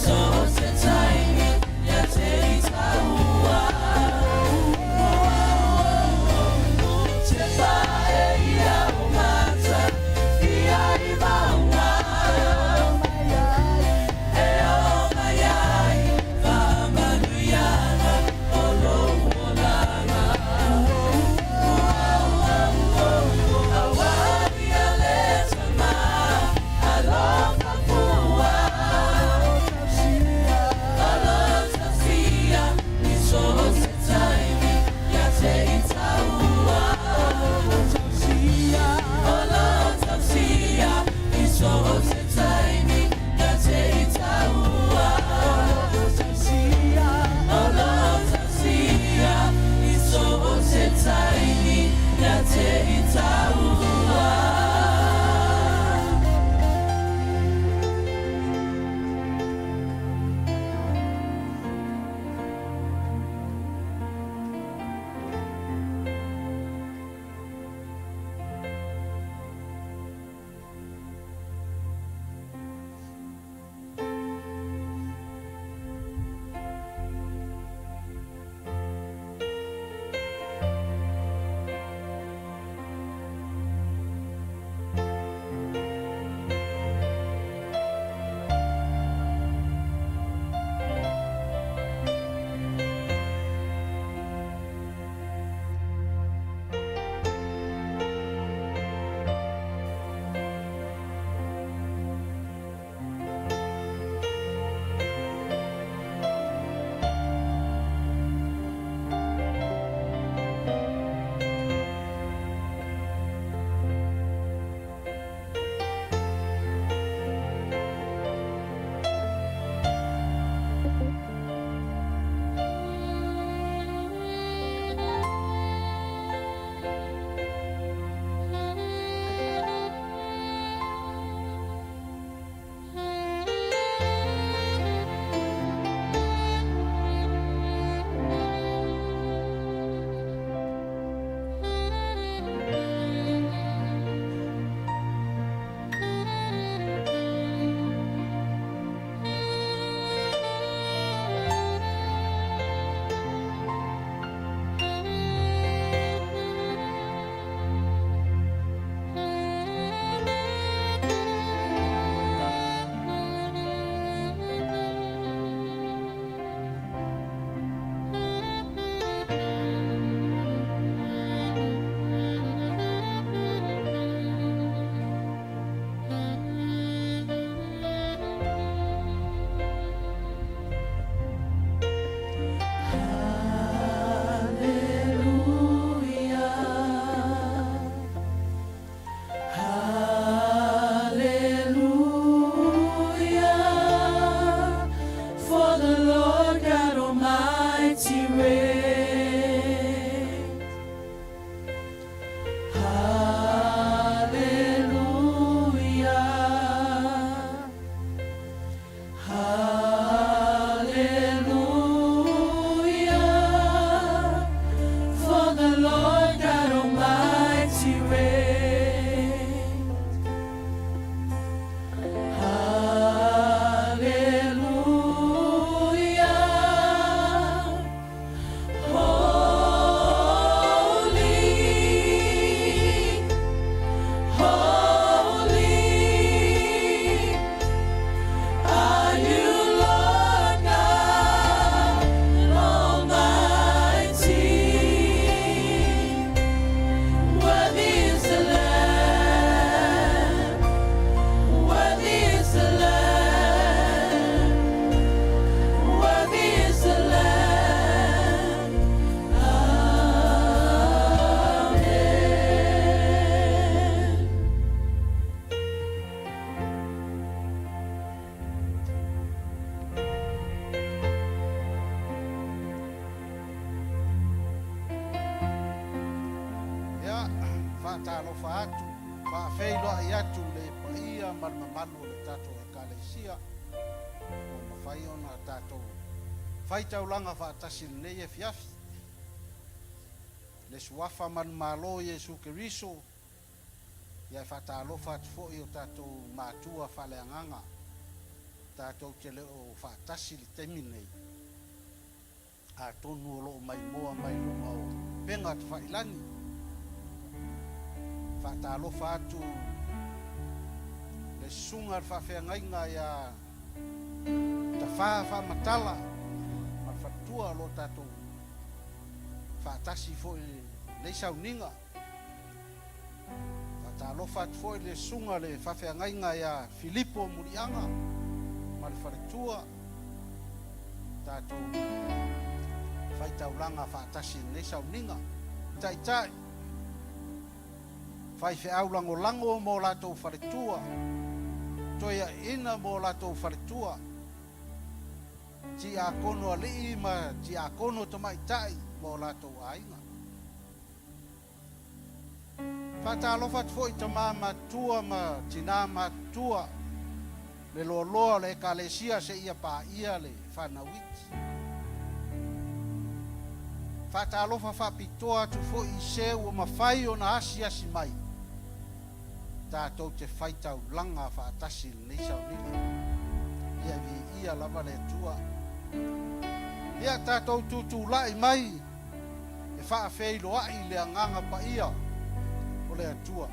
So whaatalofa atu, whaafeiloa i atu le paia malmamalu le tatou ekalesia, o mawhai ona tatou whaitaulanga whaatasi nei e fiafi. Le suafa manmalo Yesu Keriso, ia whaatalofa atu fo'i o tatou mātua whaleanganga, tatou te leo whaatasi le temi nei. A tonu o loo mai moa mai lunga o penga tu whailani. Whaatalofa atu le sunga whawhengainga ia ta wha matala ma whatua lo tatou whaatasi fo le Sauniga. Whaatalofa atu fo le sunga le whawhengainga ia Filipo Murianga ma le wharetua tatou whaitaulanga whaatasi le Sauniga. Tai whai whiaulango lango mo latou wharetua, toia ina mo latou wharetua, ti a kono alii ma ti a kono tamaitai mo latou ainga. Whaatalofa atu fo'i tama matua ma tina matua, le loa le ekalesia se ia pa ia le whanawiti. Whaatalofa whapitoa atu fo'i seu o mawhai o na asi mai. Tātou te whaitau langa whaatasi nei Sauniga. Ia vi ia lava le tua. Ia tātou tutu lai mai. E whaafeilo ai le anganga pa ia o le atua.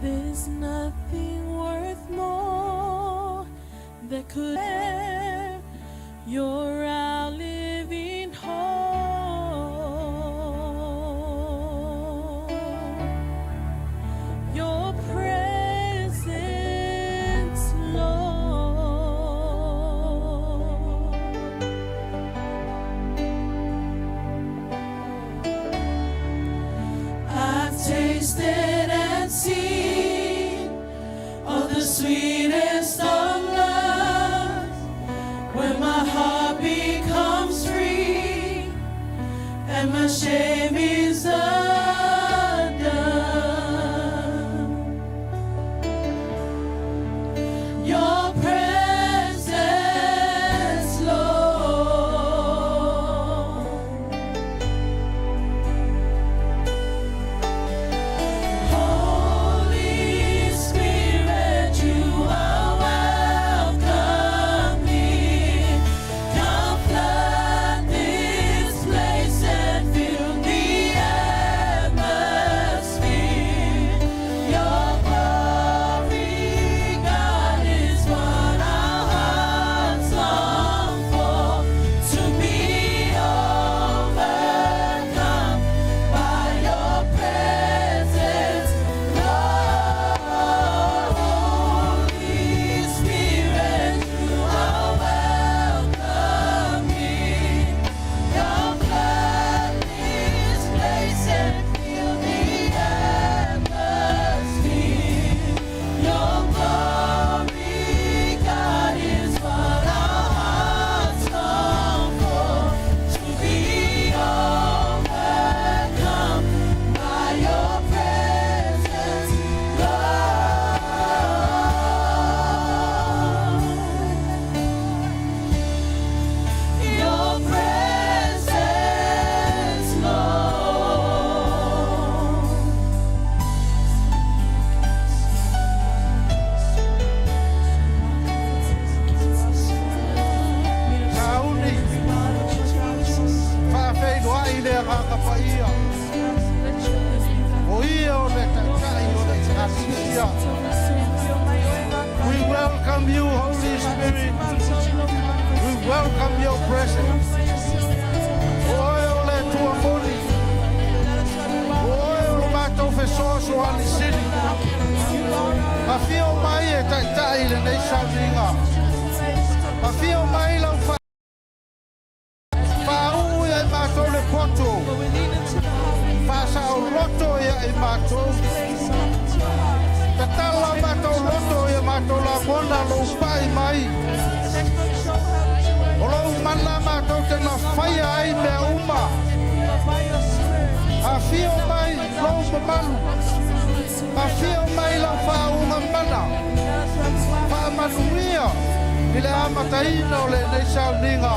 There's nothing worth more that could ever. You're our living hope. Your presence, Lord. I've tasted and seen of the sweetest of love, when my heart becomes free and my shame is undone. Your presence, Lord. Holy Spirit, you are welcome here. Come flood this place and fill the atmosphere. Your glory, God, is what our hearts long for. To be overcome by your presence, Lord. Holy Spirit, you are welcome here. Come flood this place and fill the atmosphere. Your glory, God, is what our hearts long for. To be overcome by your presence, Lord. Your presence, Lord. Tauni, whaafeilo ai le anganga pa ia. O ia o le takai o le ekalesia. We welcome you, Holy Spirit. We welcome your presence. Oe o le tua mori. Oe o lo mātou whesoaso ani siri. Mawhio mai e tai le nei Sauniga. Mawhio mai lau whāu e mātou le poto. Whāsa o loto e mātou. Tatala mātou loto e mātou la mona lo pai mai. O lo mana te na whaia ai mea uma. A whio mai lau mamalu. A whio mai lau whaunga mana. Whaamanuia. I le amataina o le nei Sauniga.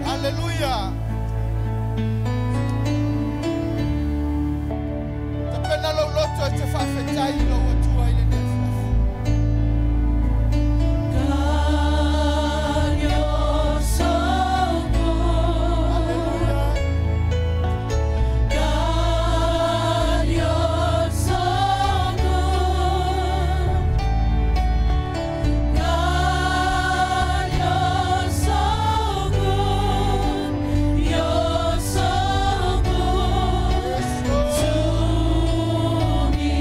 Hallelujah. Tapena lo loto te fa fetai lo tua ile ne. God, you're so good. God, you're so good. God, you're so good. You're so good to me.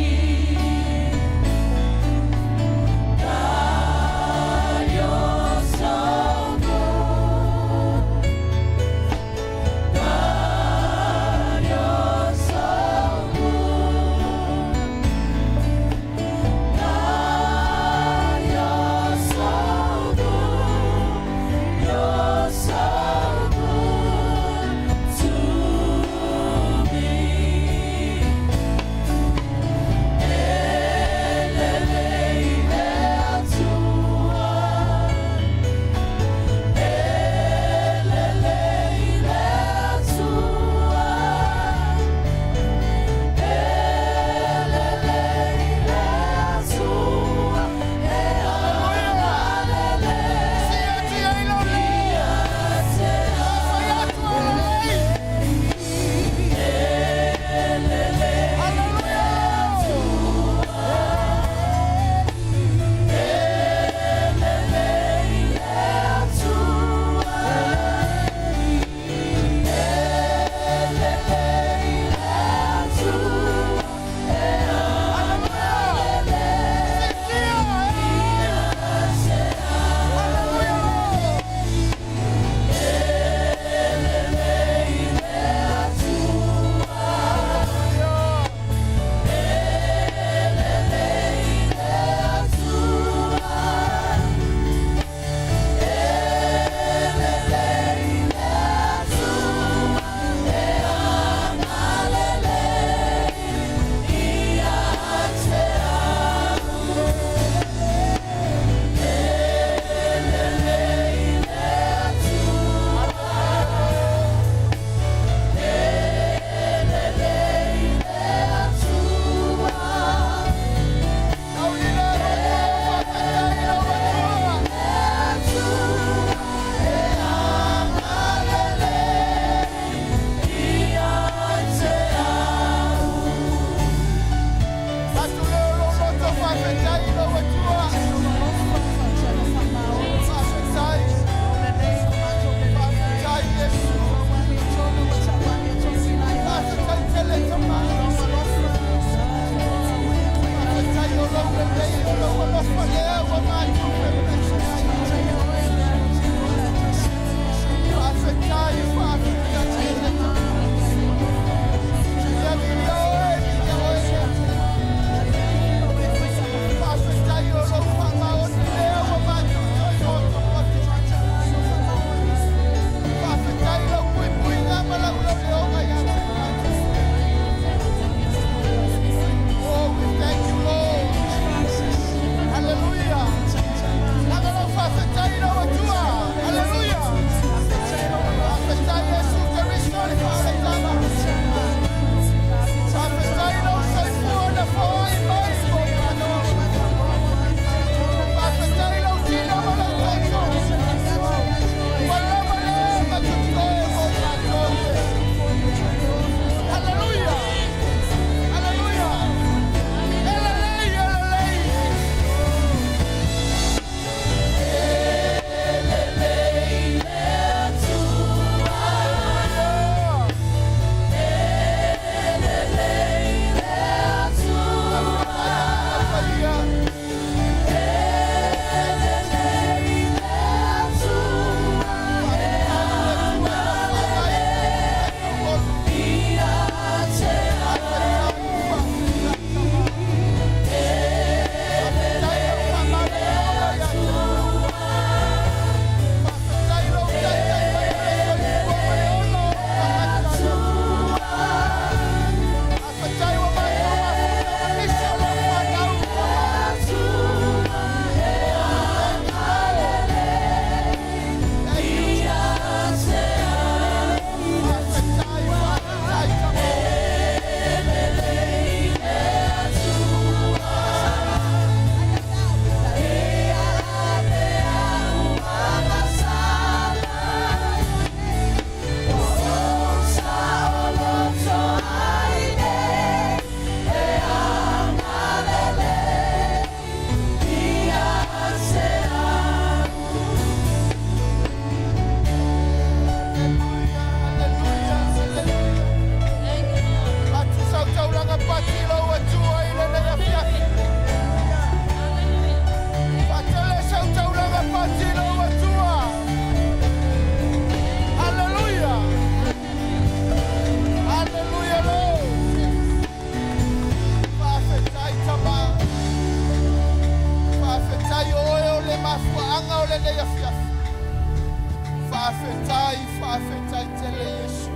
Whawhetai tele Yesu.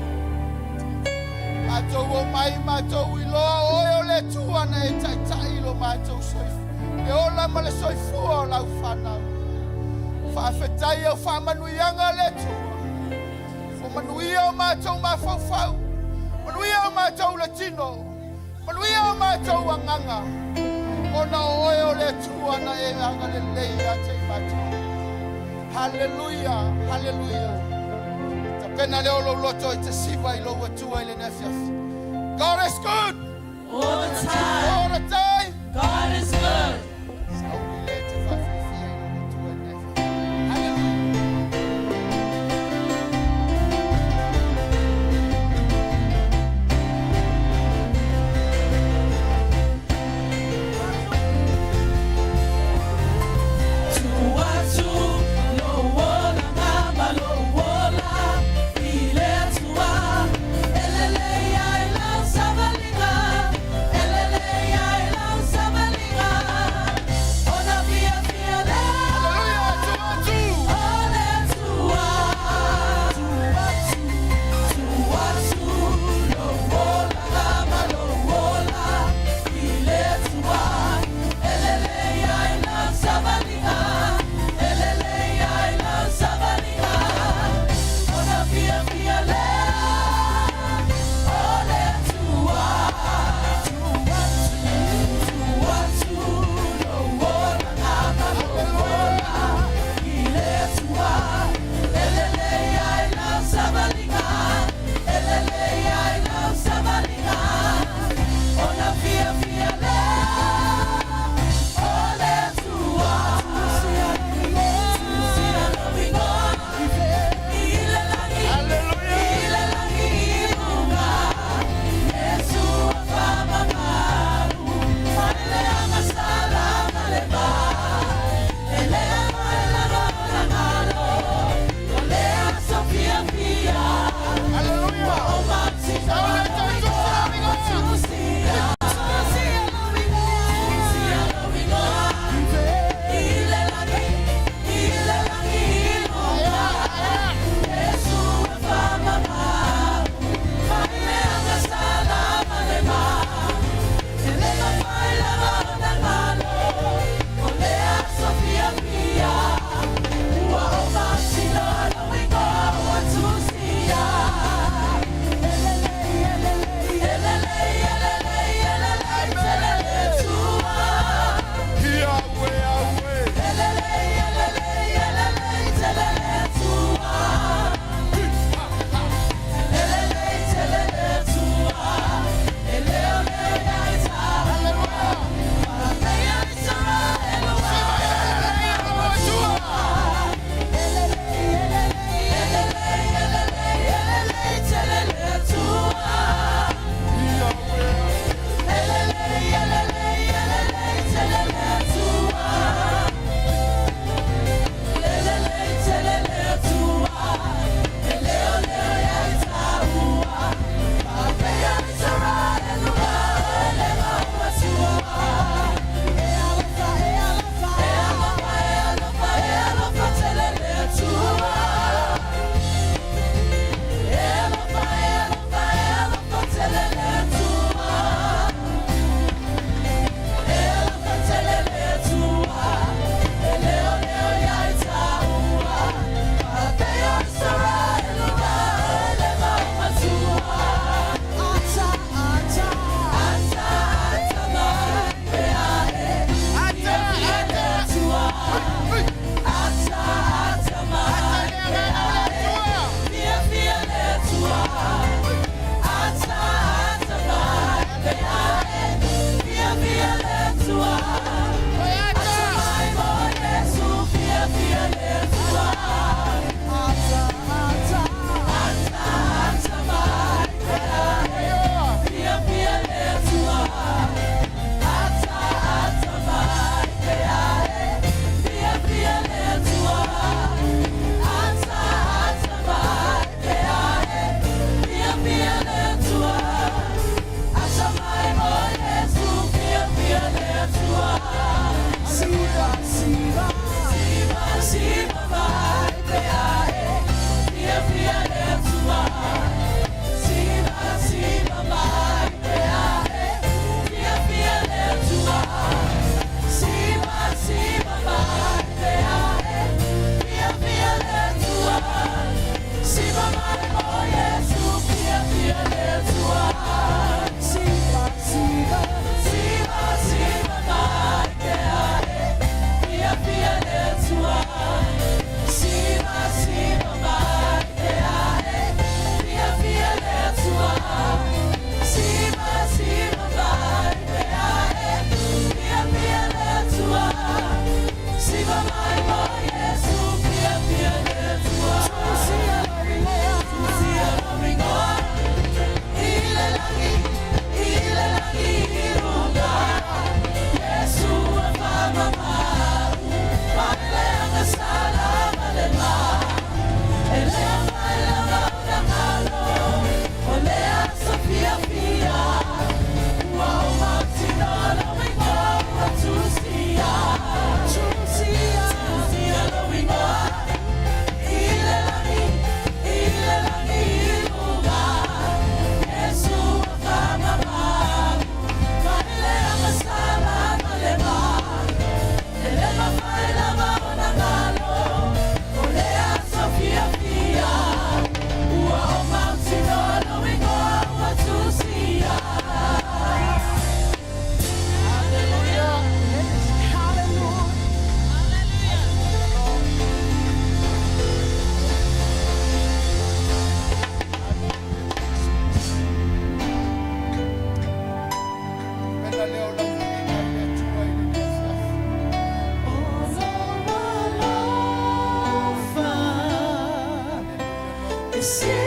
Mātou o mai, mātou I loa oe o le tuana e taitai lo mātou soifu. E ola ma le soifua o lau whanau. Whawhetai au whamanuianga le tua. O manuia o mātou mawhauwhau. Manuia o mātou le tino. Manuia o mātou anganga. Ona oe o le tuana e anga le leia te mātou. Hallelujah, hallelujah. Pena leo lo loto I te siwa I lo watua I le nefiaf. God is good. All the time. All the time. God is good. Sauni le te whawhiwhia I lo watua I nefiaf. Hallelujah. Sauniga, Oh,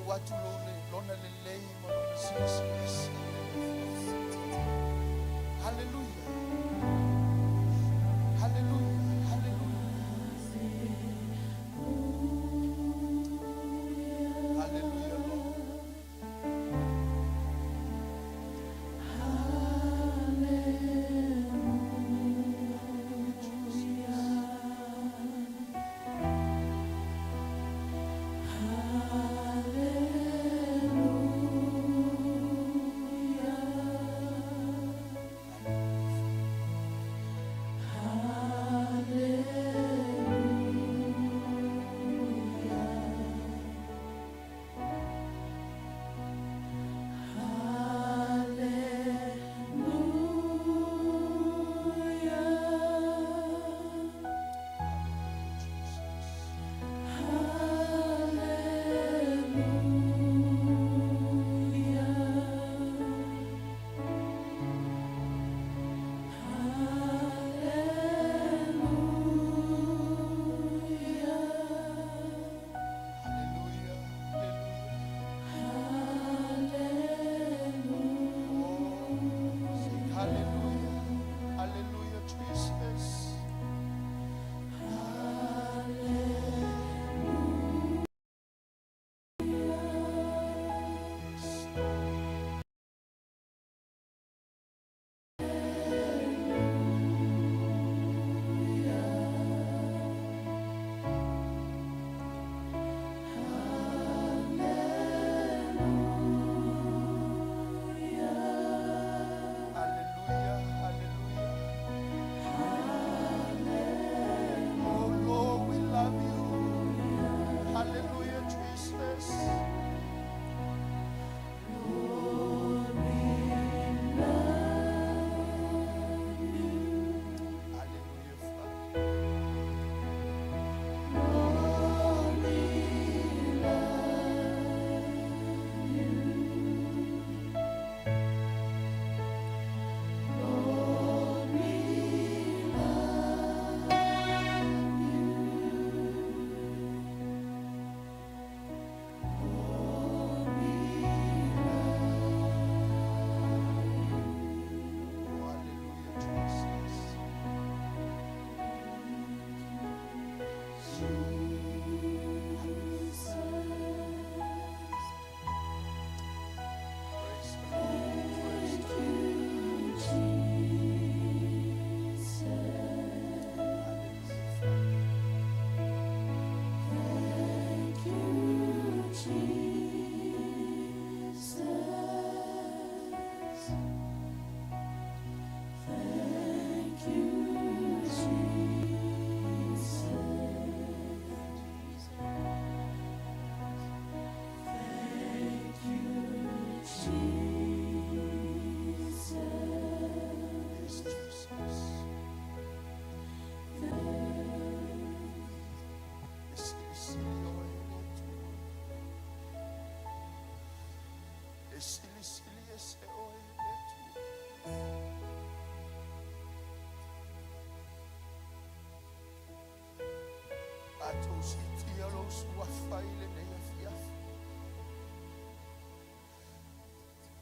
watu lona lelei mo lona sisi. Hallelujah. Hallelujah. Hallelujah. Hallelujah, Lord.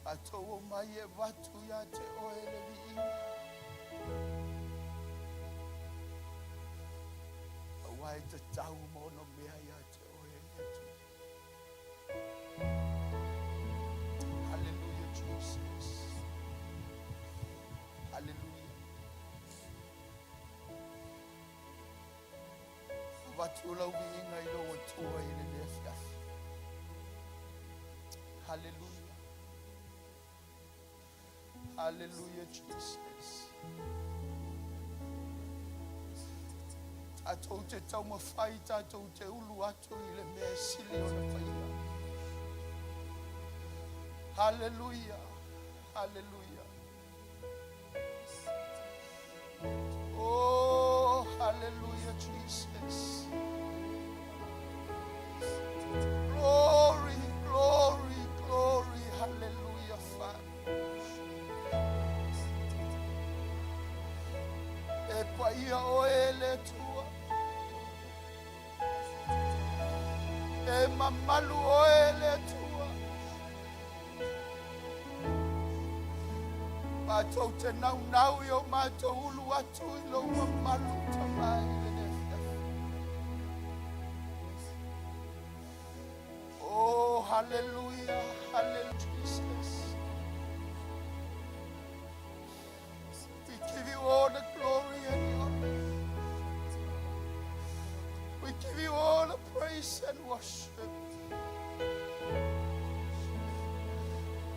Ato maye watu ya te oele vi awai te tau mono mea ya te oele tu. Hallelujah, Jesus. Hallelujah. Watu lau vi inga ilo watua ile lefiaf. Hallelujah. Hallelujah, Jesus. Atou te tau mawhai, atou te ulu atu i le mea sili o na whaia. Hallelujah, hallelujah. Oh, hallelujah, Jesus. Glory, glory, glory, hallelujah, Father. E paia o ele tua. E mamalu oe le tua. Mātou te nau i o mātou ulu atu I lo mamalu tamai le nefefe. Oh, hallelujah, hallelujah, Jesus. We give you all the glory and the honor. We give you all the praise and worship.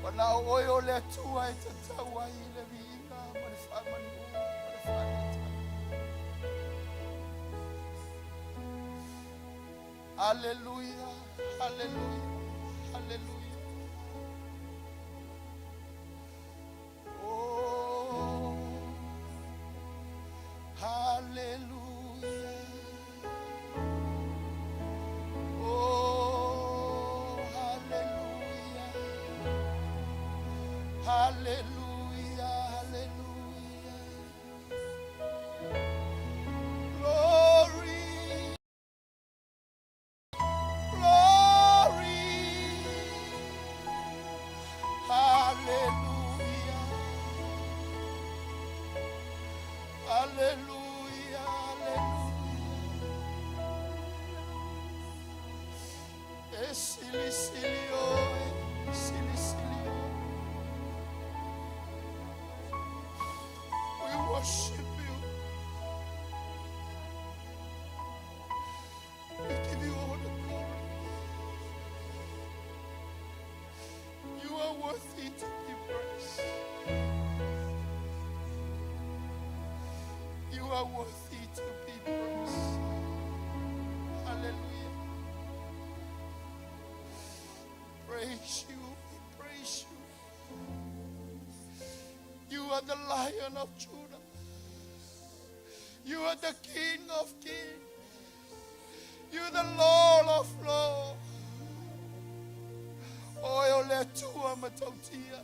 Wana oe o le atua e te taua I le viinga ma le whamanu ma le whaneta. Hallelujah, hallelujah, hallelujah. Oh, hallelujah. Oh, hallelujah. Hallelujah, hallelujah. Glory, glory. Hallelujah. Hallelujah, hallelujah. Sili, sili, oh, sili, sili, oh. We worship you. We give you all the glory. You are worthy to be praised. You are worthy to be praised. Hallelujah. Praise you, we praise you. You are the Lion of Judah. You are the King of Kings. You are the Lord of Lords. Oi o le tua matautia.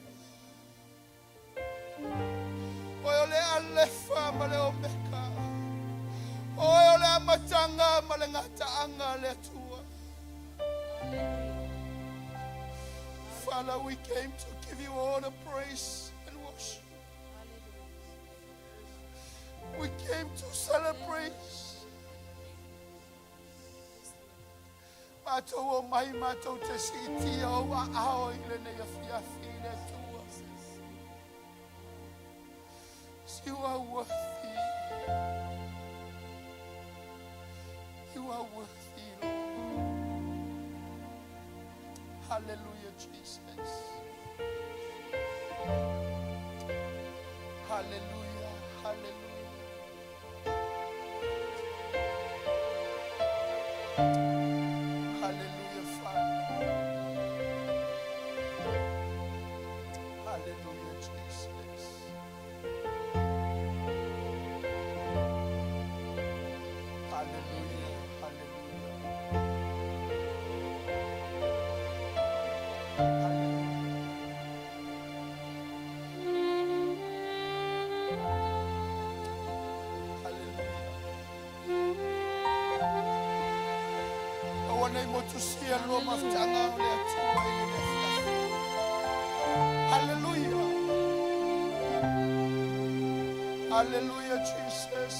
Oi o le alefa ma le omeka. Oi o le amatanga ma le ngataanga le tua. Father, we came to give you all the praise and worship. We came to celebrate. Mātou o mai mātou te siti o wa ao I le nea fiafi le tua. You are worthy. You are worthy, Lord. Hallelujah, Jesus. Hallelujah, hallelujah. Hallelujah, Father. Hallelujah, Jesus. Hallelujah, hallelujah. Nei mo tu sia lo maftanga le atua I le fiafi. Hallelujah. Hallelujah, Jesus.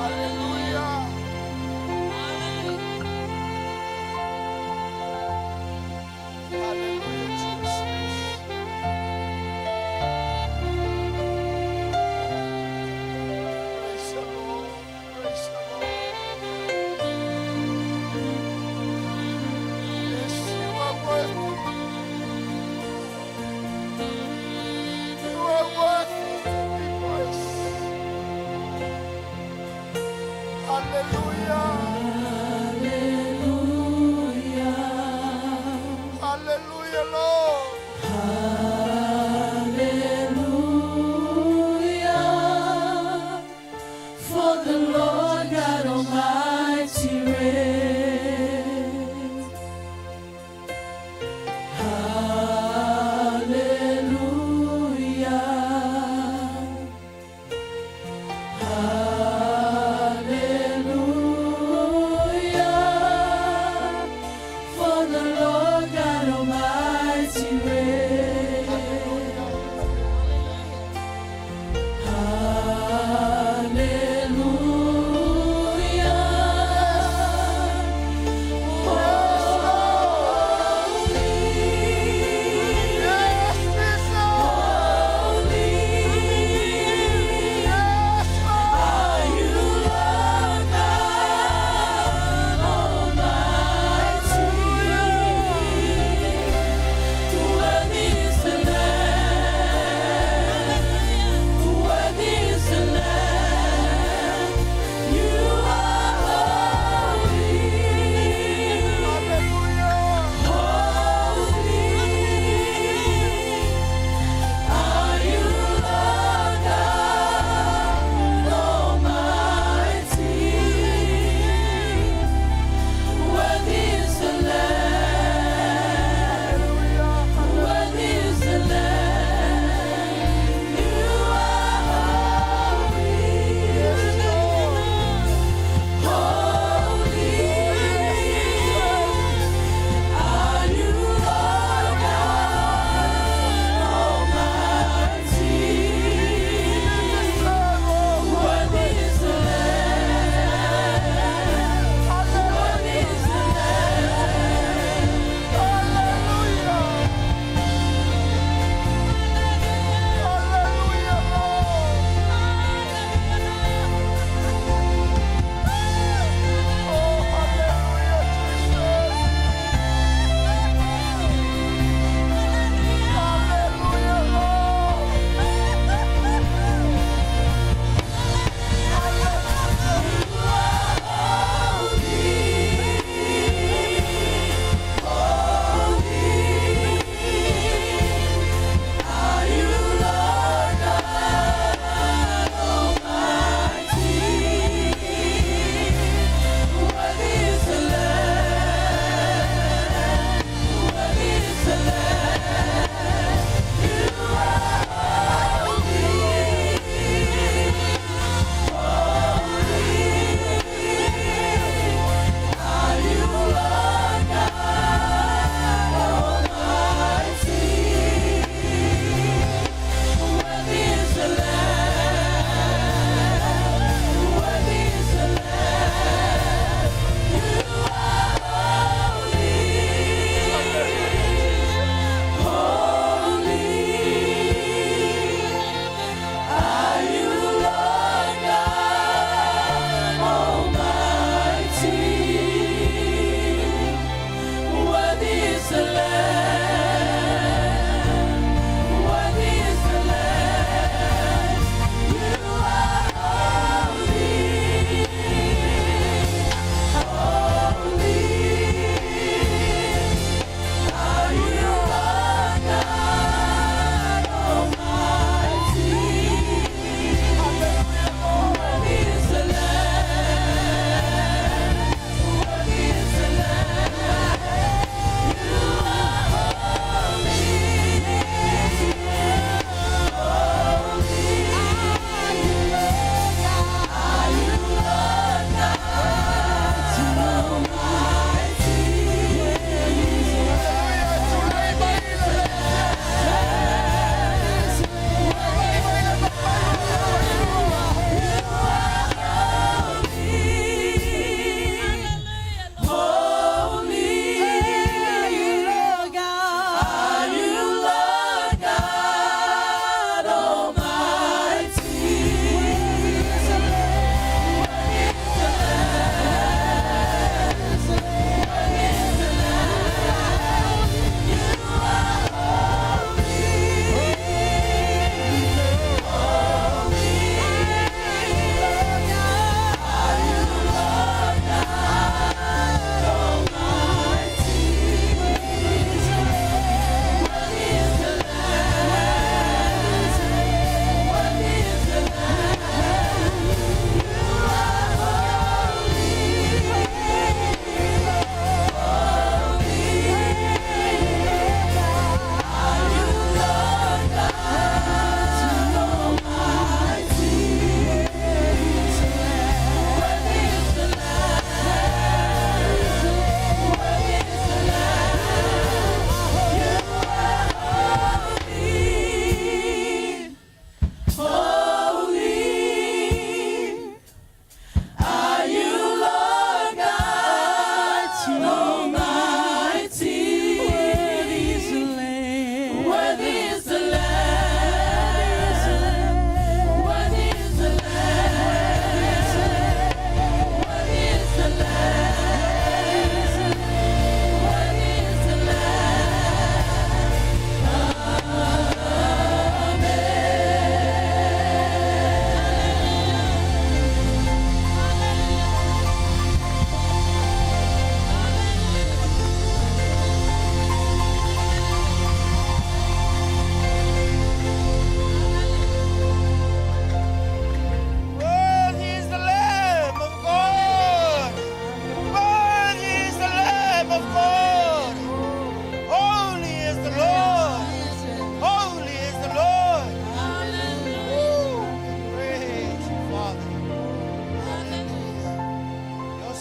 Hallelujah.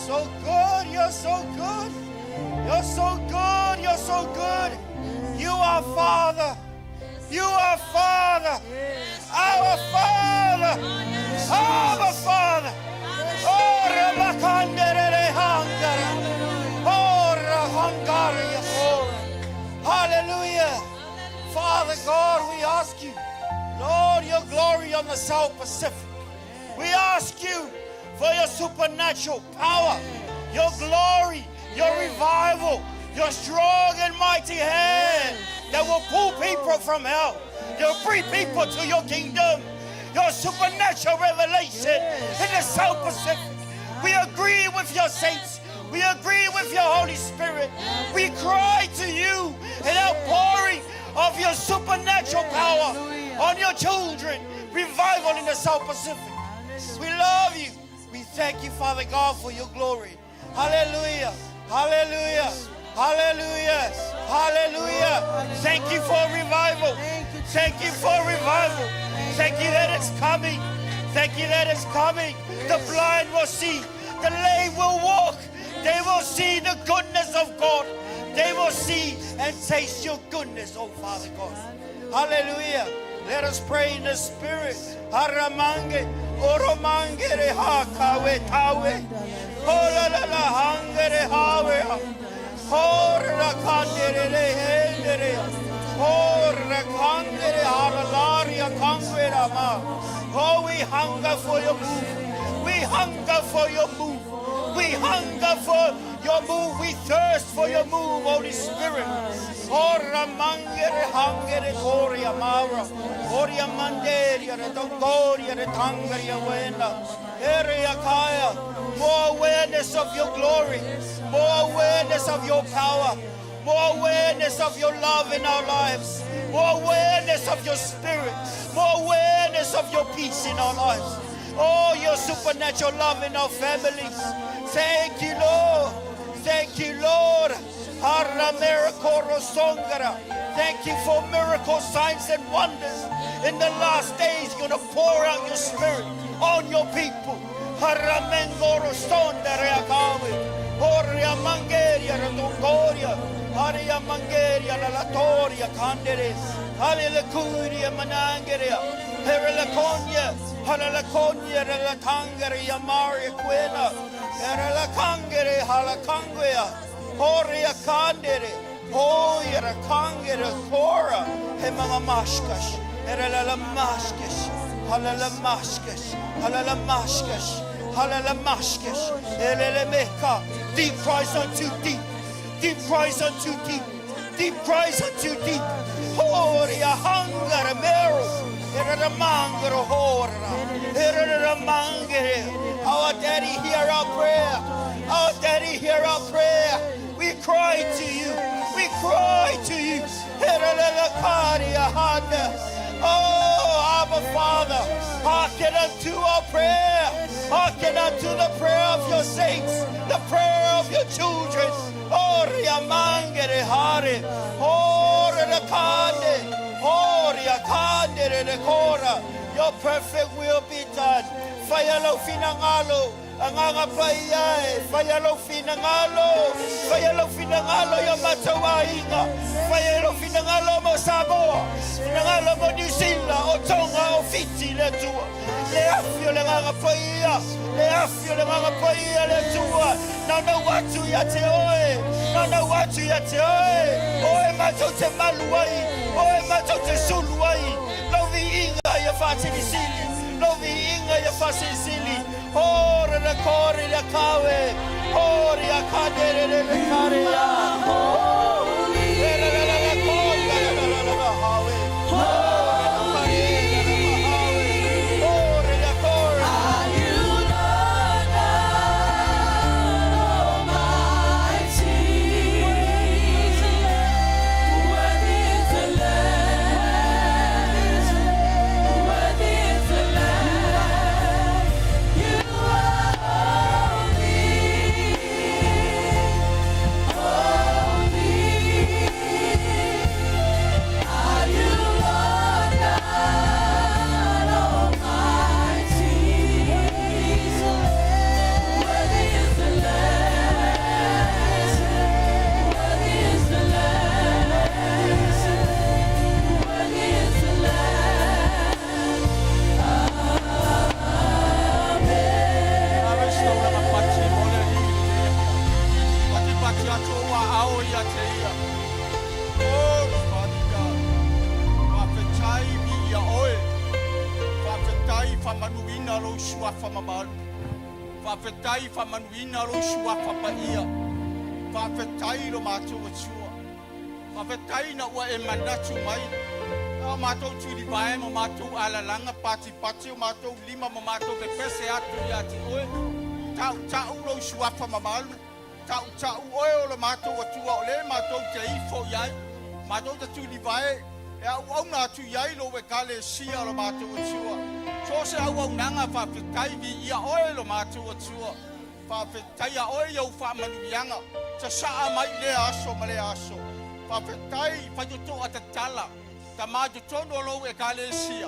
so good. You're so good. You're so good. You're so good. You are Father. You are Father. Our Father. Our Father. Oh, Ramakandere Hangara. Oh, Rahangaria. Hallelujah. Father God, we ask you, Lord, your glory on the South Pacific. We ask you for your supernatural power, your glory, your revival, your strong and mighty hand that will pull people from hell. You'll bring people to your kingdom. Your supernatural revelation in the South Pacific. We agree with your saints. We agree with your Holy Spirit. We cry to you an outpouring of your supernatural power on your children. Revival in the South Pacific. We love you. We thank you, Father God, for your glory. Hallelujah. Hallelujah. Hallelujah. Hallelujah. Thank you for revival. Thank you for revival. Thank you that it's coming. Thank you that it's coming. The blind will see. The lame will walk. They will see the goodness of God. They will see and taste your goodness, oh Father God. Hallelujah. Let us pray in the Spirit. Haramange, oromangere hakawe tawe. Holala hangere hawe. Hora kandere hendere. Hora kandere haralaria kangwera ma. Oh, we hunger for your move. We hunger for your move. We hunger for your move. We thirst for your move, Holy Spirit. Ora mangere hangere koria mara. Oria manderia de dongoria de tangaria wena. Area kaya. More awareness of your glory. More awareness of your power. More awareness of your love in our lives. More awareness of your spirit. More awareness of your peace in our lives. Oh, your supernatural love in our families. Thank you, Lord. Thank you, Lord. Thank you for miracles, signs, and wonders. In the last days, you're going to pour out your spirit on your people. Haria mangeria la latoria candere. Hallelujah manangeria. Herelaconia. Halalaconia la tangeria maria quena. Herelacangere halacanguea. Horia candere. Hoya cangere cora. Hemamashkash. Herelamaskas. Halalamaskas. Halalamaskas. Halalamaskas. Elelemeka. Deep cries unto deep. Deep cries unto deep. Deep cries unto deep. Horia hunger mero. Era mangro hora. Era mangere. Our daddy, hear our prayer. Our daddy, hear our prayer. We cry to you. We cry to you. Era la caria hada. Oh, Abba Father, hearken unto our prayer. Hearken unto the prayer of your saints, the prayer of your children. Oh, riamangere hare. Oh, rekande. Oh, riakande rekora. Your perfect will be done. Fayalo finangalo. Anganga paya. Fayalo finangalo. Fayalo finangalo ya matawainga. Fayalo finangalo mo Samoa. Finangalo mo New Zealand. O Tonga o Fiji le tua. Le afio le nganga paya. Le afio le nganga paya le tua. Nana watu ya te oe. Nana watu ya te oe. Oe mato te maluai. Oe mato te suluai. Lovi inga ya fatini sili. Lovi inga ya fatini sili. Ora la kore la kawe. Ora ya kadere le kare ya. Holy. La kore la hawe. Oh suafa mamalu. Whawhetai whamanuina lo suafa pa ia. Whawhetai lo mātou atua. Whawhetai na ua e manatu mai. O mātou tūri vae mo mātou alalanga pati o mātou lima mo mātou pepese atu i ati oe. Tau lo suafa mamalu. Tau oe o le mātou atua o le mātou te ifo iai. Mātou te tūri vae. E au nā tu iai lo we kale sia o le mātou atua. So se au nanga whawhetai vi ia oe lo mātou atua. Whawhetai a oe iau whamanuianga. Te saa mai le aso ma le aso. Whawhetai whaioto a te tala. Ta mātou tono lo e kale sia.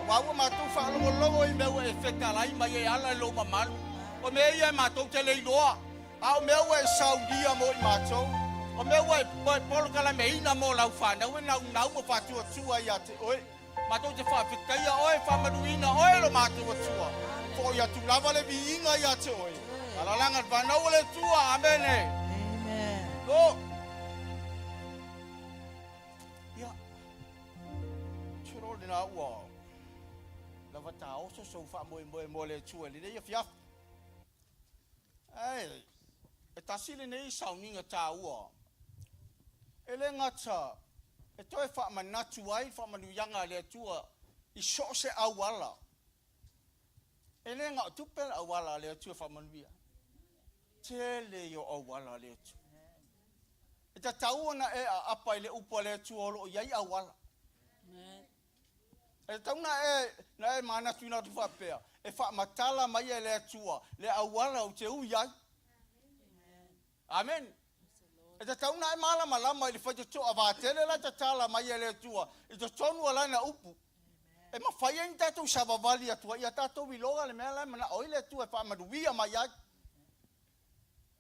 Waua mātou whaalongo i meua e whekalai mai e ala lo mamalu. O mea ia mātou te leiloa. A o meua e Sauniga mo i mātou. O meua e polokala meina mo lau whanau e nau mo whatua tua i ate oe. Mātou te whawhetai a oe whamanuina oe lo mātou atua. Ko i atu lava le vi inga i ate oe. Alalanga whanau le tua, amene. Amen. Ko. Na ua lava ta oso so fa mo le tua le ia fia ai e tasile nei Sauniga ta ua ele ngata e toi fa manatu ai fa manu yanga le tua I so se awala ele nga tupel awala le tua fa manuia tele yo awala le tua e ta tauna e apa ile upo le tua lo yai awala e tauna na e mana tuna tu fapea e fa matala mai le tua le awala o te u yai amen e tauna e mala malama le fa to avatele la tala mai le tua e to tonu ala na upu e ma fa yen tatu savavali atua ia tatu biloga le mela mana oile tua fa maduia mai ai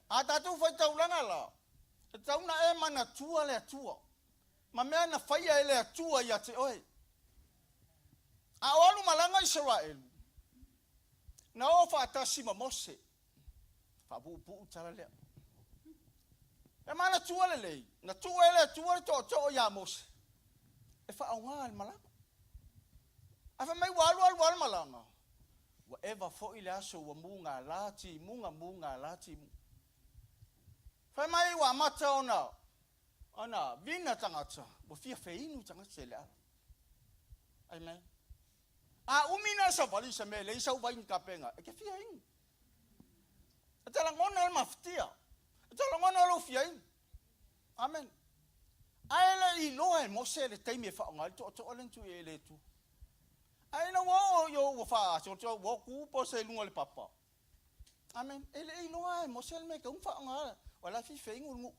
a tatu fa taulanga la e tauna e mana tua le tua ma me na fa ia le tua ia te oi a olu malanga Israel na o fa tasi ma Mose fa bu tala le e mana tua le na tua le tua to ya Mose e fa aunga malanga afa mai walu malanga whatever fo ile aso wa munga lati fa mai wa mata ona vina tangata bo fia feinu tangata le amen a umina sa vali sa me le sa vain kapenga e ke fia in atala ngona al maftia atala ngona lo fia in amen ai le lo e Mose le taimi fa ngal to olen tu ele tu ai na wo yo fa so wo ku po se lunga le papa amen ele lo ai Mose me ka fa ngal wala fi fe ngu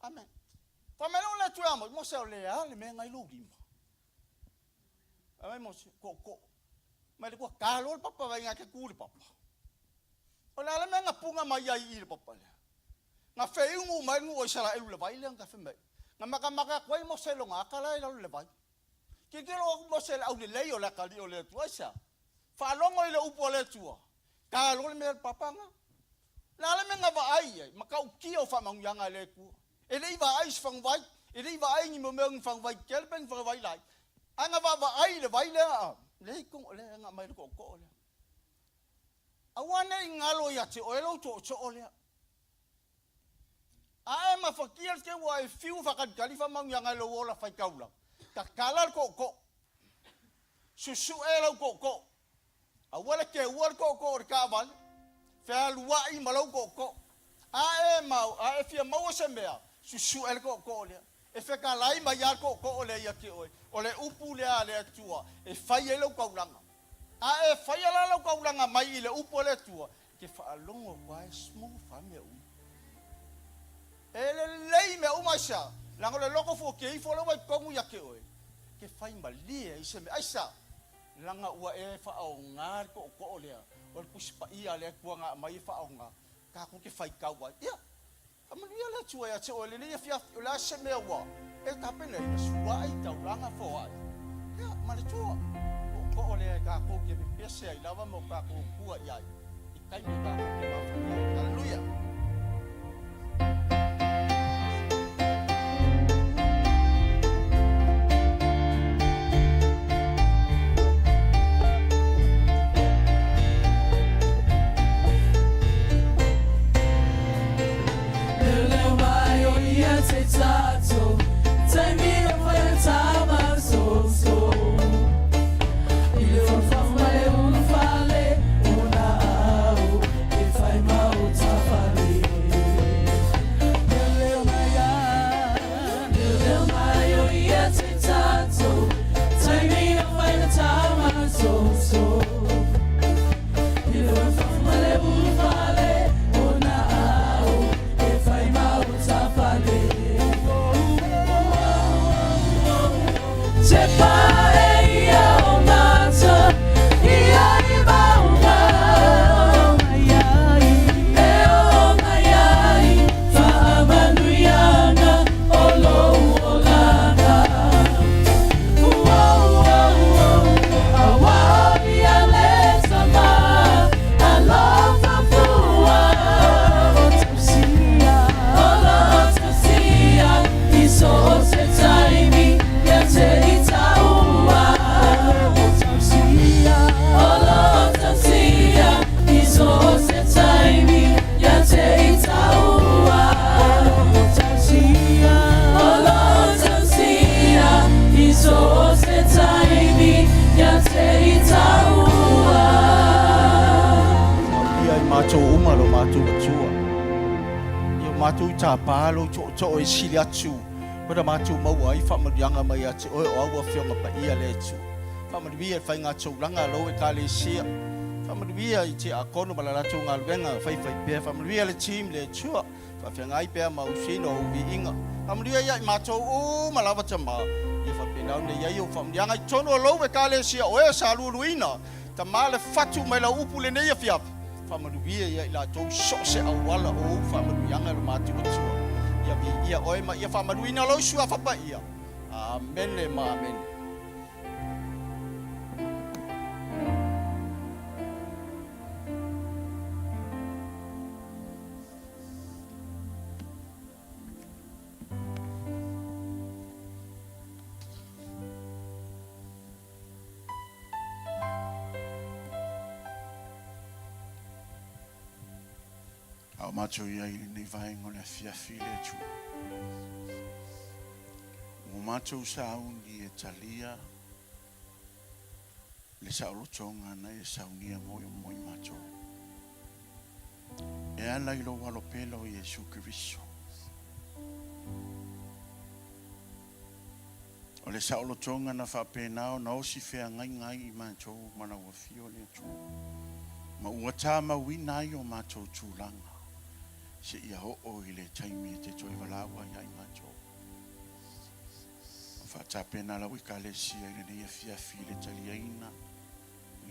amen fa me lo le tu amo Mose le ale me ngai lu limba amen Mose ko ma le ko kalo le papa vai nga ke ku le papa ola le me nga punga mai ai le papa le nga fe ngu mai ngu o sala elu le vai le nga fe me nga maka ko Mose lo nga kala le vai kikelo Mose au le leo la kali o le tuasa fa longo ile upo le tua ka lo le papa nga la le menga va ai maka u kio fa mangyanga le ku ele va ai fang vai ele va ai ni mo meng fang vai kelpen fa vai lai anga va ai le vai le ku le nga mai ko le awane ngalo ya te oelo to le ai ma fakir ke wa fiu fa kan kalifa mangyanga lo wala fa kaula kakalar ko susu elo ko awala ke war ko ka van fa luai malo ko a e fia mau se mea susu el ko le e fe ka lai mai ar ko le ya ke o le upu le tua e fai elo ko langa a e fai ala ko langa mai le upu le tua ke fa longo vai smooth fa me ele lei me umasha lango le loko fo ke fo lo vai kongu ya ke ke fai malia ise me aisa langa ua e fa o ngar ko le o kuspa ia le kuanga mai fa o nga ka ku ke fai ka wa ia amalia le tua ya o le le fia la se me wa e ta pena le sua ai ta langa fo ai ia ma le tua ko le ka ko ke pese ai lava mo ka ko ku ia i kai me ka ke ma haleluya mātou uma lo mātou atua. Ia mātou tā pālo to e sili atu. Pada mātou mau ai whamarianga mai atu oe o aua whionga pa ia le atu. Whamariwia whai ngā tauranga lo e kā le sia. Whamariwia i te akono malaratou ngā luenga whai pēr. Whamariwia le team le atua. Whawhianga ai pēr mausino o vi inga. Whamariwia ia i mātou o malawa tama. Ia whapēnau ne iai o whamarianga i tono o lo e kā le sia oe sa lualuina. Ta male fatu mai la upu le nei fiap. Whamaruia ia i la tau so se awala o whamaruianga lo mātu atua. Ia vi ia oe ma ia whamaruina lo sua whapa ia. Amen e ma amen. Au mātou ia i nei vaenga le fiafi le tu. O mātou sauni e talia le saolotonga na e saunia moi mātou. E ala i lo walo pelo i Jesu Kristo. O le saolotonga na whapenao na osi whea ngai i mātou mana ua fio le tu. Ma ua tā mawina i o mātou tūlanga. Se ia o i le taimi e te toi walawa i ai mātou. Whatapena la wika le sia i le nia fiafi le taliaina.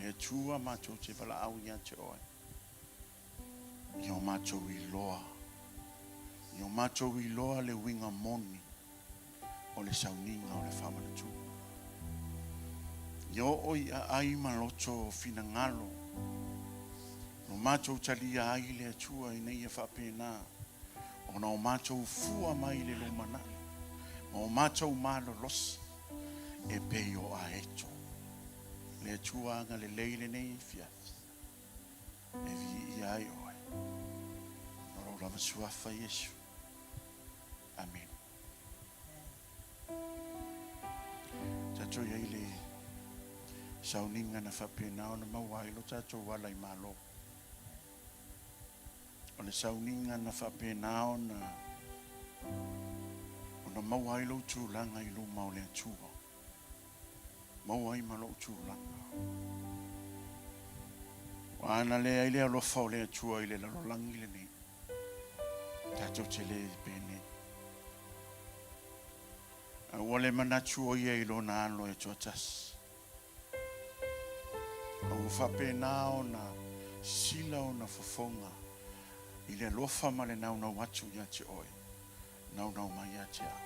Le tua mātou te wala au i ate oe. I o mātou i loa. I o mātou i loa le winga moni. O le sauninga o le whamana tu. I o i a ai maloto fina ngalo. No mātou talia ai le atua i nei e whapena. O na o mātou fua mai le lomana. O mātou mālo losi. E peo a eto. Le atua anga le leile nei fiat. E vi i ai oe. Noro lava suafa Yesu. Amen. Tato ia i le sauninga na whapena o na mawailo tato wala i malo. O le sauninga na whapenao na o na mauailo tūlanga i luma o le atua. Mauai malo tūlanga. O ana le aile alofa o le atua i le lalolangi le nei. Tatou te le pene. A ua le manatu o ia i lo na alo e tuatas. A ua whapenao na sila o na fofonga. I le lofa ma le nau watu ia te oe. Nau mai ia te a.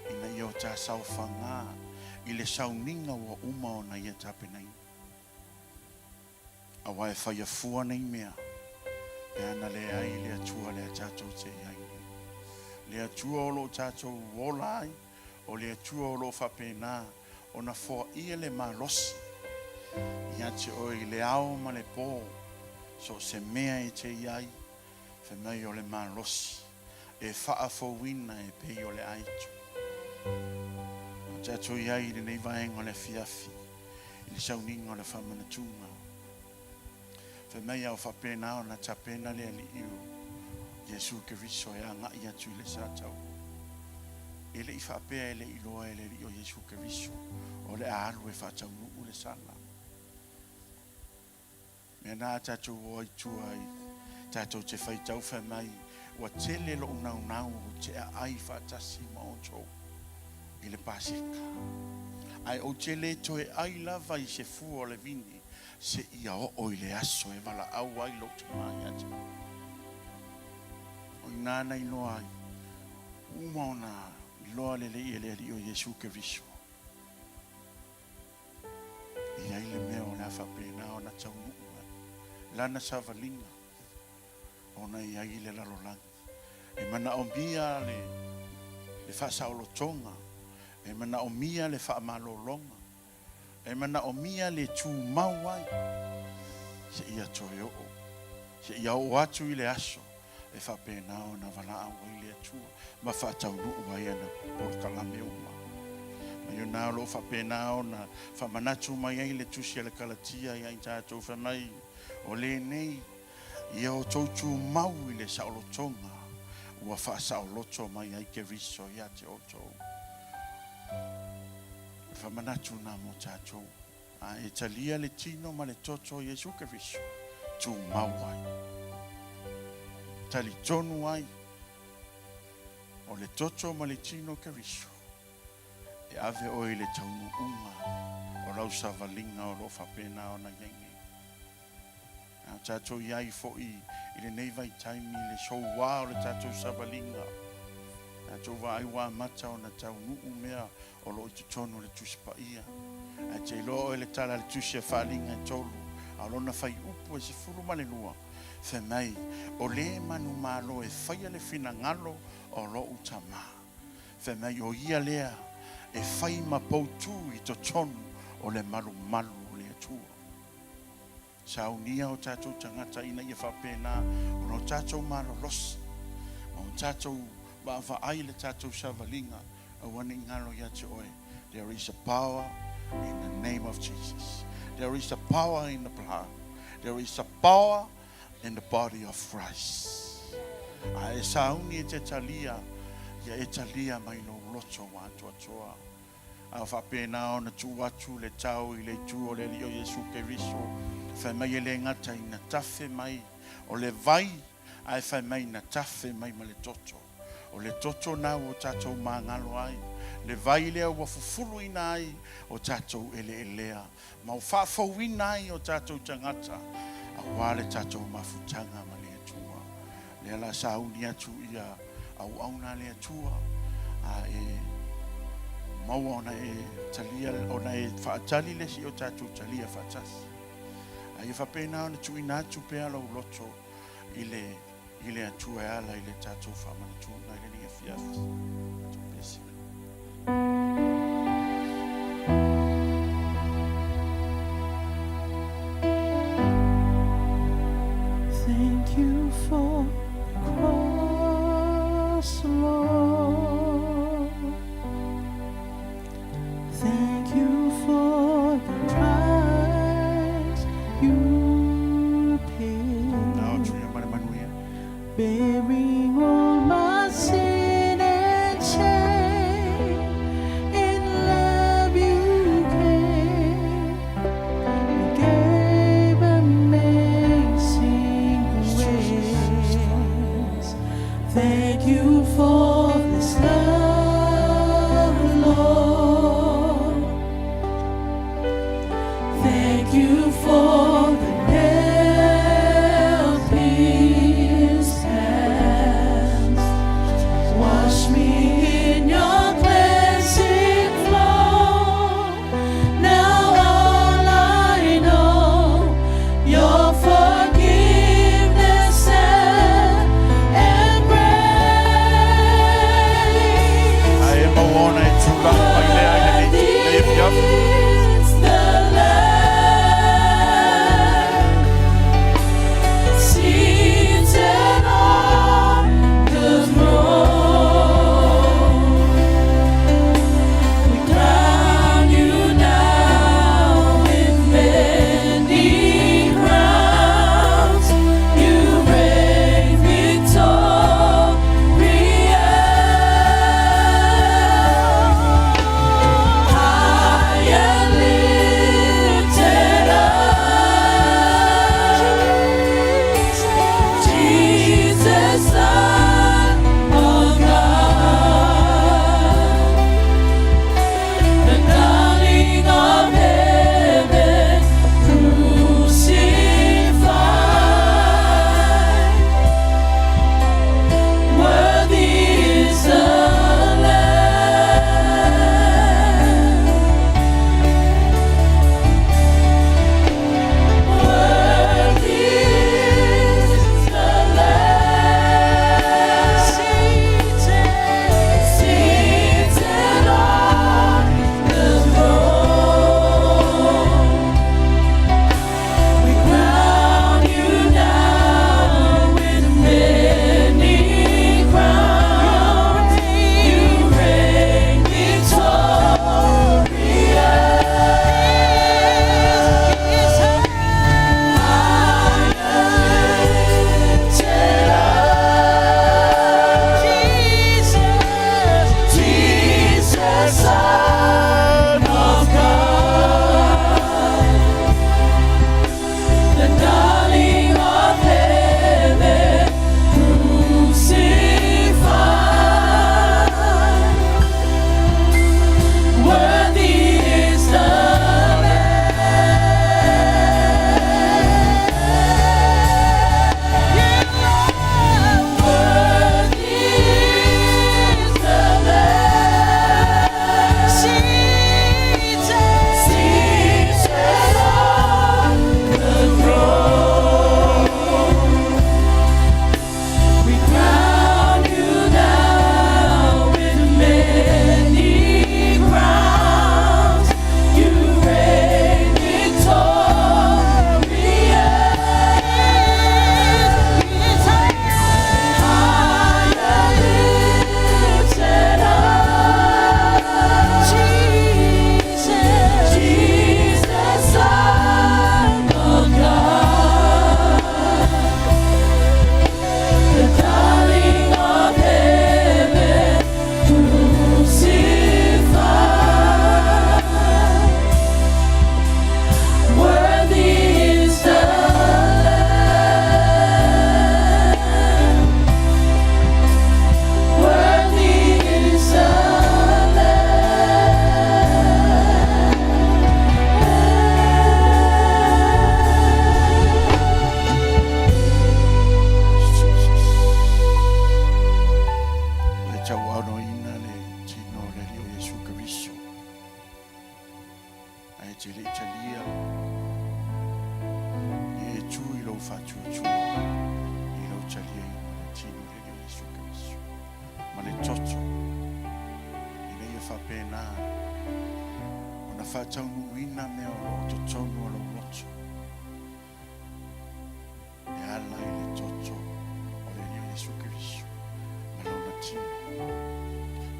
Ina ia o tā sau whanga. I le sauninga wa uma o na ia tape nei. A wae whai a fua nei mea. E ana le ai le atua le atatou te iai. Le atua o lo tatou wolai. O le atua o lo whapena. O na fua ia le malosi. Ia te oe le ao ma le pō. So se mea e te iai. Fe mai o le malosi. E wha wina e pei o le aitu. O tatou iai le nei vaenga o le fiafi. I le sauninga o le whamana tunga. Fe mai au whapena o na tapena le ali iu. Jesu Kristo e anga i atu le satau. E le i whapea e le iloa e le li o Jesu Kristo. O le alu e whatau nuu le sala. Mea nā tatou o i tuai. Tatou te whaitau wha mai, wa tele lo nau o te ai whatasi ma o tō, i le pasika. Ai o tele to e ai lava i se fu o le vini, se ia o i le aso e wala au ai lo te mai ati. O i nāna i loa ai, uma o nā, i loa le i o Jesu Kristo. I ai le mea o la whapena o na taunua, lana savalinga. Ona i ai le lalolangi. E mana o mia le whasaolotonga. E mana o mia le whaamalolonga. E mana o mia le tū mauai. Se ia toe o. Se ia o atu i le aso. E whapena o na wala au i le atua. Ma whatau nuu ai ana por kalame uma. Ma yo nā lo whapena o na whamanatu mai ai le tusi le kalatia i ai tātou whanai. O le nei. Ia o tautu mau I le saolotonga. Ua wha saoloto mai ai ke riso ia te oto. Whamanatu nā mo tātou. E talia le tino ma le toto Iesu ke riso. Tu mau ai. Tali tonu ai. O le toto ma le tino ke riso. E ave oi le taunu unga. O lau savalinga o lo whapena o na yengi. A tātou iai fo'i I le nei vai taimi le show wā o le tātou savalinga. Tātou wai wā mata o na taunu mea o lo I tutono le tuspa ia. A te lo le tala le tusia whalinga tolu. A lona whai upu e se furu male lua. Fe mai o le manu malo e whaia le fina ngalo o lo utama. Fe mai o ia lea e whai ma poutu I to tonu o le malu malu o le atua. Saunia o tātou tangata ina ia whapena o no tātou malo losi. O tātou wa ai le tātou savalinga a wane ngalo ia te oe. There is a power in the name of Jesus. There is a power in the blood. There is a power in the body of Christ. A e sauni e te talia, ia e talia mai no loto wa atua toa. A whapena o na tuatu le tau I le tu o le lio Iesu ke riso. Whai mai e le ngata I na tafe mai o le vai, ai whai mai na tafe mai ma le toto. O le toto na o tātou māngalo ai. Le vai lea ua fufulu ina ai o tātou ele elea. Ma o whafau ina ai o tātou tangata. A wale tātou mafutanga ma le atua. Le ala sauni atu ia au auna le atua. A e maua ona e talia, ona e whaatali le si o tātou talia whaatasi. A e whapena ona tu ina atu pea lau loto ile atua e ala ile tātou whamana tūna ile ni e fiafi. Tu pesi. Thank you for the cross, Lord. Thank you for the price you paid, Nā o tuia mare manuia. bearing all my sin and shame. I lau talia i le tino le o Yesu Keriso. Ma le toto, i le ia whapena, o na whataunu me o lo totonu o lo roto. E ala i le toto, o le o Yesu Keriso, ma lau na tino.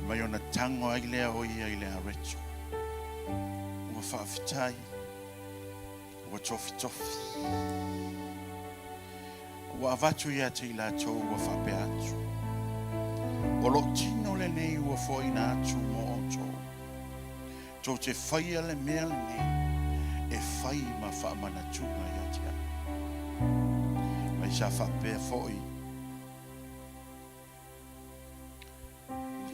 Mai o na tango ai lea hoi ai lea reto. Ua whaafitai, ua tofi tofi. Ua avatu ia te i la tau ua whape atu. O lo tino le nei ua foi na atu mo o tau. Tau te whaia le mea le nei, e whai ma whaamana tunga ia te a. Mai sa whapea foi.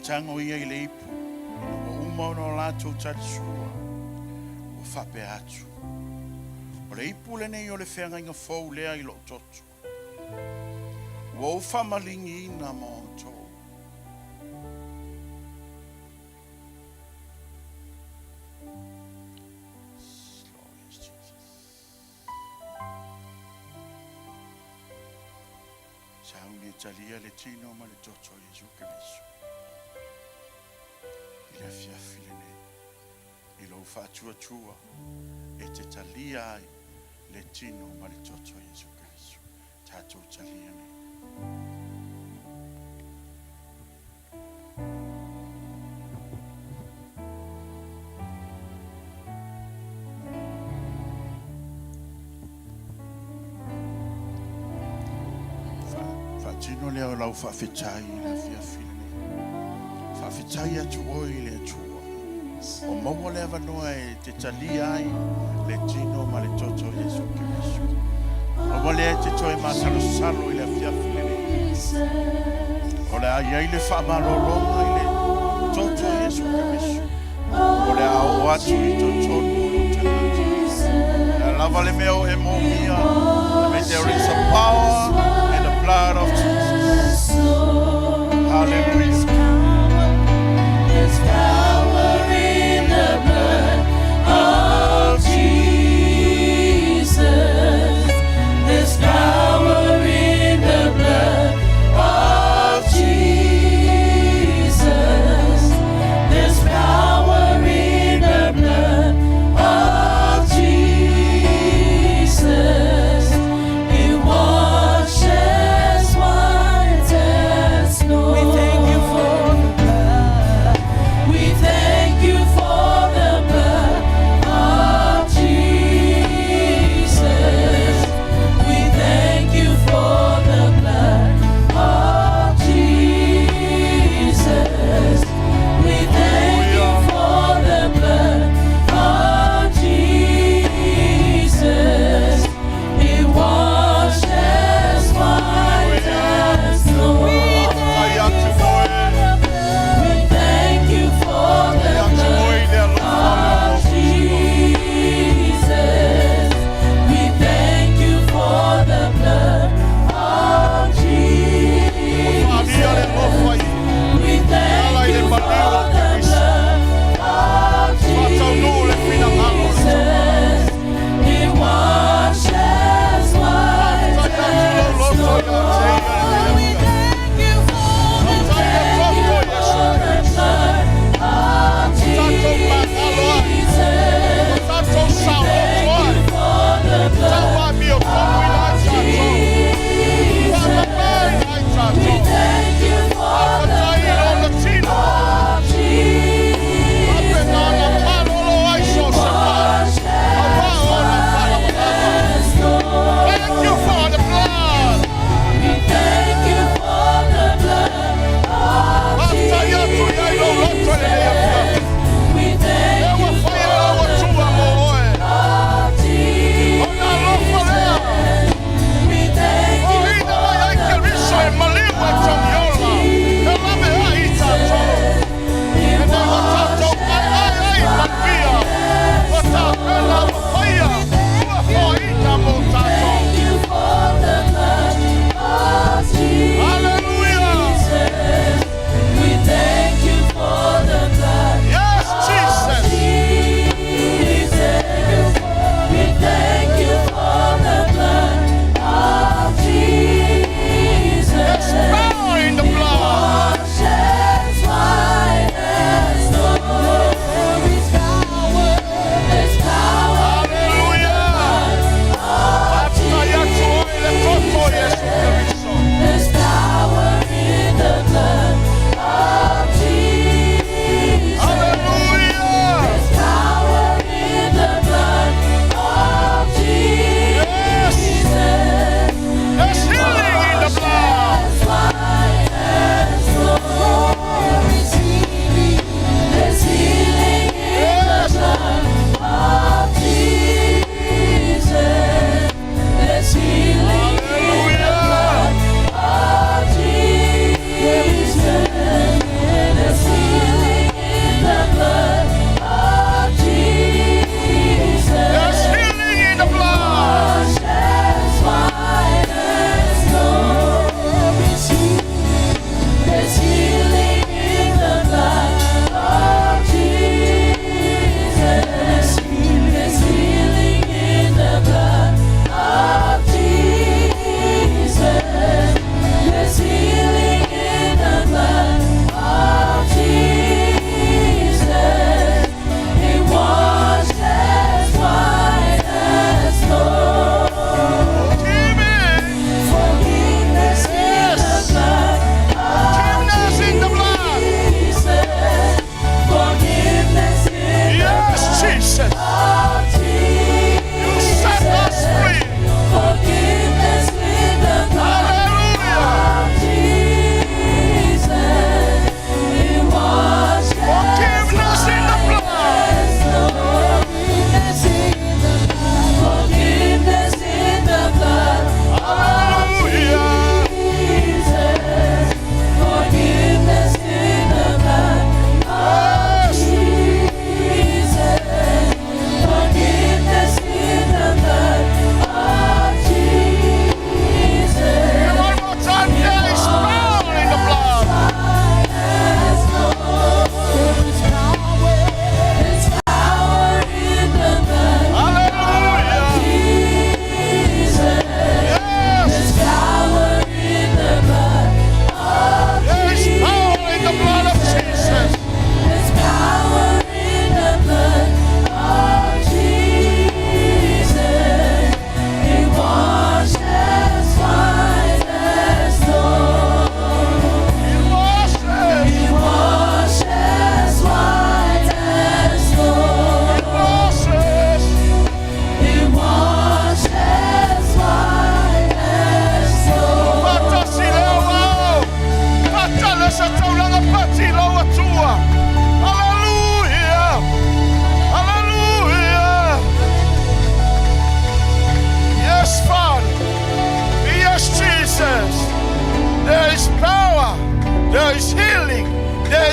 Tango ia i le ipu, ina ua umau no la tau tarisua, ua whape atu. O le ipu le nei o le whenga inga fau lea i lo toto. Ua o whamalingi ina mo o tau. Sauni talia le tino ma le toto Yesu Keriso. I le fiafi le nei, i lo whātua e te talia ai le tino ma le toto Yesu Keriso. Tātou talia nei. Whātino leo lau whawhitai i le fiafi le nei. Whawhitai atu oi le atua. O maua le avanoa e te talia ai le tino ma le toto Yesu Keriso. O wale e te toi mātalo salo i le fiafi le nei. O le ai ai le whaamalolonga i le toto Yesu Keriso. O le au atu i to tonu lo tangata. E lava le meo e mo mia. There is a power in the blood of Jesus. Hallelujah. There's power in the blood of Jesus. There's power in the blood of Jesus. There's power in the blood of Jesus.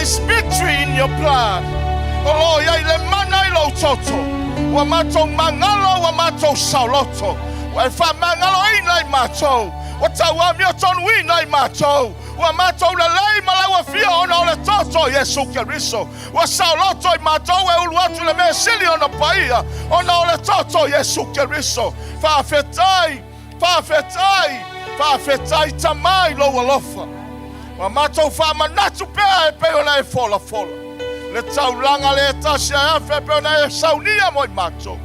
is victory in your blood. O ia le mana I lo toto. Wa matou mangalo, wa matou sauloto. Wa fa mangalo ina I matou. Wa taua mi o tonu ina I matou. Wa matou le lei malaua fia ona o le toto Yesu Keriso. Wa sauloto I matou e ulu atu le mea sili ona paia. Ona o le toto Yesu Keriso. Whaafetai tamai lo alofa. Wa matou whaamanatu pea e peo na e fola. Le taulanga le tasia e awhi peo na e Sauniga mo I matou.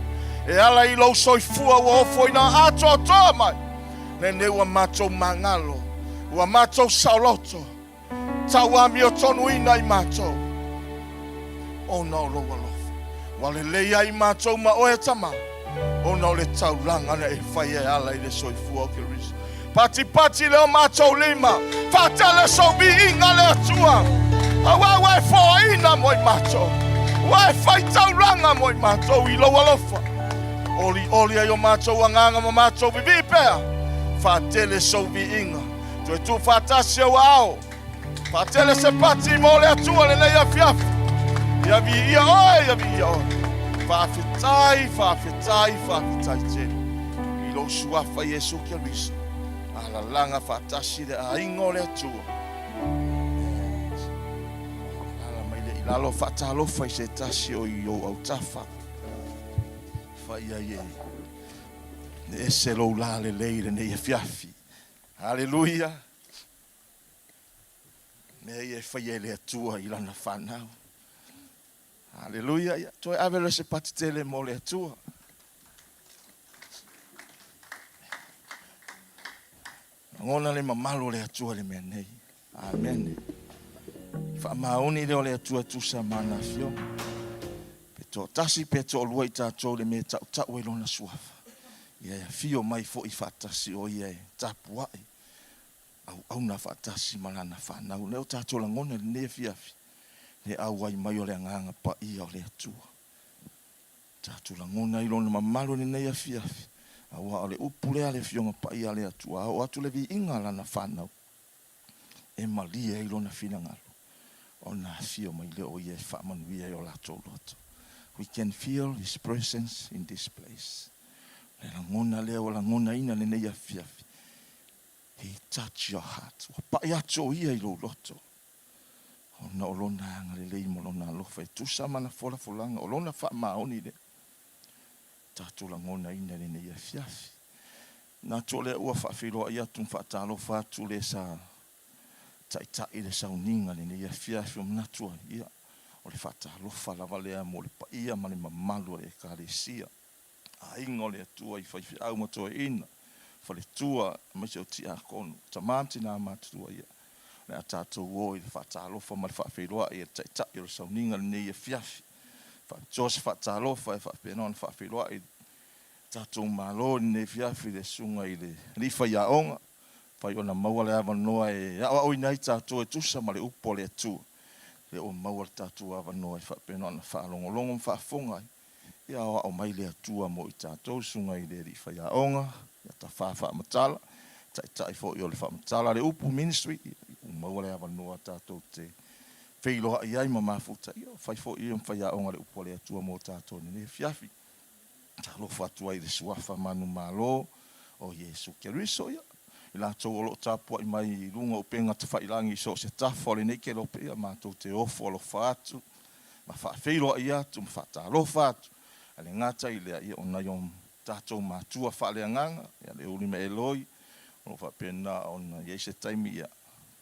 E ala I lo soifua wa ofo ina ato toa mai. Ne ne wa matou mangalo. Wa matou sauloto. Tauami o tonu ina I matou. O na lo alofa. Wa le leia I matou ma oe tama. O na le taulanga na e whai e ala I le soifua o Keriso. Pati leo matou lima. Fatele so bi inga le atua. Awa wai fo ina mo I matou. Wai whai taulanga mo I matou I lo alofa. Oli ai o matou anganga mo matou vivi pea. Fatele so bi inga. Tu e tu fatasi o ao. Fatele se pati mo le atua le nei afiafi. Ia vi ia oi. Whaafetai tēne. I lo suafa Yesu Keriso. Ala langa whaatasi le a ingo le atua. Ala mai le ilalo whaatalofa I se tasi o I o au tafa. Whaia ye. Ne ese lo la le leire ne fiafi. Hallelujah. Ne e whaia le atua I lana whanau. Hallelujah. Toi avele se patitele mo le atua. Ngona le mamalo le atua le mea nei. Amen. Whaamaoni leo le atua tusa mana fio. Peto tasi peto olua I tātou le mea tau e lona suafa. Ia fio mai fo I whaatasi o ia tapu ai. Au na whaatasi malana whanau. Leo tātou la ngona le nea fiafi. Ne awai mai o le anganga pa ia o le atua. Tātou la ngona I lona mamalo ni nei afiafi. Awa o le upulea le fionga pa ia le atua. O atu le vi inga lana whanau. E malia I lona fina ngalo. O na fio mai le o ia e whaamanuia o lato loto. We can feel His presence in this place. Le la ngona leo la ngona ina le nei afiafi. He touch your heart. Wa pa ia to ia I lo loto. Ona olona anga le lei mo lona alofa tu sama na fola folanga olona fa maoni le tatu la ngona ina le nei afiafi na tole ua fa filo ia tum fa talo fa tu le sa tai le Sauniga le nei afiafi na tua ia o le fa talo fa la vale mo le pa ia male mamalu le kalesia a ingo le tua I fa au mo to ina fa le tua me se o ti a kon tamati na matua ia le tātou o I whaatalofa ma le whaafeiroa I tai o le Sauniga le nei e fiafi. Jose whaatalofa e whaapenoa na whaafeiroa I tātou malo le nei fiafi le sunga I le rifa ia onga. Whai ona maua le awa noa e awa oi nei tātou e tusa ma le upo le atua. Le o maua le tātou awa noa e whaapenoa na whaalongolongo ma whaafonga. Ia awa o mai le atua mo I tātou sunga I le rifa ia onga. Ia ta whaafaa matala. Tai fo I o le whaamatala le upu ministry. Maua le awa noa tātou te wheiloha I ai ma mafuta. Whai fo I whai a onga le upo le atua mo tātou ni fiafi. Talo whatua I le suafa manu malo o Yesu Keriso ia. I lātou o lo tāpua I mai runga o penga te whailangi so se tafo le neke lope ia mātou te ofo alo whaatu. Ma whailoha I atu, ma whaatalo whaatu. Ale ngata I lea ia o nai o tātou mātua whaale anganga. Ia le uli me eloi. O whapena o na Yesu taimi ia.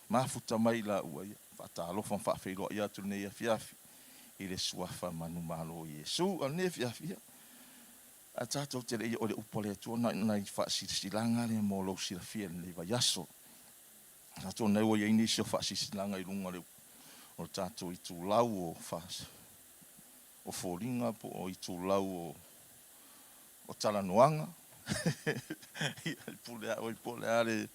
Mafuta mai la ua ia. Whaatalofa whaafeiroa ia tu nei afiafi. I le suafa manu malo Yesu. Al nei afiafi ia. A tātou te rei o le upole atua. Nai whaasisilanga le mo lo silafia le wa yaso. Tātou nei o ia inisio whaasisilanga I runga le. O tātou I tū lau o whaas. O fōringa po o I tū lau o talanoanga. Pule a oi pule ale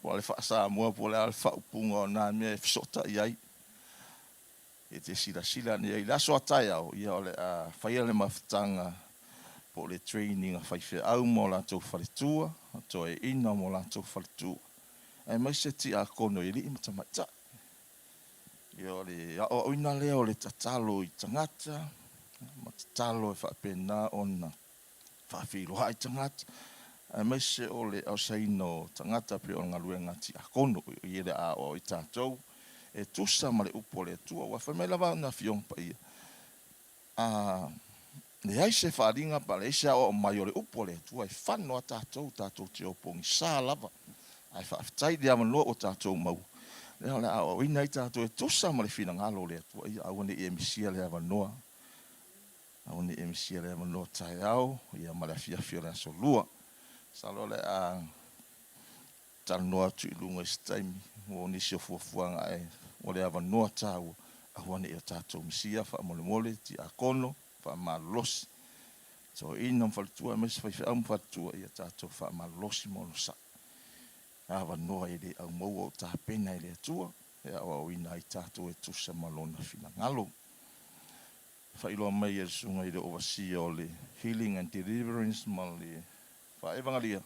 wale fa mo pule al fa punga na me sota ai e te sila ni ai la so taia o ia ole a faia le maftanga po le training a fai fe au mo la to faletua to e ina mo la to faletua ai mai se ti a kono ili mata mata Ia le o ina leo le tatalo I tangata, ma tatalo e whapena ona whawhiroha I tangata. Mai se o le au saino tangata pe o ngalue ngati a kono I le a o I tātou. E tusa ma le upo le tua, wa whamai lava na fiong pa ia. Le ai se wharinga pa le isa o mai o le upo le tua, e whano a tātou te opongi sā lava. Ai whaafitai le amanua o tātou mau. Leo le a o ina I tātou e tusa ma le whina ngalo le tua, ia au ne e misia le avanoa. Au ne e misia le avanoa tai au, ia ma le fiafio le aso lua. Salo le a tanoa tu I lunga I staimi, o nisi o fuafuanga e, o le avanoa tāua. Ahua ne e tātou misia, wha mole mole, ti a kono, wha malosi. So ina mwhalatua, mesi whaiwhi au mwhalatua, ia tātou wha malosi mono sa. Awa noa e le au maua o tā pena e le atua, e awa o ina I tātou e tusa malona whina ngalo. Whailoa mai e sunga I le overseer o le healing and deliverance ma le whaevangalia.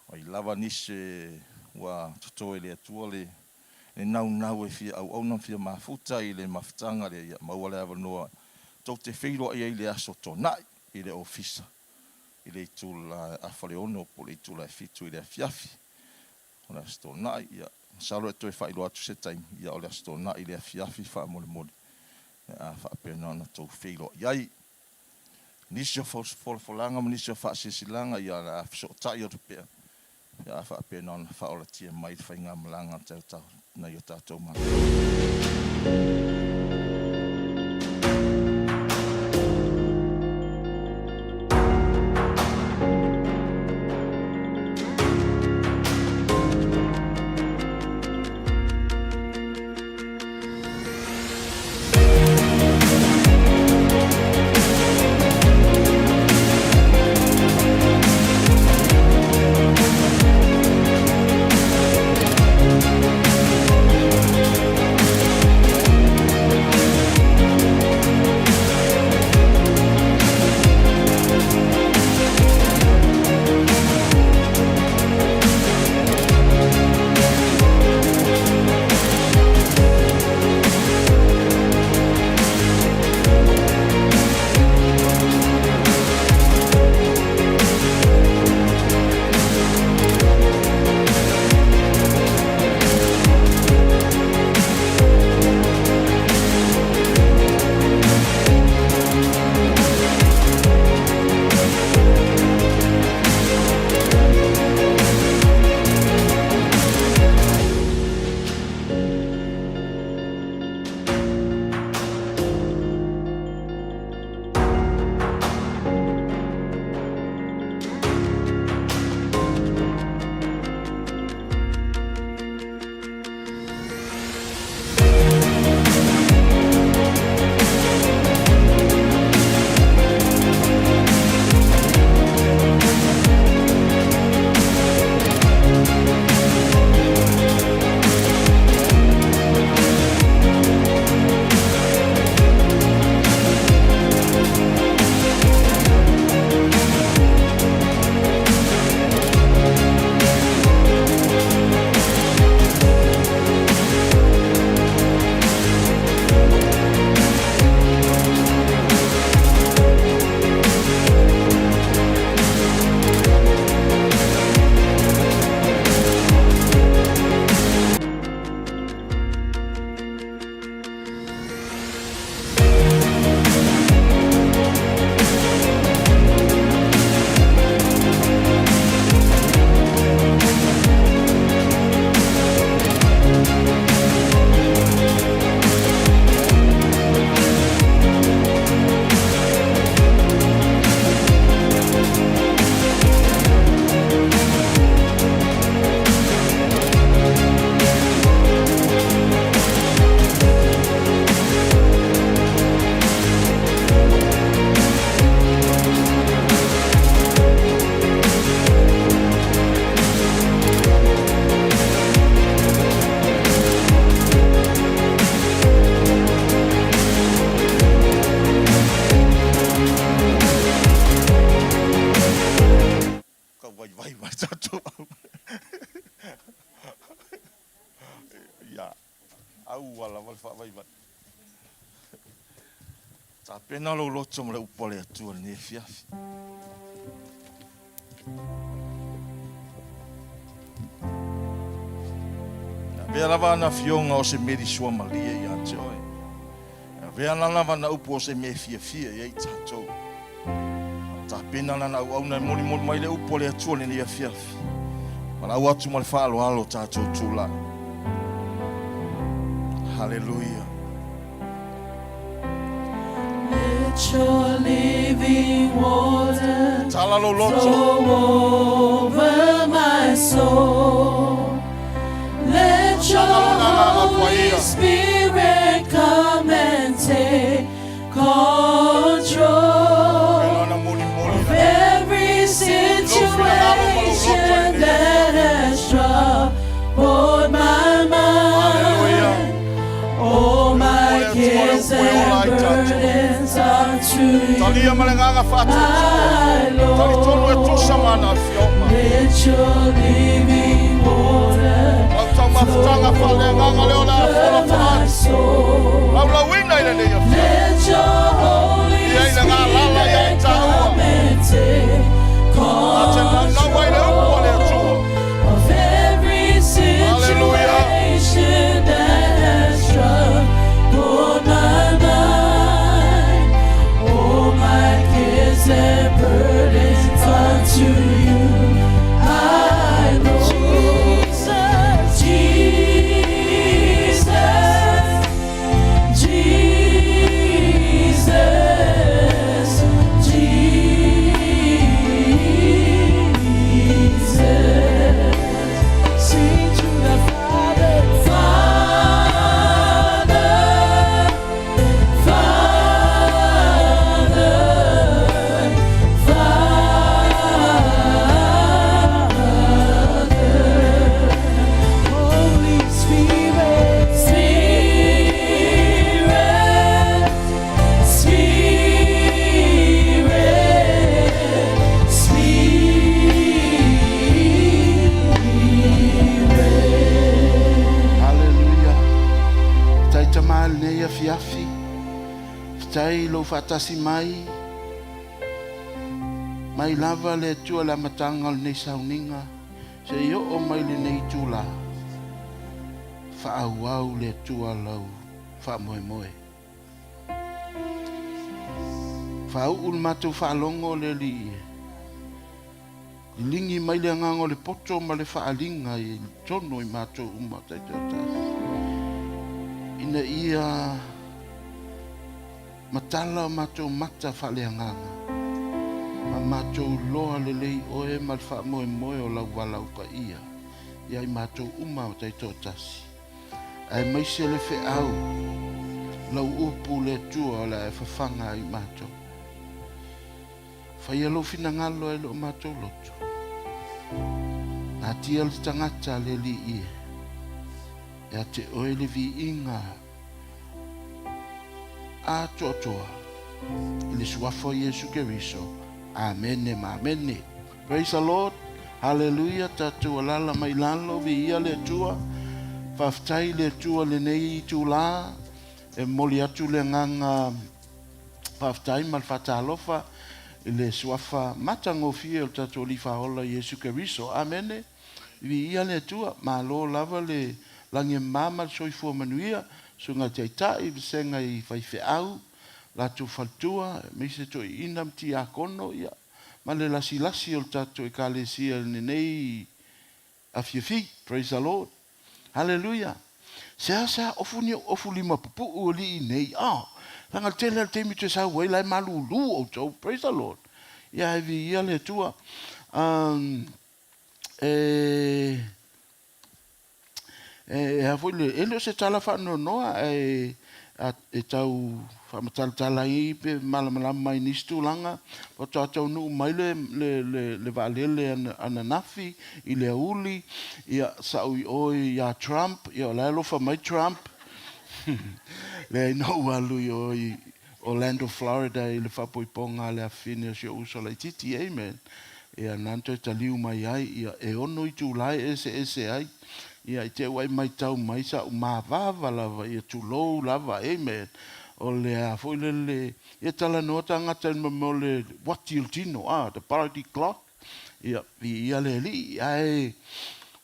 Wai lava nise wa tutoe le atua le nau e fia au na fia mafuta I le mafutanga le ia maua le avanoa. Tau te whiroa I le aso tonai I le ofisa. I le tula a whaleono po le tula e fitu I le fiafi. O le aso tonai ia. Salo e toi whailoa tu se taimi. Ia o le aso tonai I le fiafi wha mole mole. A wha apena na tau whiroa iai. Nisi o wholanga ma nisi o wha sisilanga ia la fiso tai o tupea. Ia wha apena na wha ola tia mai whainga malanga tau na i o tātou mana. au wala wala whawai wai. Tā pena lo loto mo le upole atua ni e fiafi. Vea lava na fionga o se meri sua malia i a te oe. Vea lava na upo o se me fia i a i tātou. Tā pena na au na moni mai le upo le atua ni a fiafi. Ma au atu ma le whaalo alo tātou tūla. Hallelujah. Let your living water Tala lo loto. flow over my soul. Let your Holy Spirit come and take control of every situation that has troubled my mind. All my cares and burdens are to you, Talia malenganga fatu. Tali tolu e tusa mana fioma. let your living water Tau mafutanga falenganga leo na fola over my fatu. soul. Lau la wina ina ni ya fioma. Let your Holy Ia ina ngā lala ia i Spirit tāua. come and take Ate na wai le upo le atua. control of every situation that has troubled my mind. All my cares and burdens unto you I know. Jesus, Jesus, Jesus, Jesus. Sing to the Father, Father, Father, Father. Holy Spirit, Spirit, Spirit, Spirit. Hallelujah. Tai tamal nei a fiafi. Tai lo fatasi mai. Mai lava le tua la matanga nei Sauniga. Se yo o mai le nei tula. Fa au le tua lau. Fa moe moe. Fa ul matu fa longo le li. Lingi mai le ngango le poto ma le fa alinga i tono i matu uma tai tata. Ina ia matala matu mata fa le nganga. Ma matu loa le lei oe mal fa moe moe o lau wala uka ia. Ia i matu uma o tai totasi. Ai mai se le fe au. Lau upu le tua la e fafanga i matu. Fa ia lo fina ngalo e lo matu lotu. Nā tia le tangata le li ia. Ia te oe le vi inga. A totoa. I le suafo Yesu Keriso. Amene ma amene. Praise the Lord. Hallelujah. Tatu alala mai lalo vi ia le tua. Faftai le tua le nei tu la. E moli atu le nganga. Faftai mal fatalofa. I le suafa matango fie o tatu lifa ola Yesu Keriso. Amene. Vi ia le tua. Ma lo lava le lange mama soifua manuia. Sunga te tai visenga i whaife au. La tu faltua. Me se to inam ti a kono ia. Ma le lasi lasi o tatu e kalesia nei a fiafi. Praise the Lord. Hallelujah. Sa ofu lima pupu o li nei. Langa tele al temi te sa wei lai malulu o tau. Praise the Lord. Ia vi ia le tua. Foi le ele se tala fa no noa e tau fa matala i pe malama mai nistu langa o tau no mai le valele ana nafi i le uli ia sau oi ia Trump ia la lo fa mai Trump le no alu oi Orlando Florida i le fa poiponga le afine se uso la titi amen ia nanto taliu mai ai ia e ono i tu lai ese ai Ia I te wai mai tau mai sa o mavava lava ia tulou lava. Amen. O le a foi le ia tala no tangata mo le watil tino the party clock. Ia ia le li ai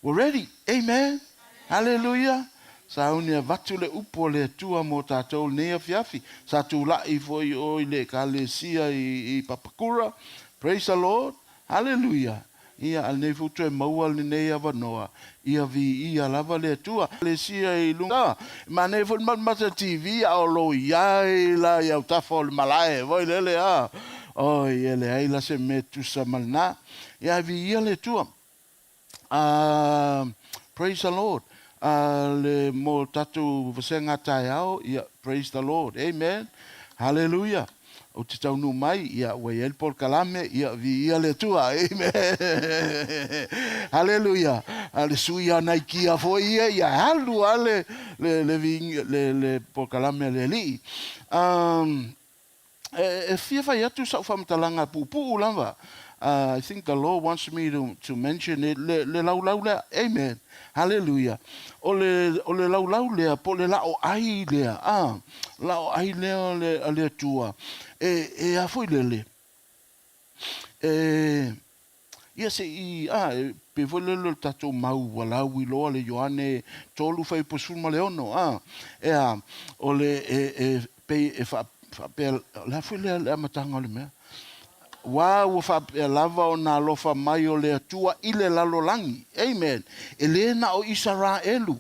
we're ready. Amen. Hallelujah. Saunia vatu le upo le tua mo tātou nea fiafi. Sa tu lai foi o le kalesia I papakura. Praise the Lord. Hallelujah. Ia al nei futu e maua le nei avanoa. Ia vi ia lava le tua. Kalesia I lunga. Ma nei futu mata TV a o lo iai la ia utafo le malae. Voi lele a. Oi ele ai la se metu sa malna. Ia vi ia le tua. Praise the Lord. Le mo tatu vasenga tai au, praise the Lord. Amen. Hallelujah. O te tau nu mai, wai el por kalame, vi le tua. Amen. Hallelujah. Ale sui ana kia foi halu ale le por kalame le li. Fia fai atu sa whamatalanga pupu lava. I think the Lord wants me to mention it. Le lau le, amen. Hallelujah. O le lau le, po le lao ai le, lao ai le tua. A foi le. Ia se pe foi le tato mau wala wi lo le Ioane tolu fai posuma le ono, o le pe fa pe la foi le matanga le mea. Wa fa lava o na lofa mai o le atua I le lalolangi. Amen. Elena o Israelu.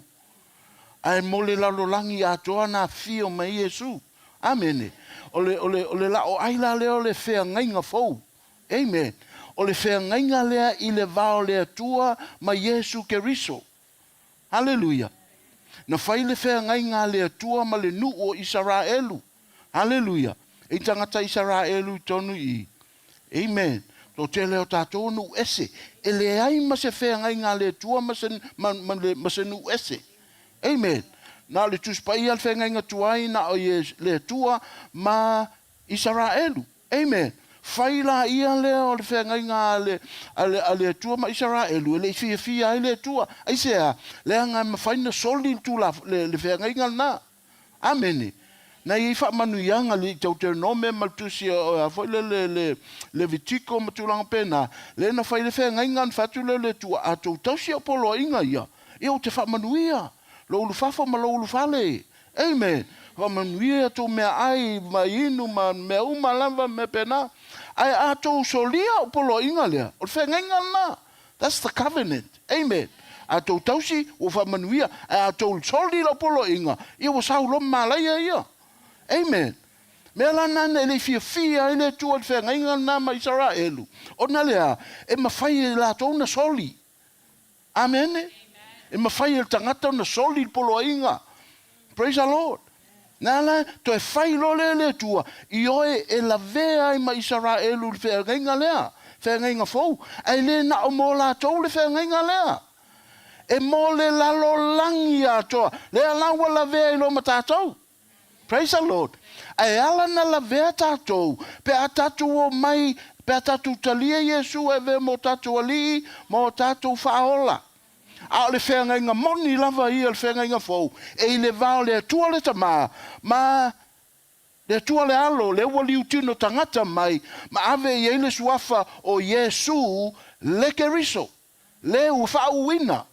Ai mo le lalolangi atoa na fio mai Yesu. Amen. Ole la o ai la le o le fea ngainga fou. Amen. O le fea ngainga lea I le vao le atua mai Yesu Keriso. Hallelujah. Na fai le fea ngainga le atua ma le nu o Israelu. Hallelujah. E tangata Israelu tonu I. Amen. To te leo tātou nu ese. E le ai ma se whea ngai ngā le tua ma se nu ese. Amen. Nā le tuspai al whea ngai ngā tuai na o le tua ma Israelu. Amen. Whaila ia leo le whea ngai ngā le tua ma Israelu. E le fia ai le tua. Ai sea, lea ngai ma whaina soli tu le whea ngai ngā nā. Amen. Na I fa manu yanga li tau te nome maltusi a foi le vitiko matulanga pena le na fai le fe ngai fatu le tu a tau tausi o polo inga ia e o te fa manu ia lo lu fafo ma lo lu fale. Amen. Fa manu ia to me ai ma inu ma me uma lava me pena ai a tau solia o polo inga le o fe ngai na. That's the covenant. Amen. A tau tausi o fa manu ia a tau soli lo polo inga I o sau lo malaya ia. Amen. Mela nana ele fia ele tua te whenga inga nā ma Israelu. O na lea, e mawhai la tau na soli. Amen. E mawhai e tangata na soli polo inga. Praise the Lord. Nala, to e whai lo le tua. I oe e la vea I ma Israelu te whenga inga lea. Whenga inga fau. Ai le na o mo la tau le whenga inga lea. E mo le lalo langi atoa. Lea lawa la vea I lo matatau. Praise the Lord. Ai ala na la vea tātou. Pe a tātou o mai, pe a tātou talia Yesu e ve mo tātou ali, mo tātou whaola. A le whenga inga moni lava I le whenga inga fau. E le vao le tua le tama. Ma le tua le alo, le wali utino tangata mai. Ma ave I le suafa o Yesu le keriso. Le uwhauina.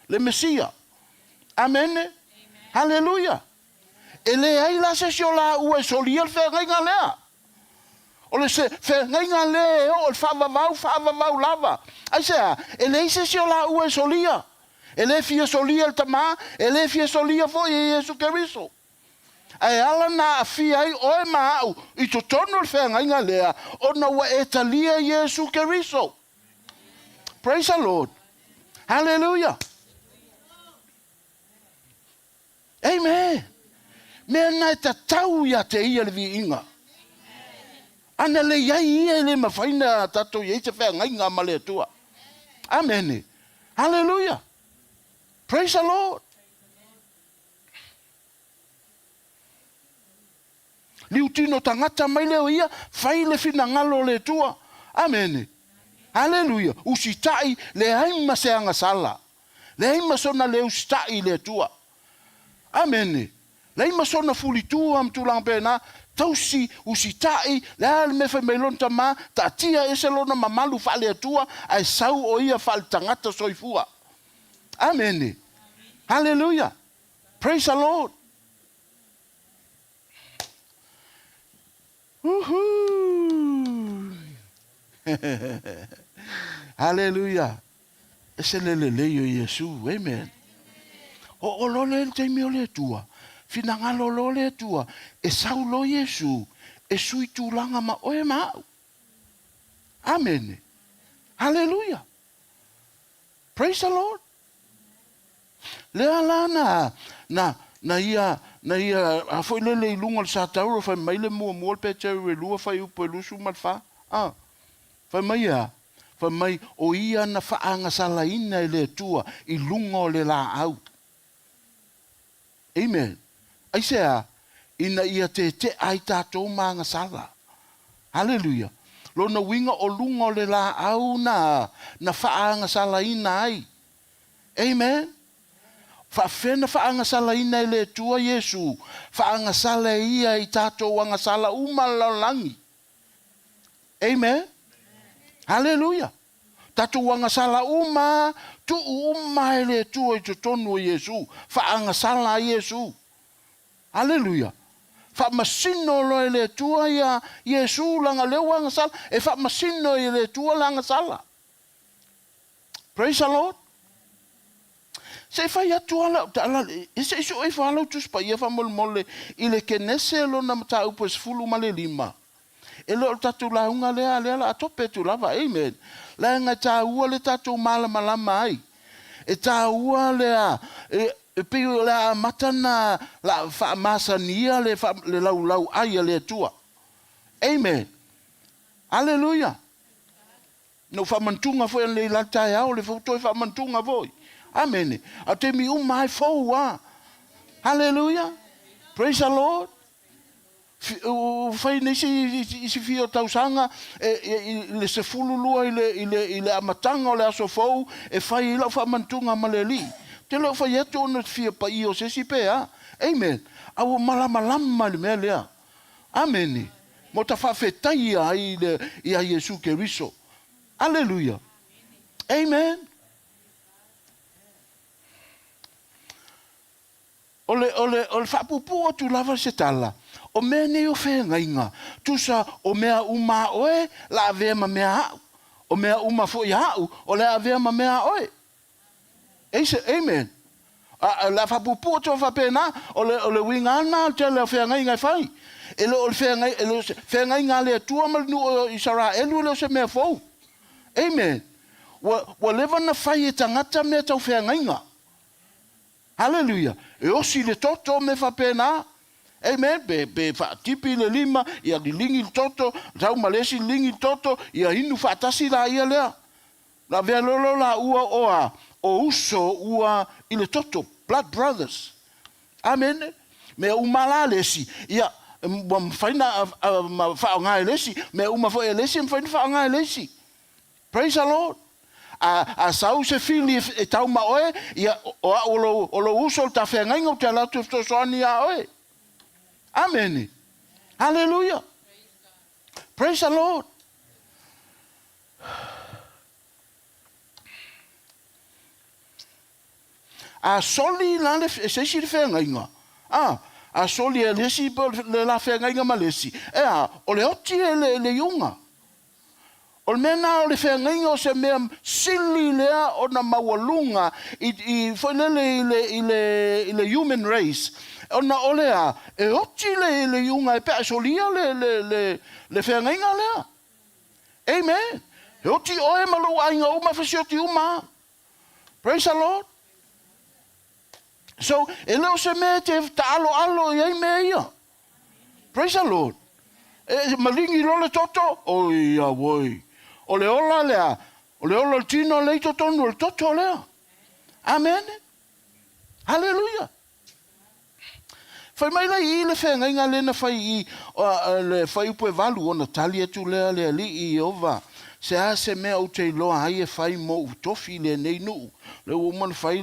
Le Mesia. Amen. Hallelujah. Ele ai la se la ue soli el fe ngai lea. O le se fe ngai le o fa va lava. Ai se ele se la ue solia. Ele fia solia el tama, ele fia solia foi Yesu Keriso. Ai ala na fia ai o ma au I to tono el fe ngai lea o na wa etalia Yesu Keriso. Praise the Lord. Hallelujah. Amen. Mea nai ta tau ia te ia le vi inga. Ana le iai ia le mawhaina tato iei te whea ngai ngā male tua. Amen. Hallelujah. Praise the Lord. Liu tino tangata mai leo ia, whai le whina ngalo le tua. Amen. Hallelujah. Usitai le haima seanga sala. Le ai masona le ustai le tua. Amen. Le ai masona fuli tua am tulang pena. Tausi usitai le al me fa melon tama ta tia eselona mamalu fa le tua ai sau o ia fa tangata soifua. Amen. Hallelujah. Praise the Lord. Hallelujah. Eselele le yo Yesu. Amen. O lo le te mi le tua. Finanga lo le tua. E sau lo Yesu. E sui tulanga ma oe ma. Amen. Hallelujah. Praise the Lord. Le ala na ia a foi le lunga sa tauro fa mai le mo pe te lua fa u pe lusu mal fa. Fa mai o ia na fa anga sala ina le tua I lunga le la au. Amen. Ai sea ina ia te ai tatou manga sala. Hallelujah. Lo na winga o lunga le la au na fa anga sala ina ai. Amen. Fa fena fa anga sala ina le tua Yesu. Fa anga sala ia I tatou anga sala umalalangi. Amen. Hallelujah. Tatou anga sala uma tu uma le tua I tonu Yesu. Fa anga sala Yesu. Hallelujah. Fa masino lo le tua ia Yesu langa lewa anga sala. E fa masino le tua langa sala. Praise the Lord. Se fai atu ala, se iso e whalau tuspa ia wha mole I le kenese lo na mata upes fulu male lima. E lo tatu launga lea la atope tu lava, amen. La nga ta ua le tatu malama ai. E ta ua lea, e pio la matana la wha masania le lau ai le tua. Amen. Hallelujah. No wha mantunga foi le lantai au le fotoi wha mantunga voi. Amen. A te mi mai foua. Hallelujah. Praise the Lord. Fai nisi fio tausanga le se fululua ile amatanga o le aso fou e fai ila fa mantunga maleli. Te lo fai eto ono fia pa io se si pea. Amen. Au malama le melea. Amen. Mo ta fa fetai ia Yesu Keriso. Hallelujah. Amen. Ole whapupu o tu lava se tala. O mea ne o whenga inga. Tusa o mea uma oe, la avea ma mea hau. O mea uma fo I hau, o la avea ma mea oe. Eise, amen. La whapupu o tu whapena, ole winga ana, te le whenga inga whai. Ele o whenga inga le tua malinu o Isara, elu le se mea fau. Amen. Wa lewa na whai e tangata mea tau whenga inga. Hallelujah. E osi le toto me fa pena. Amen. Be fa tipi le lima. Ia li lingi toto. Tau malesi lingi toto. Ia hinu fa atasi la ia lea. La vea lolo la ua oa. O uso ua ile toto. Blood brothers. Amen. Me umala lesi. Ia mfaina fa ngai lesi. Me uma fo lesi mfaina fa ngai lesi. Praise the Lord. A sau se fili e tau ma oe ia o lo uso ta whengainga o te alatu to soani a oe. Amen. Hallelujah. Praise the Lord. A soli la le se si le whengainga. A soli e lesi le la whengainga ma lesi. O le oti e le yunga. O mena o le whengainga o se mea sili lea o na mawalunga I le human race. O na o lea, e oti le yunga e pea solia le whengainga lea. Amen. E oti oe malo ainga uma fasioti uma. Praise the Lord. So, e leo se mea te alo I mea ia. Praise the Lord. E malingi lole toto, o ia woi. O le ola lea, o le ola tino leito tonu, o le toto lea. Amen. Hallelujah. Fai mai lai I le whenga inga lena fai I le fai upo e walu o na tali atu lea lea li I ova. se a se mea o te loa ai e whai mo u tofi le nei nuu. Le o man whai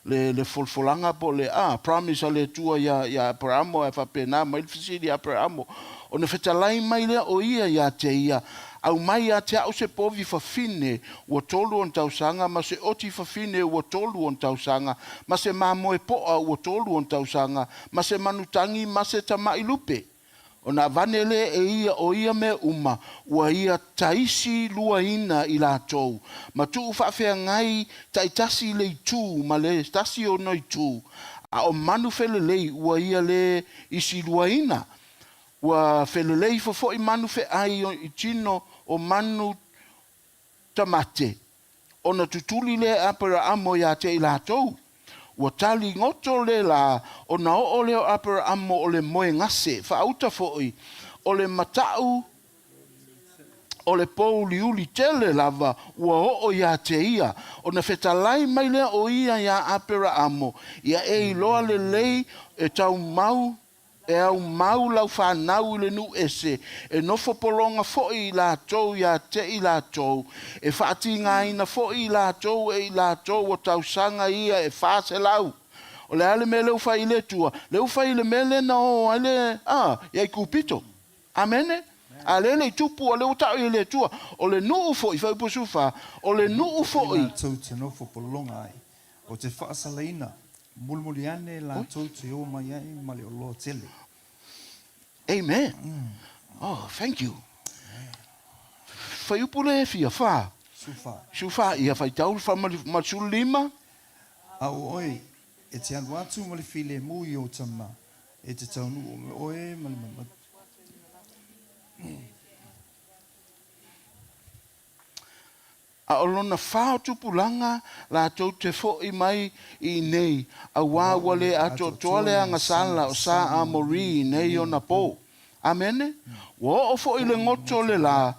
le folfolanga po le promise a le tua ia Abrahamo e whapena mai fisiri Abrahamo. O na whetalai mai lea o ia te ia. Au mai a te au se povi whawhine ua tolu on tausanga, ma se oti whawhine ua tolu on tausanga, ma se mamoe poa ua tolu on tausanga, ma se manutangi ma se tamai lupe. O na vanele e ia o ia me uma, ua ia taisi lua ina i la tou. Ma tu whawhea ngai taitasi le tu, ma le tasi o noi tu. A o manu lei ua ia le isi lua ina. Ua whelelei fo i manu fe ai i tino o manu tamate. O na tutuli le apara amo ia te i la tou. Ua tali ngoto le la o na o leo apara amo o le moe ngase. Whaauta foi o le matau o le pouli uli tele lava ua o ia te ia. O na whetalai mai lea o ia apara amo. Ia e iloa le lei e tau mau e au mau lau whanau le nu ese, e nofo polonga fo i la tou ia te i la tou, e whaati ngā ina fo i la tou e i la tou o tau sanga ia e whaase lau. O le ale me leu whai le tua, leu whai le mele na o ale, ia i kupito. Amene? A le le tupu o leu tau i le tua, o le nuu fo i whai pusufa, o le nuu fo i. La tau te nofo polonga ai, o te whaasalaina, mulmuli ane la tau te o mai ai ma le o loa tele. Amen. Oh, thank you. Whai upule e fia wha. Sufa ia whai tau wha matulima. Au oi, e te anu atu ma le file mui o tama, e te taunu o me oe ma le mama. A olona whao tupulanga la tau te fo i mai I nei a wawale a to toale anga sala o sa a mori nei o na po. Amene? Wa o fo I le ngoto le la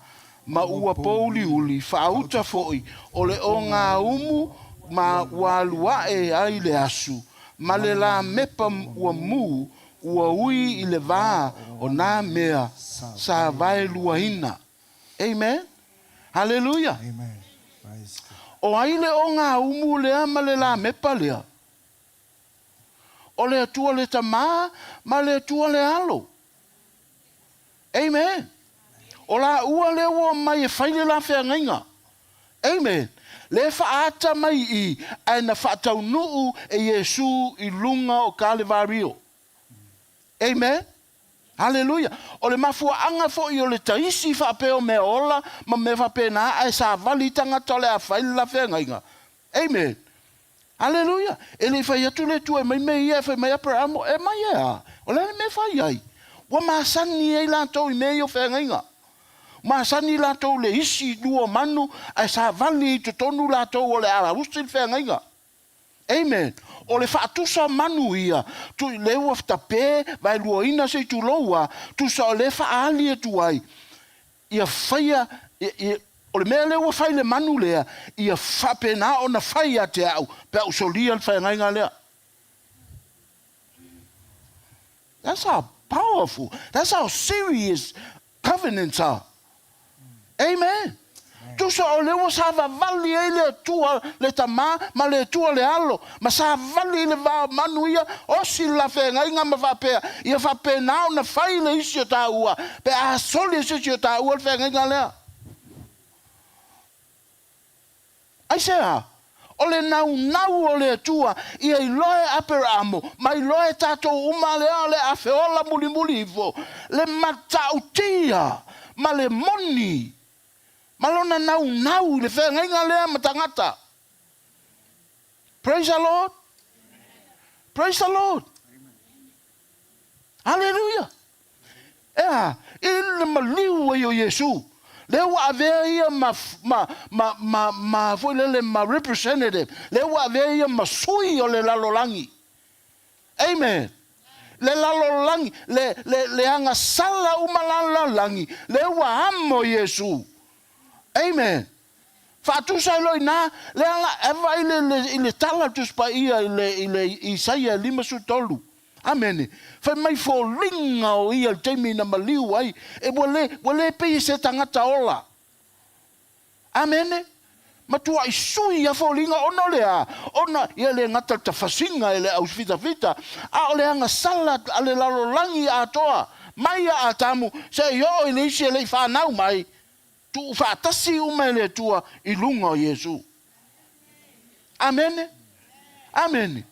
ma ua pouli uli whauta fo I o le o ngā umu ma walua e ai le asu ma le la mepa ua mu ua ui I le vā o nā mea sa vai luaina. Amen? Hallelujah. Amen. O aile o ngā umu lea ma le la mepa lea. O le atua le tamā, ma le atua le alo. Amen. O la ua le ua mai e whaile la whea ngainga. Amen. Le whaata mai I, ai na whaatau nuu e Yesu I lunga o Kalevario. Amen. Hallelujah. O le mafua anga fo I o le taisi whapeo me ola, ma me whape na ai sa vali tanga tole a whaile la whea ngainga. Amen. Hallelujah. E le whai atu le tua, mai mei ia, whai mai apara amo, e mai ea. O le me whai ai. Wa maasani e la tau I mei o whea ngainga. Maasani la tau le isi dua manu, ai sa vali I tonu la tau o le ara usti whea ngainga. Amen. O le whaatusa manu ia, tu le ua whatape, vai lua ina se tu loua, tu sa o le whaali e tu ai. Ia whaia, o le mea le ua whai le manu lea, ia whapena o na whaia te au, pe au solia le whaia ngainga lea. That's how powerful, that's how serious covenants are. Amen. Tu sa o le ua sa vali e le tua le tama, ma le tua le alo, ma sa vali le va manu ia, o si la whenga inga ma whapea, ia whapea nao na whai le isi o tā ua, pe a soli isi o tā ua le whenga inga lea. Ai sea, o le nau o le tua, ia I loe apera amo, ma I loe tātou uma lea le a whiola muli iwo, le matautia, ma le moni, malona nau le whenga inga lea matangata. Praise the Lord. Praise the Lord. Hallelujah. Ea, ile maliu e o Yesu. Le wa avea ia ma foi lele ma representative. Le wa avea ia ma sui o le lalolangi. Amen. Le lalolangi, le anga sala umalalolangi. Le wa amo Yesu. Amen. Fatusa loi na le anga eva ile tala tus pa ia ile Isaia 5:3. Amen. Fai mai fo linga o ia te mina maliu ai. E wale pe se tangata ola. Amen. Matua i sui a fo linga ona lea. Ona ia le ngata ta fasinga ele au fita. A ole anga sala ale lalo langi a toa. Mai a tamu se yo ile isi ele whanau mai. Tu whaatasi umai le tua i lunga o Yesu. Amen. Amen.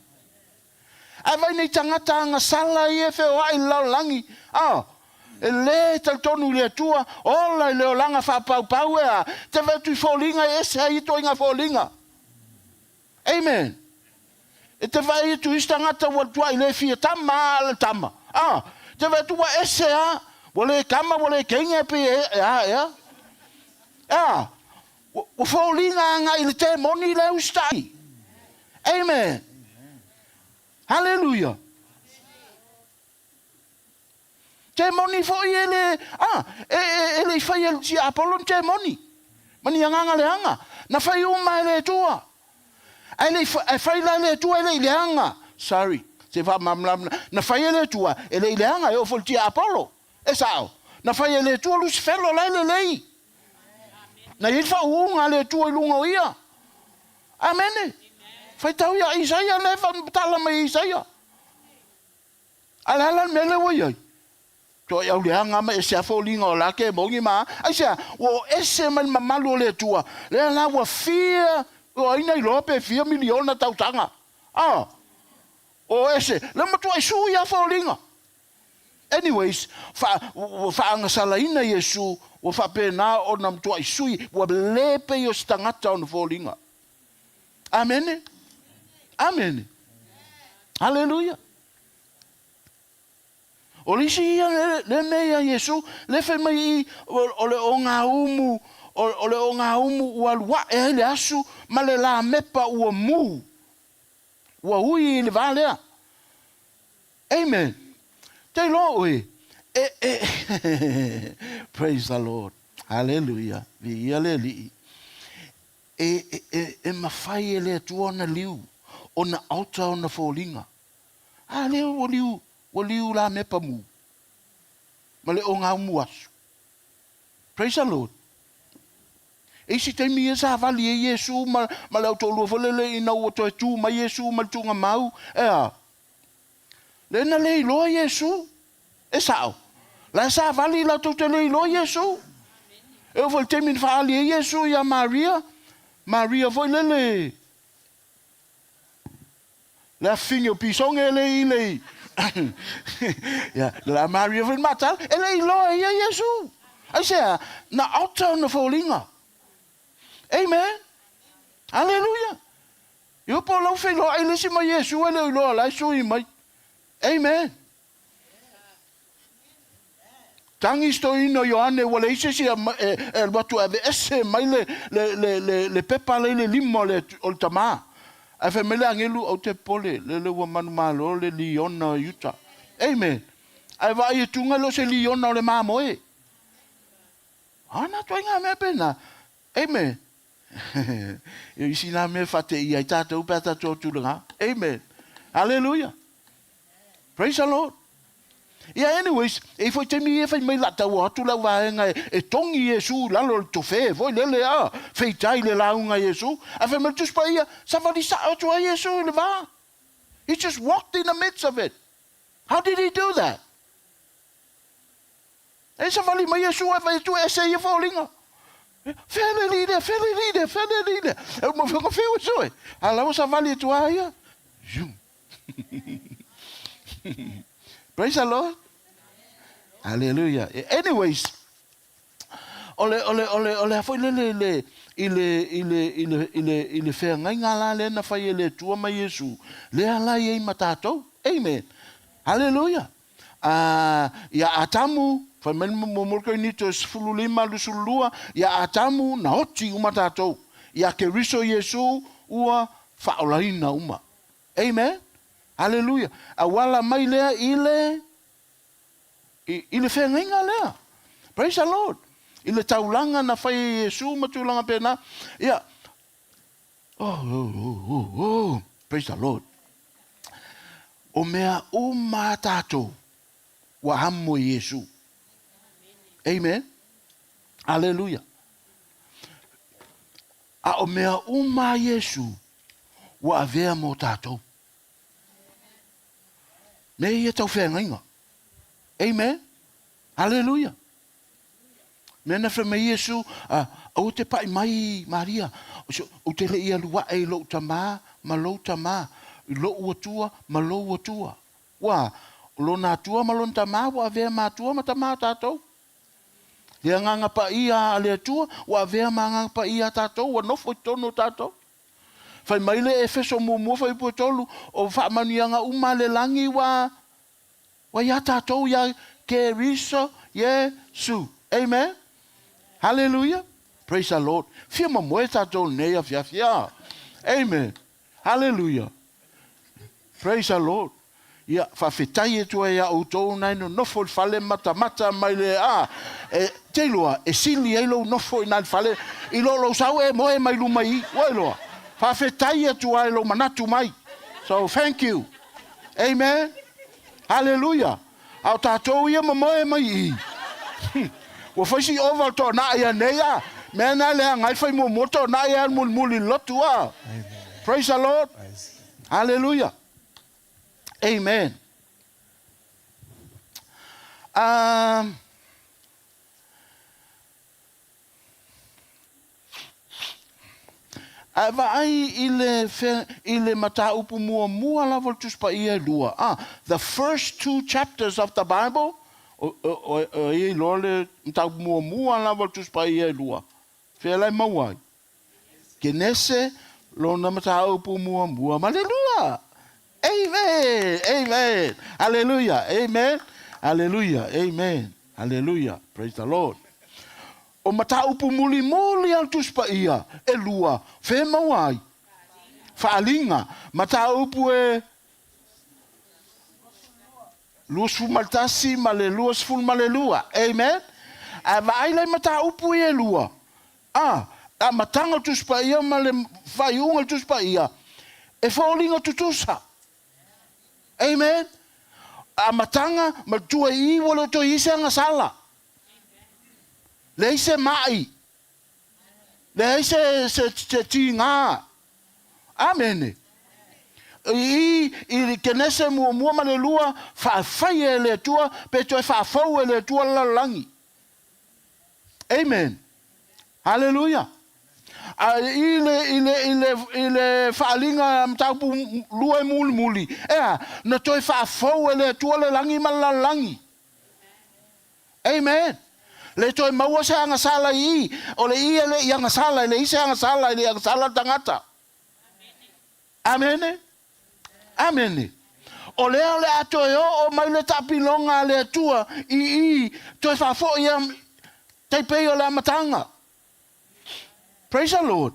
A vai nei tangata anga sala i e wheo ai laulangi. E le tautonu le tua, ola i leo langa whapau ea. Te vetu i fōlinga e se hai to inga fōlinga. Amen. E te vai i tu istangata wa tua i le fia tama ala tama. Te vetu wa ese a, wale kama wale kenga pe ea. O fōlinga anga i le te moni le ustai. Amen. Hallelujah. Te moni fo i ele, ele fai el ti Apollo te moni. Mani anga le anga. Na fai uma ele tua. Ele fai la le tua ele le anga. Sorry. Se fa mamlam na fai ele tua, ele le anga eu fo ti Apollo. E sao. Na fai ele tua lus fello la le lei. Na il fa unga le tua lunga ia. Amen. Fai tau ia Isaia le fa tala mai Isaia. Ala mele wo ia. To ia le anga ma ese afolinga o la ke mongi ma. Ai se o ese man mamalu le tua. Le la wa fia o ina i lope 4 miliona tau tanga. O ese le matu ai su ia afolinga. Anyways, fa anga sala ina Yesu o fa pena o nam tu ai sui o lepe yo stangata on afolinga. Amen. Amen. Hallelujah. O lisi ia le mea Yesu, le fe mai o le o ngā umu, o le o ngā umu ua lua e le asu, ma le la mepa ua mu. Ua hui le valea. Amen. Te lo oe. Praise the Lord. Hallelujah. Vi ia le li. E mawhai e le tuona liu, o na alta o na fōlinga. Leo o liu. O liu la mepa mu. Ma le o ngā umu asu. Praise the Lord. E si te mi e sa vali e Yesu ma le autolua whalele i nau o toi tū ma Yesu ma le tunga mau. Le na le iloa Yesu. E sao. La sa vali la tau te le iloa Yesu. E o te min whaali e Yesu ia Maria. Maria foi lele. La fingo pisonge le i le. Ja, la Maria van Matal, en hij looi ja Jezus. Hij zei, na auto na volinga. Amen. Halleluja. Je polo filo, hij lees maar Jezus, en hij looi, hij zo in mij. Amen. Tangi sto ino Johanne wale ise si watu ave ese mai le pepa le limo le oltama. Afe mele angelu au te pole le wa manu malo le liona yuta. Amen. Ai va ye tunga lo se liona le mamoe. Ana toinga me pena. Amen. Yo isina me fate ia tata upata to tulanga. Amen. Hallelujah. Praise the Lord. Yeah, anyways, e foi te mi e fai mai lata wa tu la wa e tongi Yesu lalo to fe voi lele fei tai le launga Yesu a fe me tus paia sa va di sa to Yesu le va. He just walked in the midst of it. How did he do that? E sa vali mai Yesu e vai tu e se ia folinga. Fele lide. E mo fo feo so e. Ala sa vali tu aia. Jum. Praise the Lord. Hallelujah. Anyways, ole foi le ile fe ngala le na fai le tua mai Yesu. Le ala ye matato. Amen. Hallelujah. Ya atamu fa men mo ko ni to fululima lusulua ya atamu na oti umatato. Ya ke riso Yesu ua faolaina uma. Amen. Hallelujah. Awala mai lea ile whenga lea. Praise the Lord. Ile taulanga na whai Yesu matulanga pena. Yeah. Oh. Praise the Lord. o mea uma tātou wa hamo Yesu. Amen. Hallelujah. A o mea uma Yesu wa avea mo tātou. Me ia tau whenga inga. Amen. Hallelujah. Mena wha me Yesu, o te pai mai, Maria, o te rei alua e lo tamā, ma lo tamā, lo ua tua, ma lo ua tua. Wa, lo nā tua, ma lo tamā, wa avea mā tua, ma tamā tātou. Lea nganga pa ia a lea tua, wa avea mā nganga pa ia tātou, wa nofo i tono tātou. Whai maile e wheso mua whai pua tolu, o whaamanianga uma le langi wa ia tātou, ia ke riso, Yesu. Amen. Hallelujah. Praise the Lord. Fia ma moe tātou nea fia. Amen. Hallelujah. Praise the Lord. Ia, whawhetai e tua ia o tōu nai no nofo i whale mata mai le te loa, e sili e lo nofo i nai whale, i lo sau e moe mai lumai, wai loa. Whawhetai e tua e lo manatu mai. So, thank you. Amen. Hallelujah. Au tātou ia ma moe mai i. Wa whaisi over tō na ia neia. Mea nai lea ngai whai mo moto na ia muli lotua. Praise the Lord. Hallelujah. Amen. Ile mata upu mua la voltus pa ia lua. The first 2 chapters of the Bible, i lole mata mua la voltus pa ia lua. Felai mawai. Genese lo na mata upu mua. Hallelujah. Amen. Amen. Hallelujah. Amen. Hallelujah. Amen. Hallelujah. Praise the Lord. O mata upu muli altus pa ia e lua. Fe mawai. Faalinga. Mata upu e luas fumaltasi male luas ful male lua. Amen. Ava aile mata upu e lua. A matanga tus pa ia male faiunga tus pa ia. E faulinga tutusa. Amen. A matanga matua I wala to isa nga sala. Leise mai. Leise se tinga. Amen. I kenese mua malelua fa faye le tua pe to fa fau le tua la langi. Amen. Hallelujah. Ile faalinga mtapu lua muli. Na toi fa fau le tua le langi malalangi. Amen. Le toi maua se anga sala I, o le I le anga sala, le I se anga sala, le anga sala tangata. Amen. Amen. O le ato o mai le tapilonga le tua I toi fa fo ia taipei o le matanga. Praise the Lord.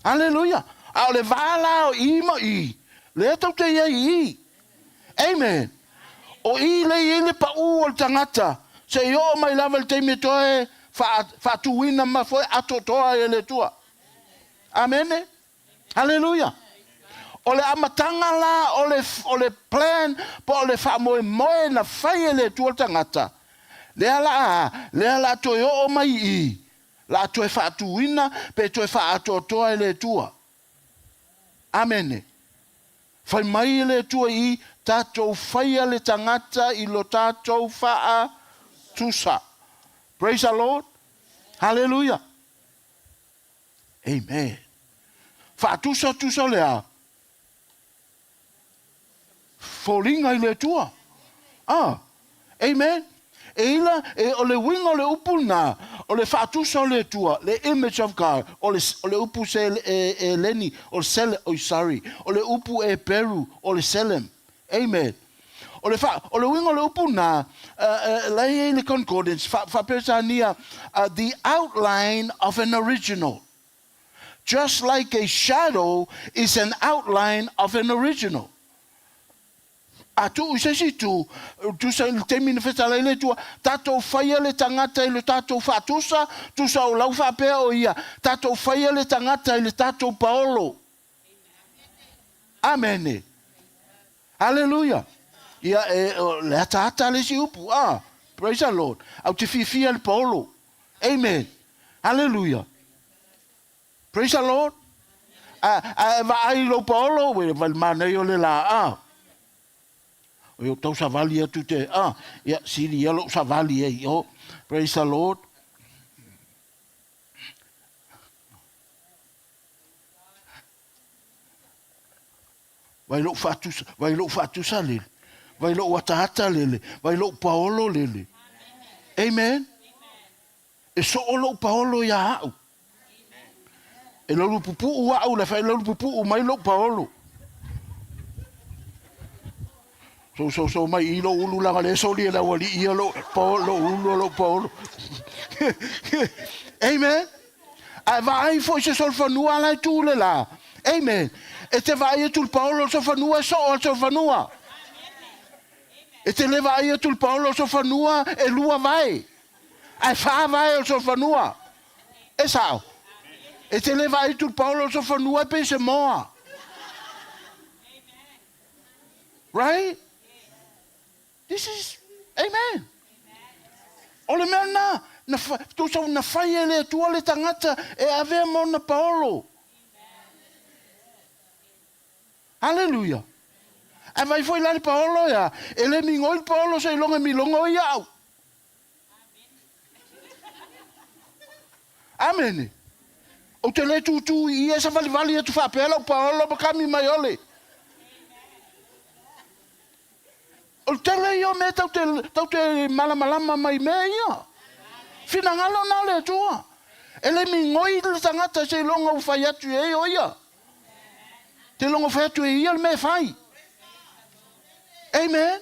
Hallelujah. Au le vala o I ma I. Le tau te ia I. Amen. O I le pa u o tangata. Se yo mai lava le teime toe fa tuina ma foi atotoa e le tua. Amen. Hallelujah. O le amatanga la o le plan po le fa moe na fai le tua tangata. Le ala to yo mai I. La toe fa tuina pe toe fa atotoa e le tua. Amen. Fai mai le tua I tatou fai le tangata I lo tatou fa tusa. Praise the Lord. Hallelujah. Amen. Fa tusa lea. Folinga I le tua. Amen. Eila o le winga o le upuna o le fa tusa o le tua, le image of God, o le upu se leni, o le sele, sorry, o le upu e peru, o le selem. Amen. O le winga o le upuna, lai le concordance, fa pesania, the outline of an original. Just like a shadow is an outline of an original. Tu usesi tu sa te minifesta le tu tato faia le tangata le tato fatusa tu sa o lau fa pe o ia tato faia le tangata le tato Paolo. Amen. Hallelujah. Ia le ata le si upu. Praise the Lord. Au te fifia le Paulo. Amen. Hallelujah. Praise the Lord. Va ai lo Paulo we val mana yo le la o yo tau savali atu te ia siri yelo savali e yo. Praise the Lord. Vai lo fatu sale. Vai lo watata lele. Vai lo Paulo lele. Amen. E so o lo Paulo ya au. E lo pupu ua au le fai lo pupu mai lo Paulo. So mai ilo ulu langa le soli la wali ia lo Paulo ulu lo Paulo. Amen. A vai fo se sol fanua la tu le la. Amen. E te vai tu Paulo so fanua so fanua. E te le vai tu Paulo so fanua e lua vai. Ai fa vai so fanua. E sao? E te le vai tu Paulo so fanua pe se moa. Right? This is, amen. Ole mea tu sa na fai ele tua le tangata e ave mo na Paulo. Hallelujah. E vai foi lá le Paulo ya. Ele mingoi Paulo se longa milongo ia. Amen. O te le tu i esa vali tu fa pela o Paulo ba kami mai ole. O tele yo me tau te malama mai meia. Fina ngalo na le tua. Ele mi ngoi le tangata se longa u fai atu e oia. Te longa fai atu e ia me fai. Amen.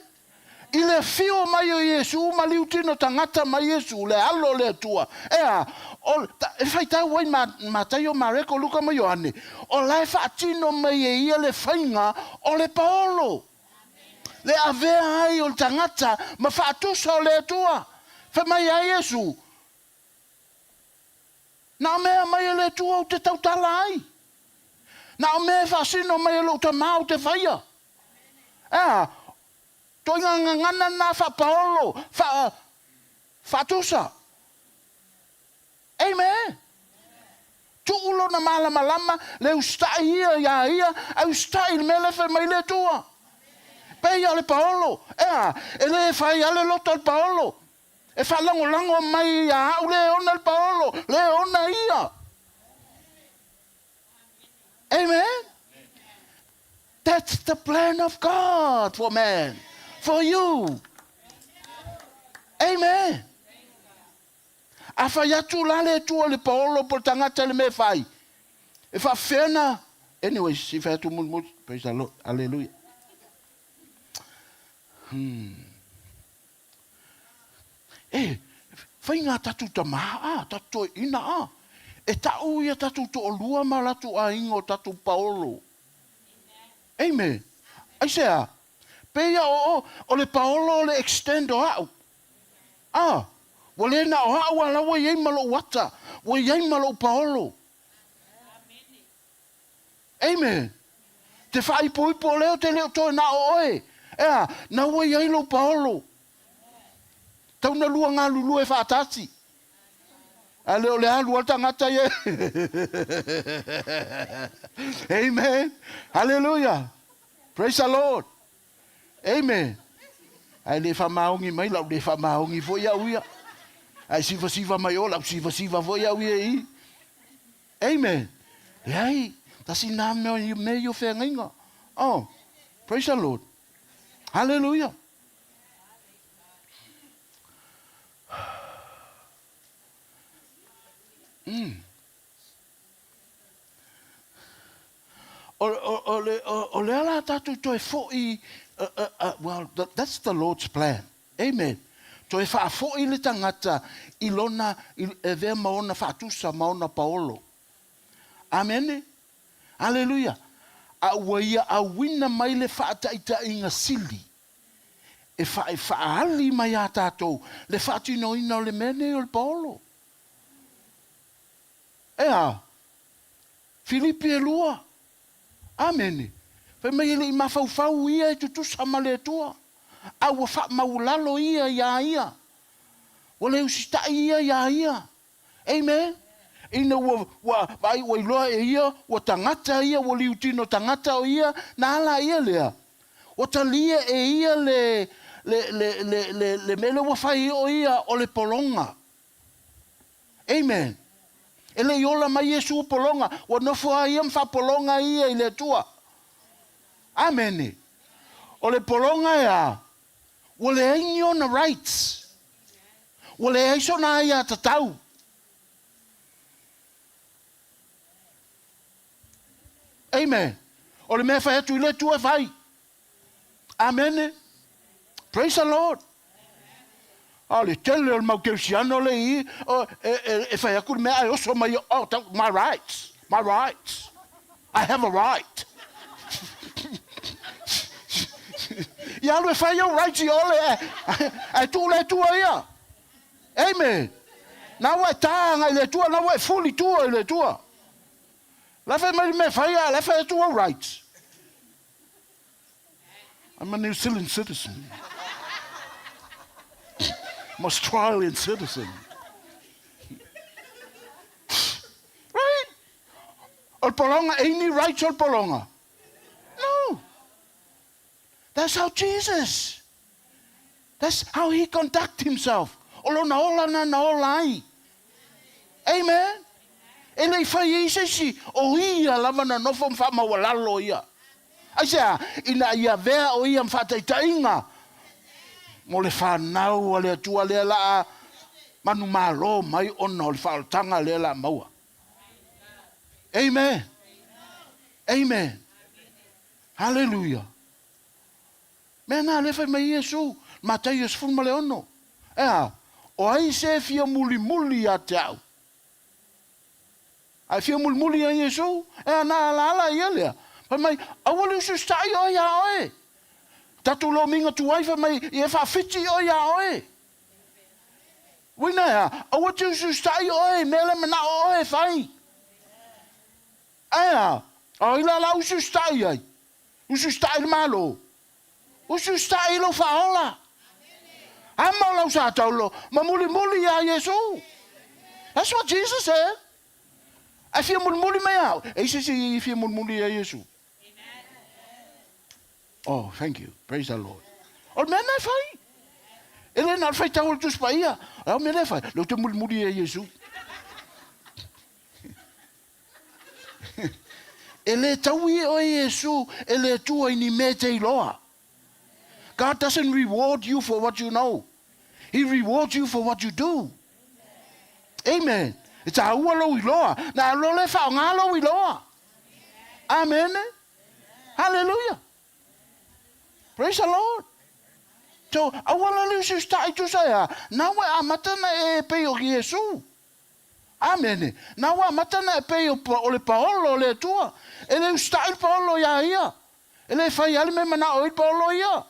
Ile fio mai o Yesu ma liutino tangata mai Yesu le alo le tua. E fai tau wai ma tayo mareko luka mai Ioane. O lai fa atino mai e ia le fainga o le Paolo. Le avea ai o tangata ma faatusa o le tua. Fa mai a Yesu. Na mea mai le tua o te tautala ai. Na mea fasino mai le uta mau te faia. Toi ngana na fa Paolo. Faatusa. Amen. Tu ulo na malama le ustai ia au ustai mele fa mai le tua. Pei ale Paolo. Ele fai ale loto al Paolo. E fa lango mai au le ona al Paolo. Le ona ia. Amen. That's the plan of God for man. For you. Amen. A fai atu la le tua le Paolo por tangata le me fai. E fa fena. Anyway, si fai atu mulmul. Praise the Lord. Hallelujah. Fai ngā tatu ta maha, tatu ina E tau ia tatu to olua malatu a ingo tatu Paolo. Amen. Ai sea, peia o le Paolo le extend o au. Wale na o au ala wa yei malo wata, wa yei malo Paolo. Amen. Te fai poi po leo te leo to na oe. Na wa yei lo Paolo. Tau na lua ngā lulu e whaatati. A leo le alu al tangata ye. Amen. Hallelujah. Praise the Lord. Amen. Ai le whamaongi mai lau le whamaongi foi au ia. Ai siva mai o lau siva foi au ia i. Amen. E ai, tasi nā me yo whengainga. Praise the Lord. Hallelujah. O le ala tatu toi fo'i, well, that's the Lord's plan. Amen. Toi wha fo'i le tangata ilona, e vea maona whaatusa maona Paolo. Amen. Hallelujah. A waia a wina mai le whaataita inga sili. E whaali mai a tātou. Le whaatino ina o le mene o le Paolo. Filipi e lua. Amen. Pe mai le ma fau ia e tutu sama le tua. A wa fa maulalo ia ia. Wale usita ia. Amen. Ina wa loa e ia, wa tangata ia, wa liutino tangata o ia, na ala ia lea. O talia e ia le mele wa fai o ia o le polonga. Amen. Ele iola mai Yesu o polonga, wa nofo a ia mfa polonga ia i le tua. Amen. O le polonga ia, wa le aingi on the rights. Wa le aiso na ia tatau. Amen. O le mea fai atu i le tua fai. Amen. Praise the Lord. Ale tele o mau keusiano le I. E fai aku le mea ai oso mai. Oh, my rights. My rights. I have a right. Ia le fai o rights I ole. Ai tu le tua ia. Amen. Na wa tanga i le tua, na wa fully tua i le tua. La fai mai me fai a, la fai tu o rights. I'm a New Zealand citizen. I'm Australian citizen. Right? Ol polonga, any rights ol polonga? No. That's how Jesus. That's how he conduct himself. Olo na ola na olai. Amen. Ele fai si o ia lava na nofo mfa mawalalo ia. Aisa ina ia vea o ia mfa taitainga. Mo le whanau o le atua le la manu malo mai ona o le whaotanga le la maua. Amen. Amen. Hallelujah. Mena le fai mai Yesu. Matai Yesu fulma le ono. O ai se fia muli a te au. Ai fia muli a Yesu. Na ala ia lea. Fai mai, awale usu stai o ia oe. Tatu lo minga tu ai fai mai, i e whawhiti o ia oe. Wina ea, awate usu stai oe, mele mena oe fai. O ila la usu stai ai. Usu stai malo. Usu stai lo faola. Ama lau sa taulo, ma muli a Yesu. That's what Jesus said. I feel muli mai au. E se feel muli a Yesu. Oh, thank you. Praise the Lord. O mena fai. Ele na fai tau tu spaia. O mena fai. Lo te muli a Yesu. Ele tau I o Yesu, ele tua I ni mete I loa. God doesn't reward you for what you know. He rewards you for what you do. Amen. It's a ualo I loa. Na lo le fa ngalo I loa. Amen. Hallelujah. Praise the Lord. So, awala le su stai tu sa na wa amatana e pe o Yesu. Amen. Na wa amatana e pe o le Paolo le tua. Ele stai Paolo ia. Ele fai ale me mana o Paolo ia.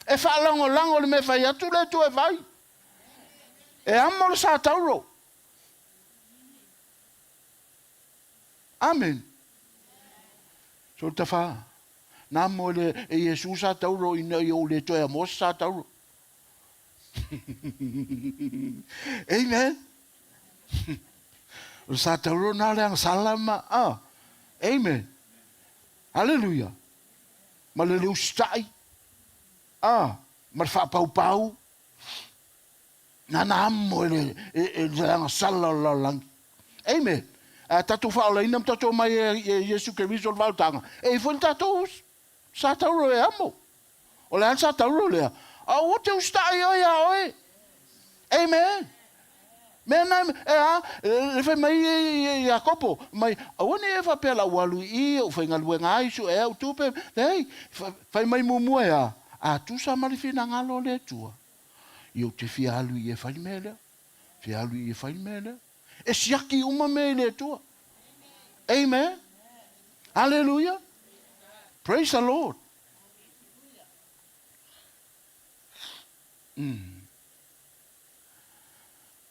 E fa lango le me fai atu le tua vai. E amo le sa tauro. Amen. So ta fa. Na mo le e Yesu sa tauro I o le to e mo sa tauro. Amen. O sa tauro na le salama. Amen. Hallelujah. Ma le ustai. Ma fa pau. Na mo le le sala la lang. Amen. Tatu fa le inam tatu mai Yesu ke visual valtanga. E foi tatu sa tauro e amo. O le sa tauro le. O te ustai o ia oe. Amen. Mena le fai mai Jacopo mai aone e fa pela walu I o fai ngalu ngai su e o tupe. Hey, fai mai mumu a tu sa malifina ngalo le tua. Io te fialu I e fai mele. Fialu I e fai mele. E siaki uma mele tua. Amen. Hallelujah. Praise the Lord.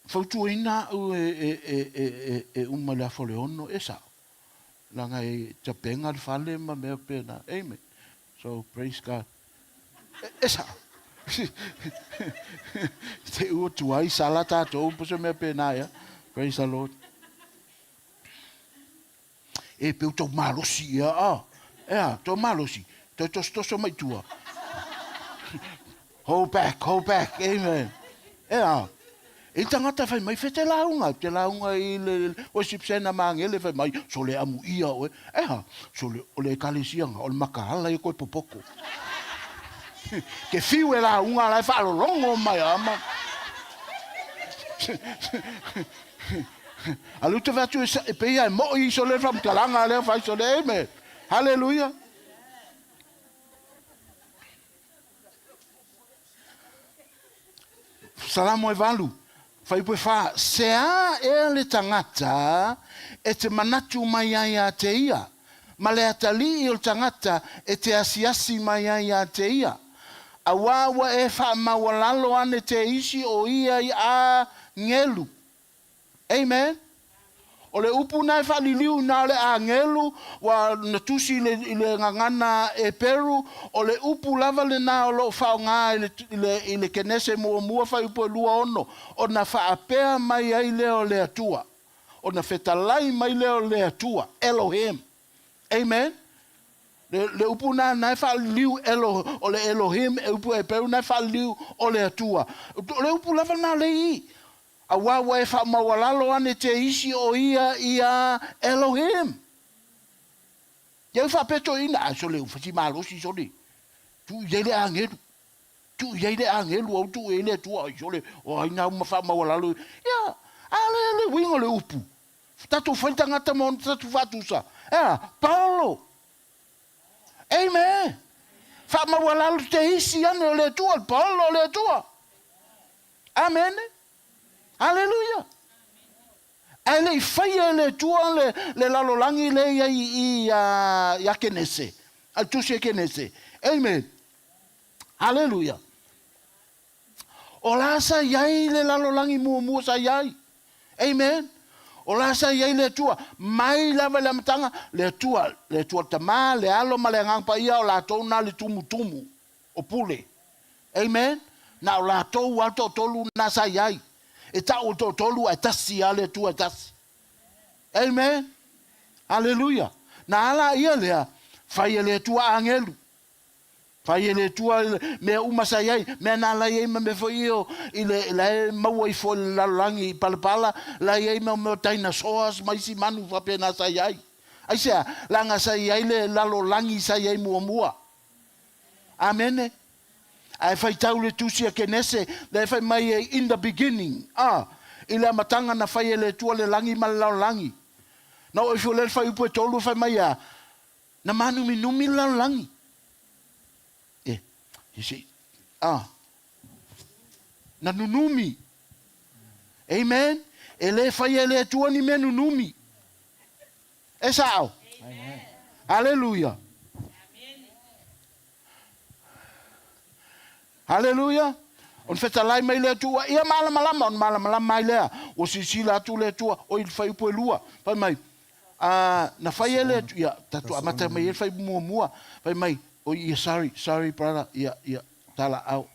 Fautu ina u e uma le afole ono e sa. Langa e tapenga le fale ma mea pena. Amen. So, praise God. Esa. Te ua tuai sala tātou, puso mea pēnā ia. Praise the Lord. E peu tau malosi ia, tau malosi. Tau tostoso mai tua. Hold back, amen. E tangata fai mai fe te launga I le worship center mangele fai mai, so le amu ia oe. So le o le kalesianga, o le makahala I koe popoko. Ke fiu e launga lai wha longo mai ama. Alu te vatu e peia e mo I so le from talanga le fai so le amen. Hallelujah. Salamo e valu. Fai pue fa sea e le tangata e te manatu mai ai a te ia. Ma le atali I o tangata e te asiasi mai ai a te ia. A wawa e fa mawalalo ane te isi o ia I a ngelu. Amen. O le upu nai fa liliu na le a ngelu wa natusi le ngangana e peru o le upu lava le na o lo fa nga ile kenese mua fa upu lua ono o na fa apea mai ai leo le atua o na fetalai mai leo le atua Elohim. Amen. Le upu nai fa liu o le Elohim e upu e peru nai fa liu o le atua o le upu lava na le I a wawa e wha mawalalo ane te isi o ia I a Elohim. Iau wha peto ina, so leu whasi malosi so le. Tu iele angelu. Tu iele angelu au tu ele tua so le. O aina uma wha mawalalo. Ia, ale wingo le upu. Tatu whaitangata mon tatu whatusa. Paulo. Amen. Wha mawalalo te isi ane o le tua. Paulo o le tua. Amen. Hallelujah. Ele fai le tua le lalolangi le ia kenese. Al tusi kenese. Amen. Hallelujah. O la sa iai le lalolangi mua sa iai. Amen. O la sa iai le tua. Mai lava le matanga le tua tama le alo ma le ngangpa ia o la tona le tumu. O pule. Amen. Na o la tou alto tolu na sa iai. E ta o tolu a tasi ale tu a tasi. Amen. Hallelujah. Na ala ia lea, fai le tua angelu. Fai le tua me umasayai, me na la ye me foi io ile la mau I fo la langi palpala, la ye me taina soas mai si manu fa pena sayai. Ai sea, langa sayai le la lo langi sayai mua. Amen. Ai fai tau le tusia kenese, le fai mai in the beginning. Ila matanga na fai le tua le langi malau langi. Na o fio le fai upo tolu fai mai na manu minumi lau langi. You see. Na nunumi. Amen. Ele fai le tua ni menunumi. Esau. Amen. Hallelujah. Hallelujah. On fetalai mai le tua. Ia malama mai lea. O sisila tu le tua. O il fai upo lua. Fai mai. Na fai ele ia tatu amata mai ele fai mua. Fai mai. O ia sorry brother. Ia tala au.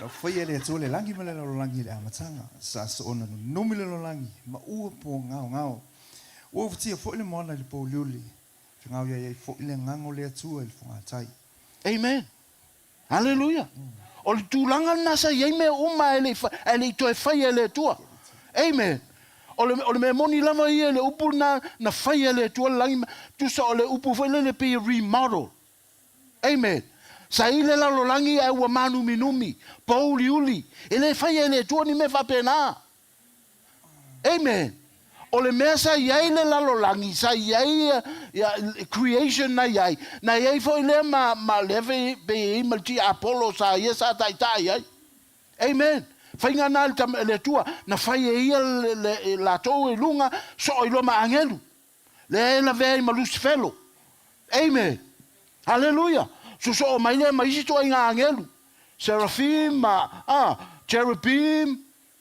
La fai ele tu le langi mele lo langi le amatanga. Sa so ona no mele lo langi. Ma ua po ngao. O ftia fo le mona le po liuli. Ngao ia fo le ngango le tu el fonga tai. Amen. Hallelujah. O le tūlanga nasa iei me uma ele to e whai ele tua. Amen. O le me moni lava ia le upu na whai ele tua langi. Tu sa o le upu whai le pe remodel. Amen. Sa ile lalo langi e ua manu minumi. Pauli uli. Ele whai ele tua ni me whapena. Amen. O le mea sa iei le lalo langi, sa iei creation na iei. Na iei foi le ma leve be i malti Apollo sa iei sa taitai iei. Amen. Whainga nā le tua, na whai e ia la tau e lunga, so o ilo ma angelu. Le la vea i ma Lucifelo. Amen. Hallelujah. So o mai le ma isi toa i ngā angelu. Seraphim, cherubim,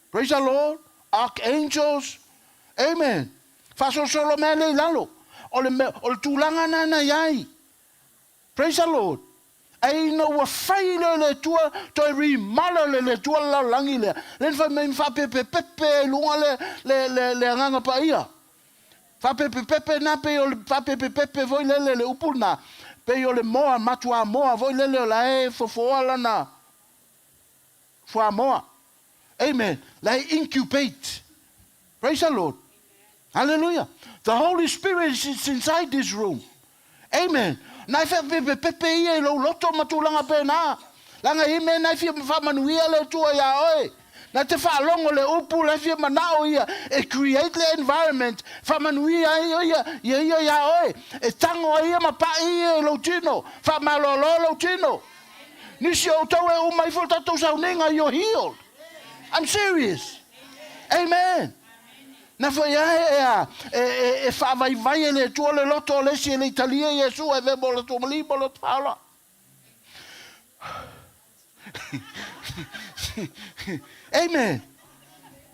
praise the Lord, archangels. Amen. Faso solo me le lalo. O le tūlanga na iai. Praise the Lord. Ai no wa faile le tua to ri mala le tua la langi le. Len fa men fa pepe lunga le nganga pa ia. Fa pepe na pe o fa pepe voi le upuna. Pe o le moa matua moa voi le la e fo ala na. Fo moa. Amen. Like incubate. Praise the Lord. Hallelujah. The Holy Spirit is inside this room. Amen. Nai fe pepe ia lo loto matulanga pe na. Langa ime nai fi fa manuia le tua ya oi. Na te fa longo le upu le fi manao ia. E create the environment fa manuia ia oi. E tango ia ma pa ia lo tino. Fa malolo lo tino. Nisi o tau e umai fo tatou Sauniga, you're healed. I'm serious. Amen. Na foi e fa vai le tua le loto le si le Italia Yesu e ve bolo to mali bolo pala. Amen.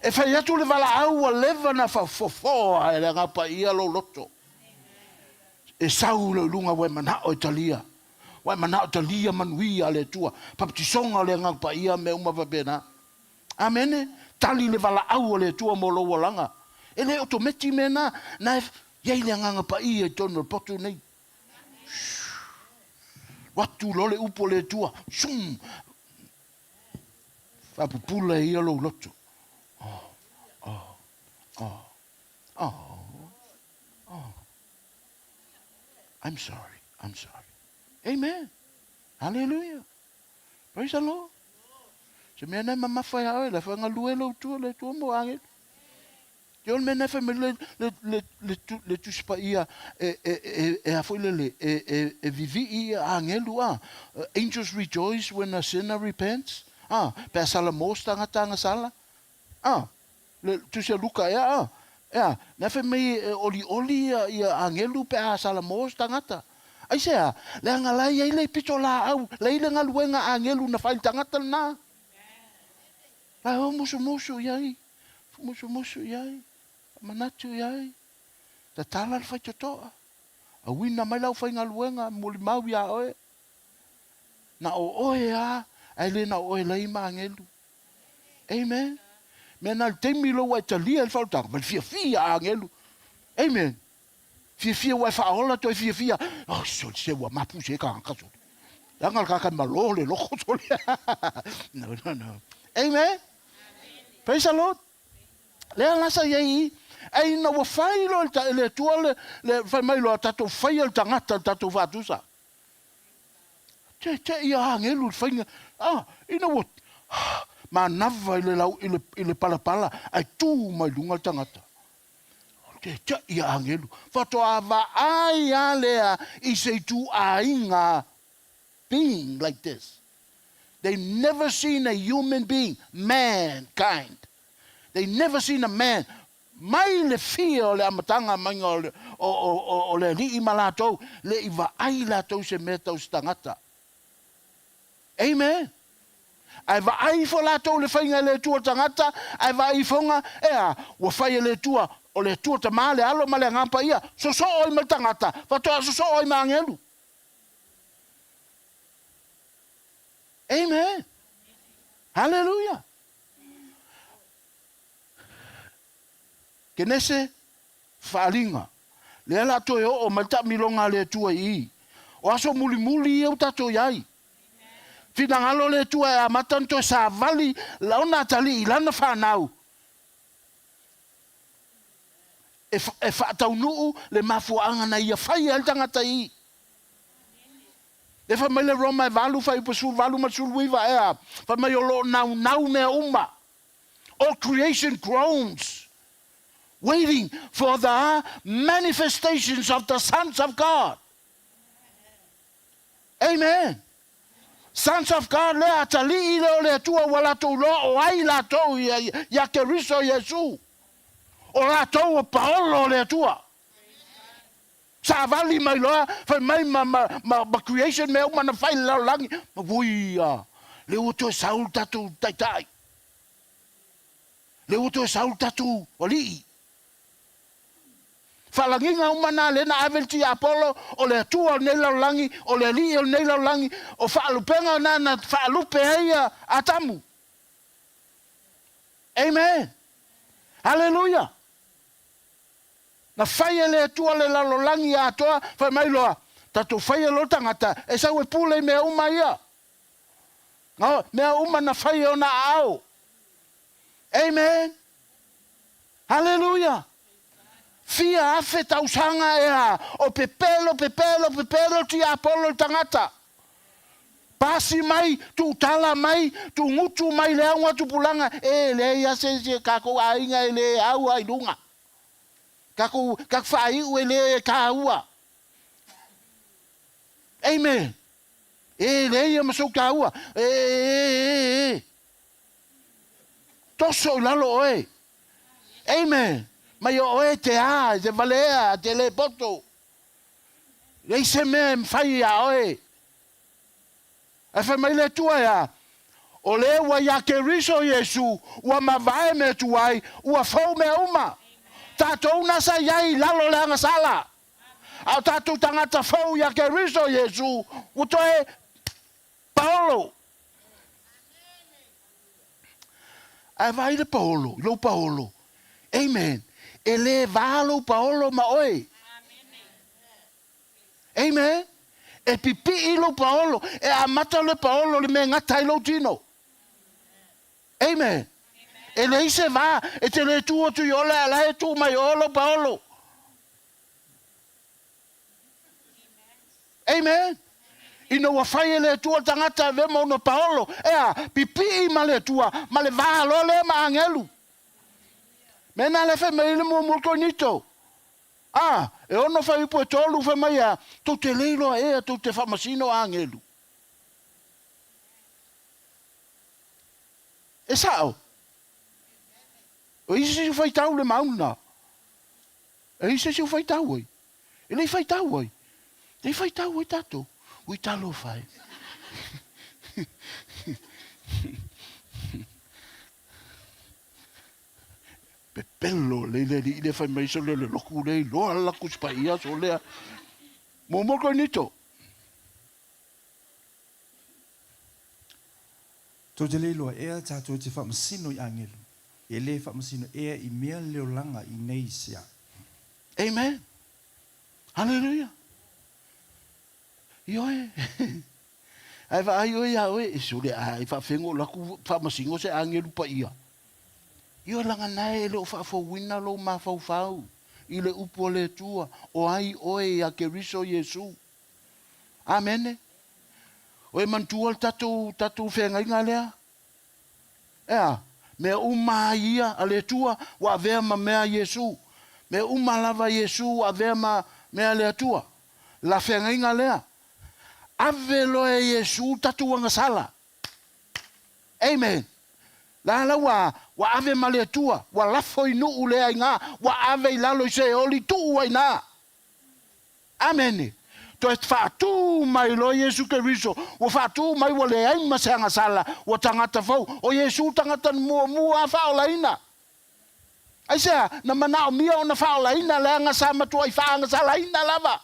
E fa ya tu le vala au leva na fa fo e le ngapa ia lo loto. E saulo lunga we mana o Italia. Wai mana o Italia manuia le tua. Papitisonga le ngapa ia me uma pena. Amen. Tali le vala au le tua mo lo langa. Ele otometi mena na ye le nganga pa I tono potu nei. Watu lole upo le tua. Sum. Fa pupula I lo loto. I'm sorry. I'm sorry. Amen. Hallelujah. Praise the Lord. Se mena mama fa ya la fa ngaluelo tu le tu mo angel. Yon mena fa me le tu spa ia e a foi le vivi ia angelu angels rejoice when a sinner repents. Per sala mosta ngata sala. Le tu se luka ya na fa me oli ia angelu per sala mosta ngata. Ai se le ngala ia le pitola au le ngaluenga angelu na fa tangata na. La musu yai. Musu yai. Manatu yai. Ta tala fa totoa. A wina mai lau fa ngaluenga muli mau ya oe. Na o oe ai le na oe lei mangelu. Amen. Mena te milo wa talia fa ta, but fia angelu. Amen. Fia wa fa ola to fia. Oh so se wa mapu se ka ka so. Yangal ka malo le lo so. No. Amen. Praise the Lord. Le lasa yei ai no wa failo le tuale le fa mai lo tato fail tangata tato vatusa. Te ia angelu fainga. Ina what? Ma nava ile lau ile pala ai tu mai lunga tangata. Te ia angelu. Fato ava ai alea I say tu ainga being like this. They never seen a human being, mankind. They never seen a man. Mai le fia le amatanga manga o le li malato le iwa ai la to se meta o stangata. Amen. Ai va ai fo la to le fainga le tua tangata, ai va ai fonga wa fai le tua o le tua ta male alo male ngapa ia. So o I tangata, fa to so o I mangelu. Amen. Hallelujah. Kenese falinga. Le ala to o mata milonga le tua I. O aso muli e tato yai. Fina ngalo le tua a matanto sa vali launa tali ilana fanau. E fa tau nuu le mafuanga na ia fai al tangata I. E fa mai le Roma valu fai pasul valu masul wiva fa mai lo nau me umma. All creation groans, waiting for the manifestations of the sons of God. Amen. Sons of God le atali le tua wala to lo o ai la to ya Kristo Yesu. O la to Paolo le tua. Sa vali mai loa, fa mai ma creation me uma na fai la langi. Ma vuia. Le uto saul tatu tai. Le uto saul tatu oli. Whalanginga umana le na avelti Apollo, o le atua nei laulangi, o le li o nei laulangi, o whaalupenga na whaalupe heia atamu. Amen. Hallelujah. Na whaia le atua le laulangi a atoa, whai mailoa, tato whaia lo tangata, e sau e pule mea uma ia. Mea uma na whaia o na ao. Amen. Hallelujah. Fia afe tausanga ea, o pepelo ti Apollo tangata. Pasi mai, tu tala mai, tu ngutu mai leangwa tu pulanga, le ia se kako ainga le au ai lunga. Kako whai ue le kaua. Amen. Le ia masou kaua. Toso lalo oe. Amen. Mai o e te a, te valea, te le poto. Lei se me fai a oe. E whai mai le tua ea. O le ua ia ke riso Yesu, ua mawai me tuai, ua fau me uma. Tātou nasa iai lalo le anga sala. Au tātou tangata fau ia ke riso Yesu, utoe Paolo. Ai vai le Paolo, lo Paolo. Amen. Ele valo Paolo ma oi. Amen. E pipi ilo Paolo. E amata le Paolo le me ngata ilo tino. Amen. Ele ise va. E te le tuo tu yola ala e tu mai olo Paolo. Amen. Ino wa fai le tua tangata ve mo no Paolo. Ea pipi ma le tua. Ma le valo le ma angelu. Mena le fe mai le mo nito. E ono fai po tolu fe mai a tu te leilo e tu te famasino angelu. E sao? O isi fai tau le mauna. E isi fai tau oi. E le fai tau oi. Le fai tau oi tato. Ui talo fai. Pepello le fai mai so le loku le lo ala kuspaia so le mo nito. To te leilo ea tātou te whamasino I angelu. E le whamasino ea I mea leo langa I nei sia. Amen. Hallelujah. Ioe. Ai va ai oi ai e sule ai fa fengo la ku fa masingo se angelu pa ia. Io langa nai lo fa fo wina lo ma fa fa. Ile upo le tua o ai oi a ke riso Yesu. Amen. Oi mantua tatu fenga ingalea. Me uma ia ale tua wa ve ma me Yesu. Me uma lava Yesu wa ve ma me ale tua. La fenga ingalea. Avelo e Yesu tatu wanga sala. Amen. La wa ave male tua, wa lafo inu ule ainga, wa ave lalo se oli tu aina. Amen. To et fatu mai lo Yesu Kristo, wa fatu mai wale ai masanga sala, wa tangata fau, o Yesu tangata mu fa olaina. Ai sa na mana mia ona fa olaina la nga sa matu ai fa nga sala ina lava.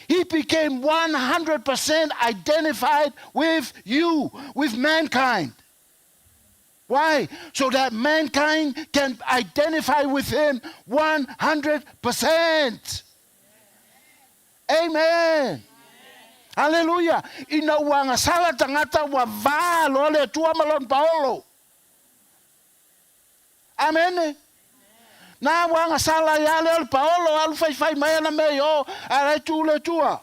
He became 100% identified with you, with mankind. Why? So that mankind can identify with him 100%. Amen. Hallelujah. Ina wanga sala tangata wa valo le tua malon Paolo. Amen. Na wanga sala yale al Paolo al fai mai na me yo ala tu le tua.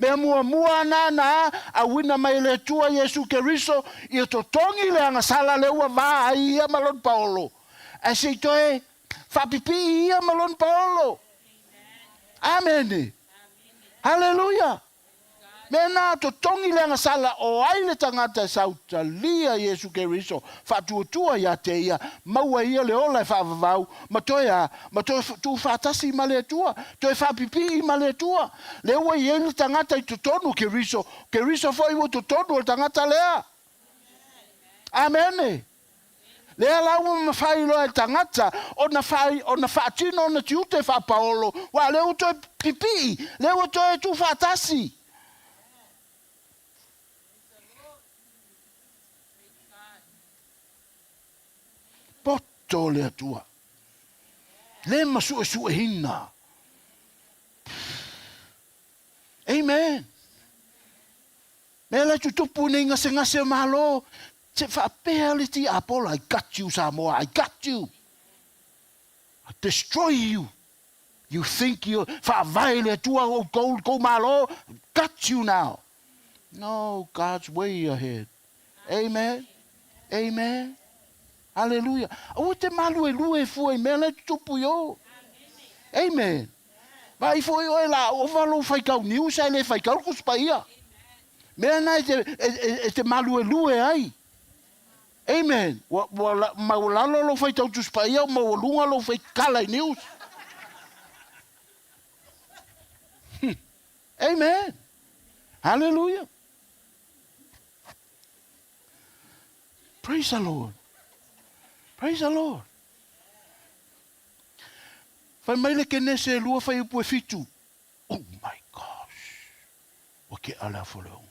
Me mua na a wina mai le tua Yesu Kristo I to tongi le anga sala le ua va ia malon Paolo. A se toe fa pipi ia malon Paolo. Amen. Hallelujah. Me na to tongi le anga sala o ai le tangata sauta lia Yesu Kristo fa tua ia te ia maua ia le ola fa vau ma to tu fa tasi male tua to fa pipi male tua le ua ia le tangata I to tonu Kristo foi o to tonu o tangata lea. Amen. Le ala uma fai lo e tangata, ona faatino ona tiute fa paolo, wa le uto pipi, le uto e tu fatasi. Poto le atua. Le masu su hina. Amen. Me la tu tupu nei ngase malo. Se fa reality Apple, I got you, Samoa. I got you. I destroy you. You think you fa vaile tua go malo. Got you now. No, God's way ahead. Amen. Amen. Hallelujah. O te malu e lue fu e mele tupu yo. Amen. Vai foi o la o valo fai kau niu sai le fai kau kus paia. Me na te malu e lue ai. Amen. Ma lalo lo fai tau tus paia ma lunga lo fai kala niu. Amen. Hallelujah. Praise the Lord. Praise the Lord. Fai mai le kene se lua fai upu e fitu. Oh my gosh. O ke ala folongo.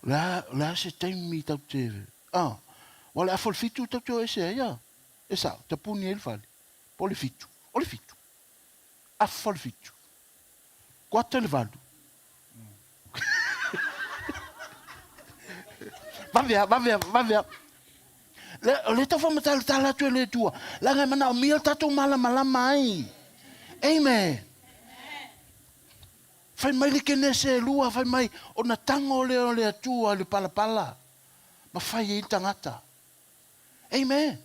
La se taimi tau te. Wale a fol fitu tau te ese ya. Esa, te puni el fali. Po le fitu. O le fitu. A fol fitu. Quattro le valu. Va via. Le ta fama tala tu le tua. La nga mana mil tatu mala mai. Amen. Fai mai le kene se lua, fai mai ona tango le tua le pala. Ma fai e tangata. Amen.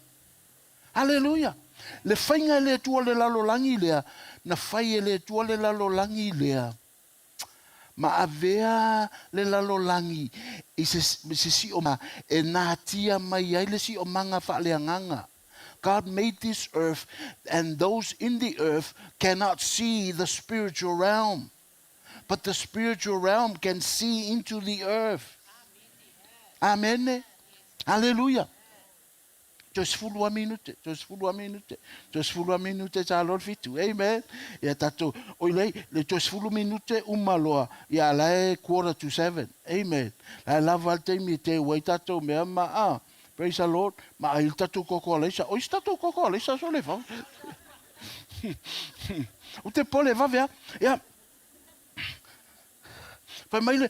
Hallelujah. Le fainga le tua le lalolangi lea, na fai le tua le lalolangi lea. Ma avea le lalolangi i se si o ma e natia mai ai le si o manga whaaleanganga. God made this earth and those in the earth cannot see the spiritual realm. But the spiritual realm can see into the earth. Amen. Hallelujah. Just full 1 minute. Just full 1 minute. Just full 1 minute. Ta Lord fitu. Amen. Ya tato. Oile le just full minute umaloa. Ya lai 6:45. Amen. La lava te mi te wai tato me ama. Praise the Lord. Ma il tato koko alesa. O tato koko alesa so le fa. O te pole va via. Ya. Fai mai le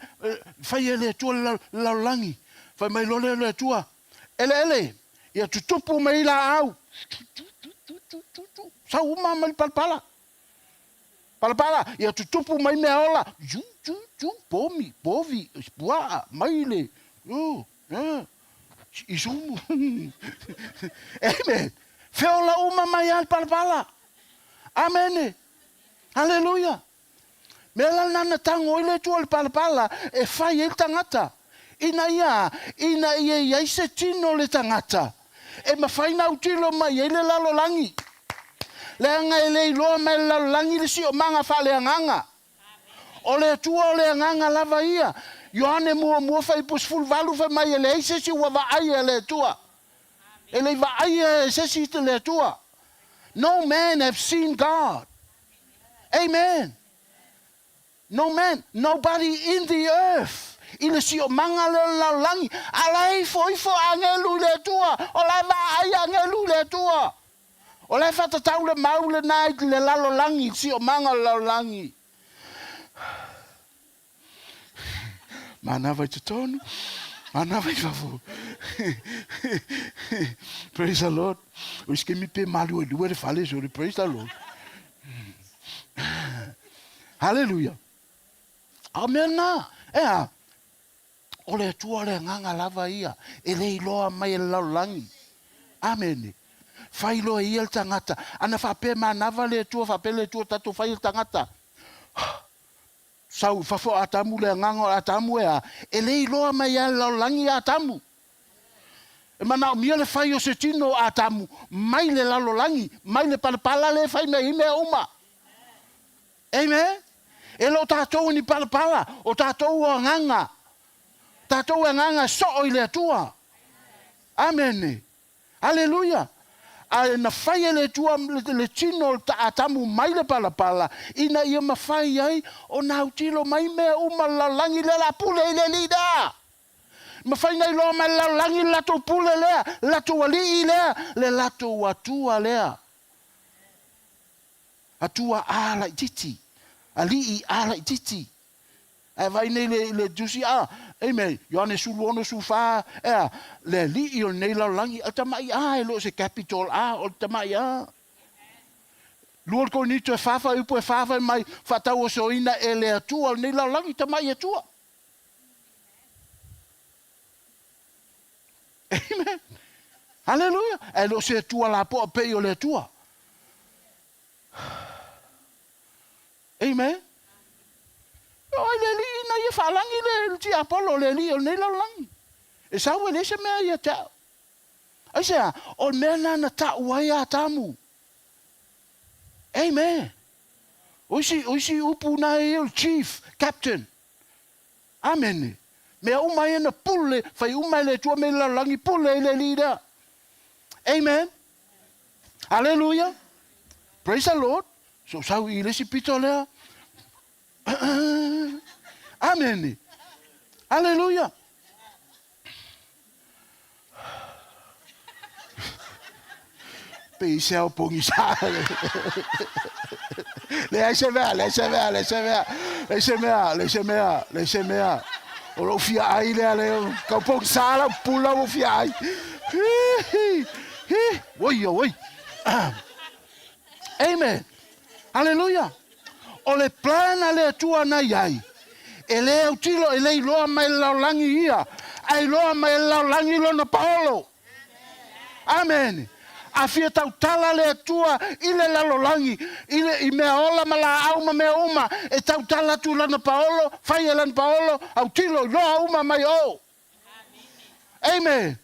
fai le tua la langi. Fai mai le tua. Ele. Ia tutupu mai la au. Sa uma mai palpala. Ia tutupu mai me ola. Povi, spua, maile. Isumu. Amen. Feola uma mai al palpala. Amen. Hallelujah. Mela nana tango ile tu al palpala e fai el tangata. Ina ia se tino le tangata. E ma fai na utilo mai ele lalolangi. Le anga ele loa mai lalolangi le si o manga fa le anganga. O le tua o le anganga lava ia. Ioane mua fai pus full valu fa mai ele se si wa va ai ele tua. Ele va ai se si te le tua. No man have seen God. Amen. No man, nobody in the earth. Ile si o manga le langi. Alai foi angelu le tua. O lai va ai angelu le tua. O lai fa tau le mau le nai le lalo langi. Si o manga le langi. Mana vai te tonu. Mana vai fafu. Praise the Lord. O iske mi pe malu e luere fale so. Praise the Lord. Hallelujah. Amen na. O le tua le nganga lava ia. E le iloa mai e laulangi. Amen. Fai loa ia el tangata. Ana whape manava le tua, whape le tua tatu fai el tangata. Sau whafo atamu le nganga atamu ea. E le iloa mai e laulangi atamu. E mana o mia le fai o se tino atamu. Mai le laulangi. Mai le palapala le fai me ime uma. Amen. E lo tātou ni palapala, o tātou o nganga. Tātou o nganga so o ile tua. Amen. Hallelujah. A na whai le tua le tino ta atamu mai le pala. Ina ia mawhai ai o nā utilo mai mea umalalangi le la pule i le lida. Mawhai nei loa mai lalangi lato pule lea. Lato wali lea. Le lato watua lea. Atua ala i titi. Ali i ala i titi. E vai nei le jusi Amen. Yohane suluono sufa. Le li i o nei lalangi. A tamai e lo se capital o tamai Lua ko ni tu e fafa upo e fafa mai fatau o soina e le atua nei lalangi tamai atua. Amen. Hallelujah. E lo se tua la po pe o le tua. Amen. O le li na ia falangi le ti Apollo le li o nei lalangi. E sa we le se mea ia ta. Ai sea, o mea na ta uai a tamu. Amen. Oisi upu na e o chief, captain. Amen. Mea umai na pule, fai umai le tua me lalangi pule le leader. Amen. Hallelujah. Praise the Lord. So sau I le si pito lea. Amen. Hallelujah. Pe se o pongi sa. Le se mea. O lo fia ai le ka pongi sa la pula o fia ai. Oi. Amen. Hallelujah. O le plana le tua na iai. E le utilo e le loa mai laulangi ia. Ai loa mai laulangi lona Paolo. Amen. A fia tau tala le tua i le lalolangi. I mea ola ma la auma mea uma. E tau tala tu lana Paolo. Fai e lana Paolo. Au tilo loa uma mai o. Amen.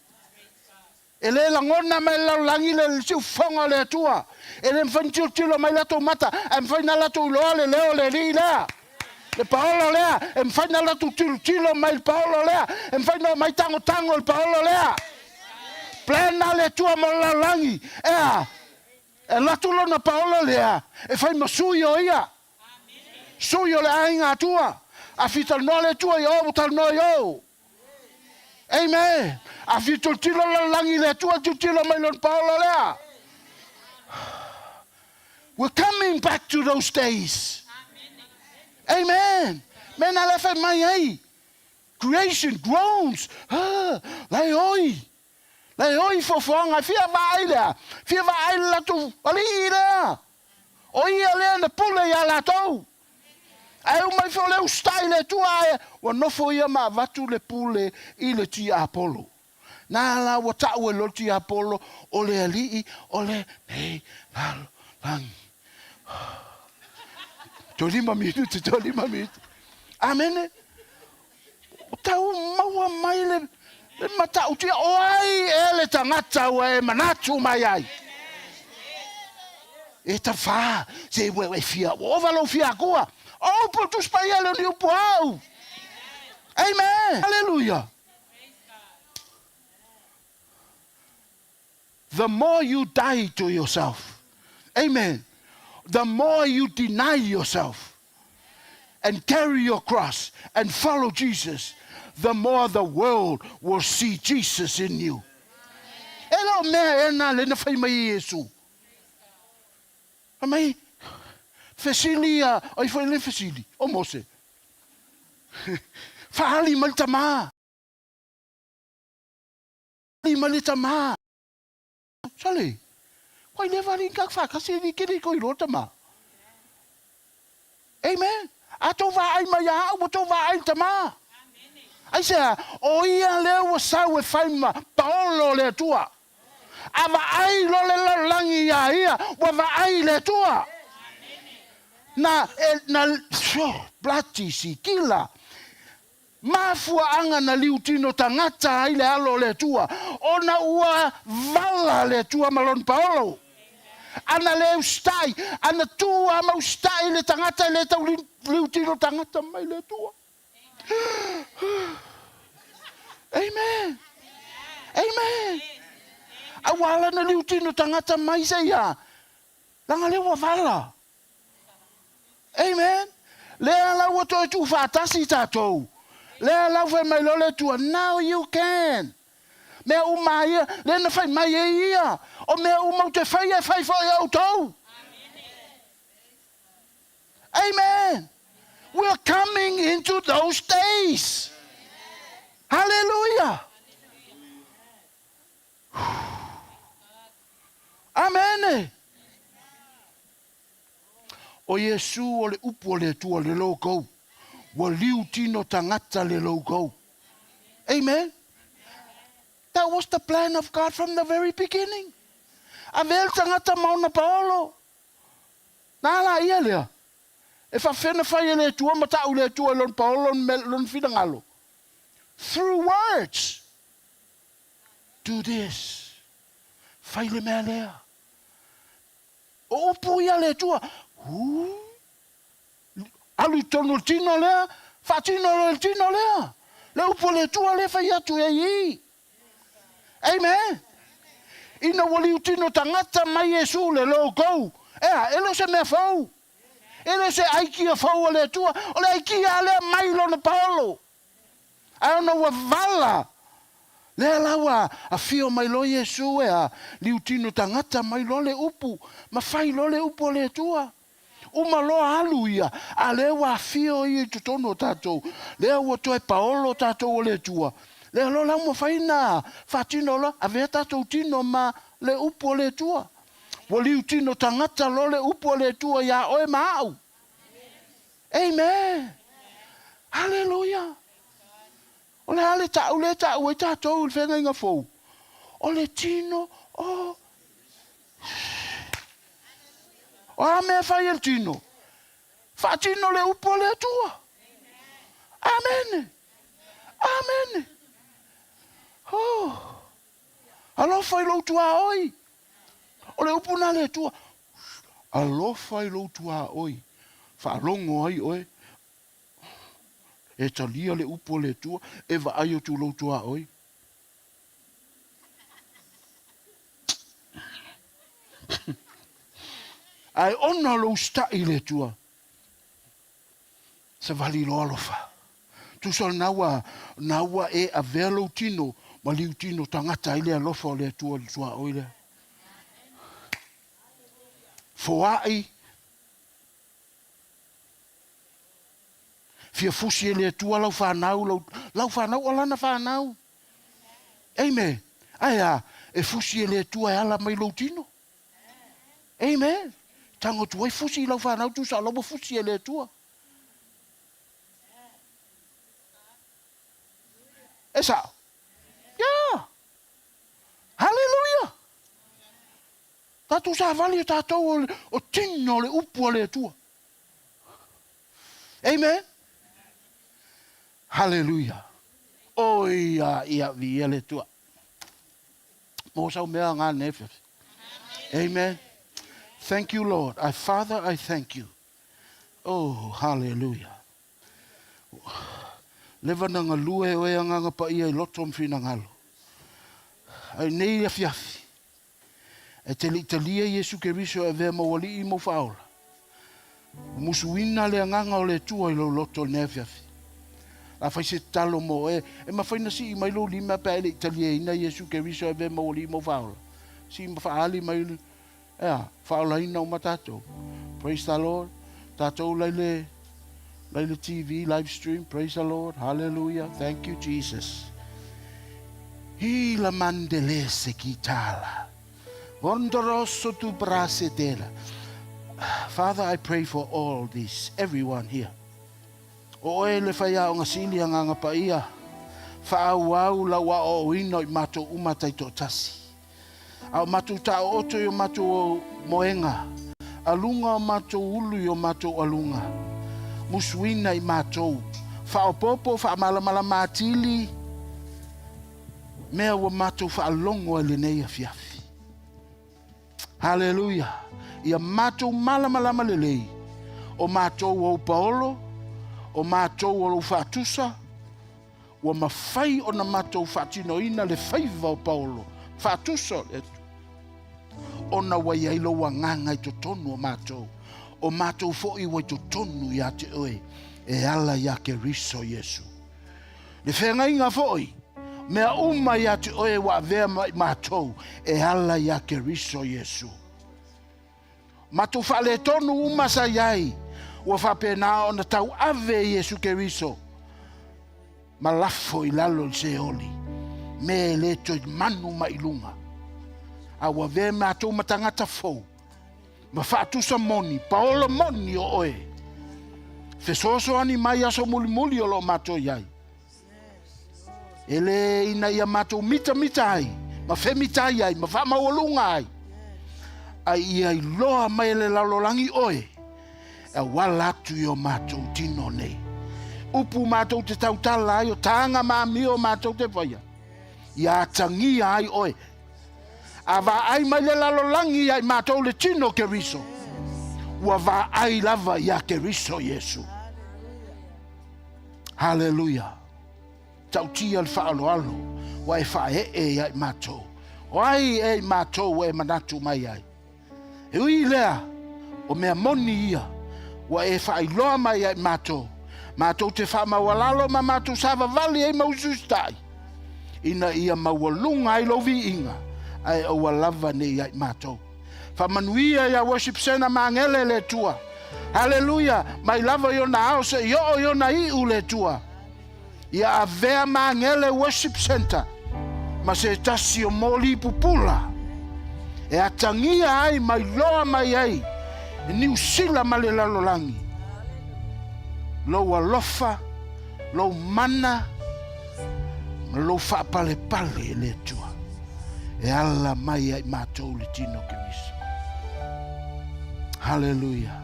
E le langona mai laulangi le siu fonga le tua. E le mfantiu tilo mai lato mata. E mfaina lato loa le leo le li lea. Le Paolo lea. E mfaina lato tilo mai Paolo lea. E mfaina mai tango le Paolo lea. Plena le tua mo laulangi. E lato lona Paolo lea. E fai masuyo ia. Suyo le ainga tua. A fital no le tua yo. Tal no yo. Amen. A fital tilo laulangi le tua. Tilo mai lona Paolo lea. We're coming back to those days. Amen. Men alefa mai ai. Creation groans. Lai oi fofonga. Fia vai lea. Fia vai la tu. Ali lea. Oi ale na pule ya la tu. Ai o mai fo le stai le tua. Wa no fo ia ma vatu le pule I le ti Apollo. Na la wa ta o le ti Apollo o le ali o le nei lang. Tolima minuti. Amen. Tau maua mai le mata utia oai ele tangata we manatu mai ai. E ta fa se we fia o valo fia kua. O po tu spaielo ni upuau. Amen. Hallelujah. The more you die to yourself. Amen. The more you deny yourself and carry your cross and follow Jesus, the more the world will see Jesus in you. Hello, me ena le na fai mai Yesu. Amai fesilia, oi foi le fesili, o mose. Fahali maltama. Maltama. Sale. Why never in kak fa kasi ni kini ko irota ma. Amen. Ato va ai maya, ato va ai tama. Ai sa o ia le o sa we faima Paolo le tua. Ava ai lo le langi ia, wa va ai le tua. Na plati si kila. Mafua anga na liutino tangata ai le alo le tua. Ona ua vala le tua malon Paolo. Ana le ustai, ana tua ma ustai le tangata le tau liutino tangata mai le tua. Amen. Amen. wala na liu tino tangata mai se ia. Langa lewa wala. Amen. Lea lau ato e tu whaatasi tātou. Lea lau whai mai lole tua. Now you can. Mea umaia. Lea na whai mai e ia. O mea umau te whai e whai whai au tau. Amen. We're coming into those days. Hallelujah. Amen. O Yesu o le upu o le tua le loukou. Wa liu tino tangata le loukou. Amen. That was the plan of God from the very beginning. Avel tangata mauna paolo. Nala ia lea. E fa fena fai le tua mata u le tua lon paolo lon fidangalo. Through words. Do this. Fai le mea lea. O upu ia le tua. Alu tono tino lea. Fa tino le tino lea. Le upu le tua le fai atu e i. Amen. Ina wali utino tangata mai Yesu le loukou. Ea, elo se mea fau. Ele se aiki a fau le tua. O le aiki a le mai lona paolo. Ai ona wa vala. Le lawa a fio mai lo Yesu ea. Li utino tangata mai lo le upu. Ma fai lo le upu le tua. Uma lo alu ia. A le wa fio i tutono tatou. Le wa toe paolo tatou o le tua. Le lo la mo faina. Fatino lo. A vea tatou tino ma le upu le tua. Wali utino tangata lo le upu le tua ya oe maau. Amen. Hallelujah. O le ale tau le tau e tatou il whenga inga fou. O le tino o... O a mea fai el tino. Fa tino le upu le tua. Amen. Amen. Oh. Alo fai lo tua oi. O le upu na le tua. Alo fai lo tua oi. Fa longo ai oi. E talia le upu le tua. E va ai o tu lo tua oi. Ai ona lo stai le tua. Se vali lo alofa. Tu sol nawa e a velo tino. Ma liu tino tangata ile alofa o le tua oi le. Foai. Fia fusi le tua lau whanau. Lau whanau o lana whanau. Amen. Aia, e fusi le tua e ala mai lo tino. Amen. Tango tuai fusi lau whanau tu sa lobo fusi le tua. Esa. Yeah. Hallelujah. Tatu sa vali tatou o tino le upu le tua. Amen. Hallelujah. Oh ia vi le tua. Mo sa mea ngā nefe. Amen. Thank you, Lord. Father, I thank you. Oh, hallelujah. Lewa na ngā lue o ea nganga pa ia I loto mwhina ngalo. Ai nei a fiafi. E te li talia Yesu Keriso e vea mawali I mo whaola. Musuina le nganga o le tua I lo loto ne fiafi. La fai se talo mo e ma fai na si I mai lo lima pa ele talia ina Yesu Keriso e vea mawali I mo whaola. Si ma faali mai whaola ina o matato. Praise the Lord. Tato laile TV, live stream. Praise the Lord. Hallelujah. Thank you, Jesus. Hila mandele se kitala. Vondoroso tu brasetela. Father, I pray for all this, everyone here. O ele faya o ngasili nga pa ia. Faawau la wa o ino I mato umatai totasi. Au mato ta oto yo mato moenga. Alunga o mato ulu yo mato alunga. Musuina I mato. Faopopo fa malamala matili. Mea wa mato fa alongo alinea fiafi. Hallelujah. Ia mato malamalama lelei. O mato o paolo. O mato o fatusa. Wa mafai o na mato fatino ina le faiva o paolo. Fatusa. ona wa ia ilo wa nganga I to tonu o mātou. O mātou fo I wa to tonu ia te oe. E ala ia ke riso Yesu. Le whenga inga fo I. Mea uma ia te oe wa vea mātou. E ala ia ke riso Yesu. Mātou whale tonu uma sa iai. Wa whapena o na tau ave Yesu ke riso. Malafo I lalo se oli. Me le to manu mailunga. Awa ve mātou matangata fou. Ma whaatusa moni, paola moni o oe. Fesoso ani mai aso muli muli o lo mātou iai. Ele ina ia mātou mita ai. Ma fe mita ai, ma wha mawalunga ai. Ai ia I loa mai le lalolangi oe. E walatu I o mātou tino nei. Upu mātou te tautala ai o tanga mami o mātou te whaia. Ia tangia ai oe. Ava ai mai le lalolangi ai mātou le tino ke riso. Ua va ai lava ia ke riso Yesu. Hallelujah. Tautia le whaalo alo. Wa e whae e ai mātou. O ai e mātou e manatu mai ai. E ui lea. O mea moni ia. Wa e whae loa mai ai mātou. Mātou te wha mawalalo ma mātou sava vali e mausustai. Ina ia mawalunga ai lovi inga. Ai o lava nei ai mātou. Whamanuia ia worship center mangele le tua. Hallelujah. Mai lava yo na au se yo na iu le tua. Ia avea mangele worship center. Ma se tasi o moli pupula. E atangia ai mai loa mai ai. E ni usila male lalolangi. Lo alofa. Lo mana. Lo fa pale pale le tua. E alla mai ai mātou le tino ke riso. Hallelujah.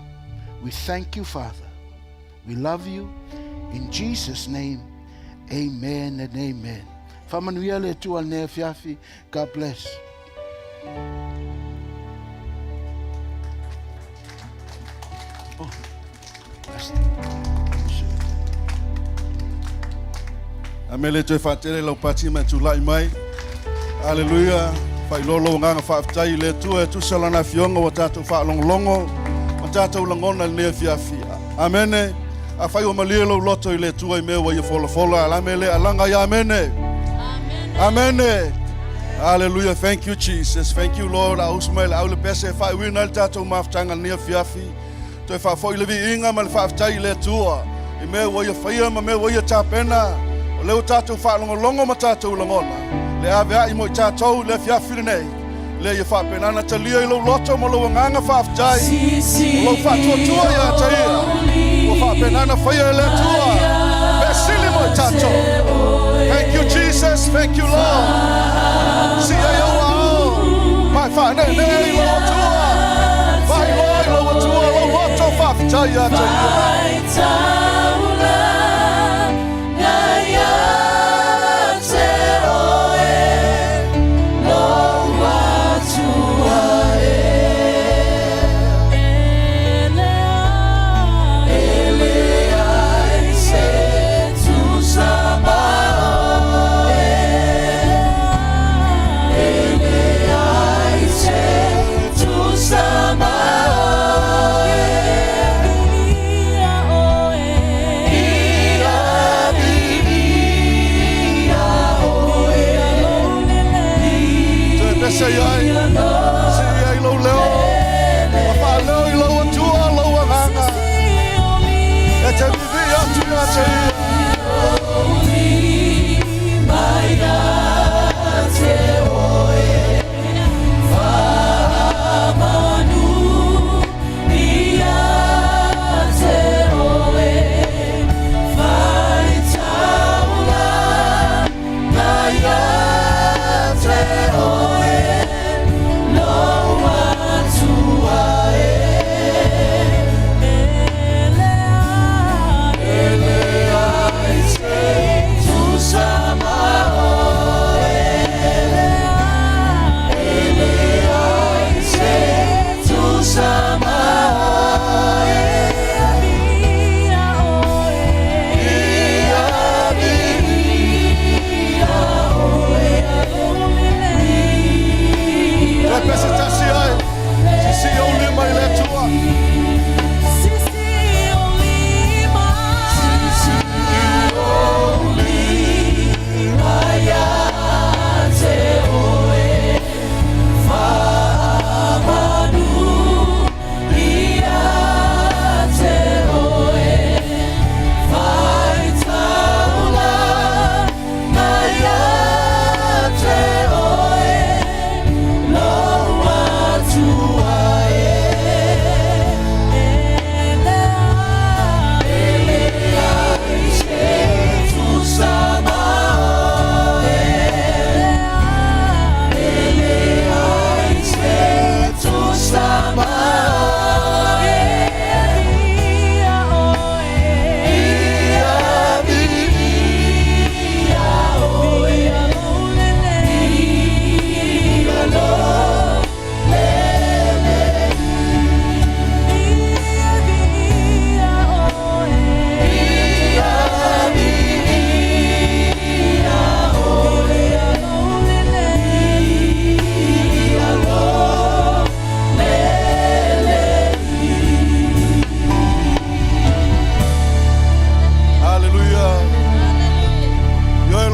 We thank you, Father. We love you. In Jesus' name, amen and amen. Whamanuia le tua nea fiafi. God bless. Oh, Amele te whatere lau pati me tu lai mai. Hallelujah. Whai lolo nganga whaafitai le tua e tu salana fionga wa tātou whaalongolongo. Wa tātou langona le nea fiafia. Amene. A whai o malia lau loto I le tua I mea wa ia fola. Alamele alanga ya amene. Amene. Hallelujah. Thank you, Jesus. Thank you, Lord. A usmai le au le pese e whai wina le tātou maafutanga le nea fiafi. Toi whaafoi le vi inga ma le whaafitai le tua. I mea wa ia whaia ma mea wa ia tāpena. O leo tātou whaalongolongo ma tātou langona. Le ave ai mo I tātou le fiafi nei. Le ia whapenana talia I lau loto mo lau nganga whaafitai. O lau whaatuatua ia taia. O whapenana whaia le tua. Me sili mo I tātou. Thank you, Jesus. Thank you, Lord. Si ai au au. Mai whanei nei lau tua. Vai loi lau tua. Lau loto whaafitai ia taia.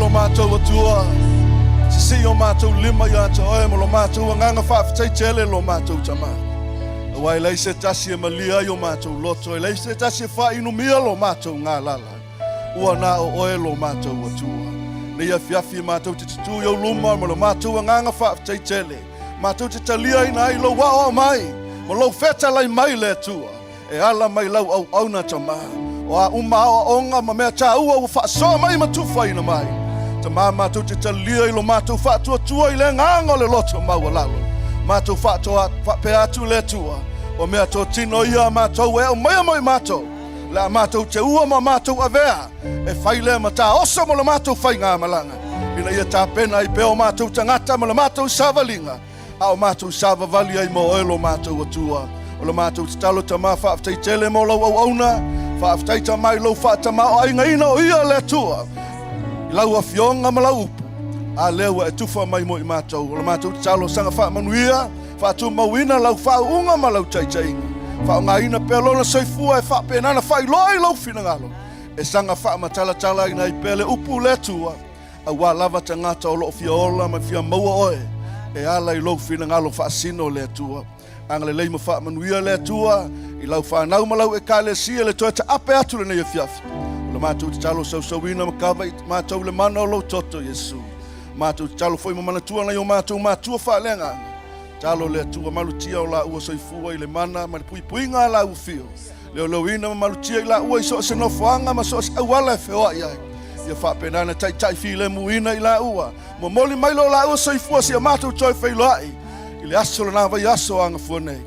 lo mātou atua. Si o mātou lima ia te oe mo lo mātou nganga whaafitai tele lo mātou tama. Wai lei se tasi e malia i o mātou loto, e lei se tasi e wha inu mia lo mātou ngā lala. Ua nā o oe lo mātou atua. Nei a fiafi mātou te tutu iau luma mo lo mātou nganga whaafitai tele. Mātou te talia ina i lo wao mai, mo lo feta lai mai le tua. E ala mai lau au auna tama. O a uma o onga ma mea tā ua ua whaasoa mai matuwha ina mai. Ta mātou te talia i lo mātou whaatua tua i le nganga le loto maua lalo. Mātou whaatua whape atu le tua. O mea tō tino ia mātou e o mai moi mātou. Le a mātou te ua ma mātou avea. E whaile ma tā osa mo le mātou whai ngā malanga. Ina ia tā pena i peo mātou tangata ma le mātou savalinga. A o mātou savavali ai mo oe lo mātou atua. O le mātou te talo ta mā whaaftai tele mo lau au auna. Whaaftai ta mai lau whaatama o ai ngaina o ia le tua. Lau a fionga ma lau upu. A lewa e tufa mai mo i mātou. O le mātou te talo sanga whaamanuia. Whaatu mawina lau whaunga ma lau taitainga. Whaunga ina pelona soifua e whaapenana whailoi lau finangalo. E sanga whaamatala tala ina i pele upu le tua. A wā lava tangata o loo fiola ma fia maua oe. E ala i lau finangalo whaasino le tua. Angale leima whaamanuia le tua. I lau whanau ma lau e ka le sia le toa te ape atu le nei e fiafi. O le mātou te talo sausauina ma kawa i mātou le mana o lau toto Yesu. Mātou te talo foi ma manatua na i o mātou mātua whaalenga. Talo le tua malutia o la ua soifua i le mana ma le puipuinga la ua fio. Leo ina ma malutia i la ua i so se nofoanga ma so se awala e feoa i ai. Ia whaapenana tai file muina i la ua. Mo moli mailo la ua soifua si a mātou toi whailoai. I le aso le nawa i aso anga fuanei.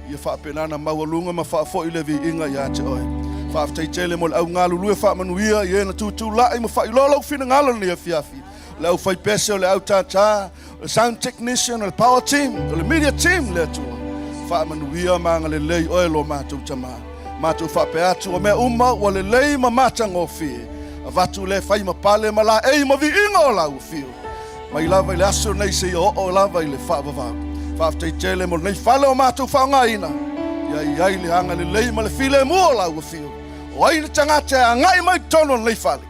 Ia whaapenana mawalunga ma whaafo i le vi inga i ate oi. Whaaftai tele mo le au ngā lulue whaamanuia i ena tūtū lai ma whailolau fina ngalo ni a fiafi. Le au whai pese o le au tātā. The sound technician, the power team, the media team le tua. Whaamanuia maanga le lei oe lo mātou tama. Mātou whape atu o mea uma o le lei ma mātanga o fie. A watu le whai ma pale ma la ei ma vi inga o lau fio. Mai lava i le aso nei se i o lava i le whaavavau. Whaaftei tele mo nei whale o mātou whaonga ina. Iai le hanga le lei ma le file mua o lau fio. O ai le tangate a ngai mai tono nei whale.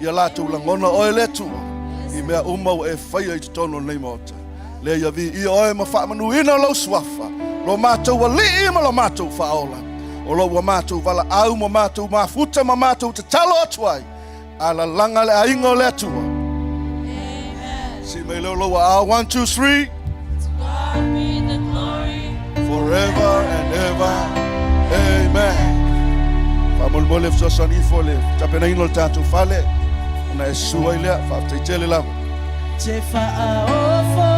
Ia lātou langona oe le tua. I mea umau e whaia i te tono nei mota. Lea ia vi i oe ma whaamanuina lau swafa. Lo mātou wa li ma lo mātou whaola. O lo wa mātou wala au ma mātou mafuta ma mātou te talo atuai. Ala langa le ainga le atua. Amen. Si mei leo loa a 1, 2, 3. To God be the glory. Forever and ever. Amen. Whamolmole fsosan I fole. Tapena ino le tātou whale. Na e sua I lea, whaaftai tele lava. Te whaofo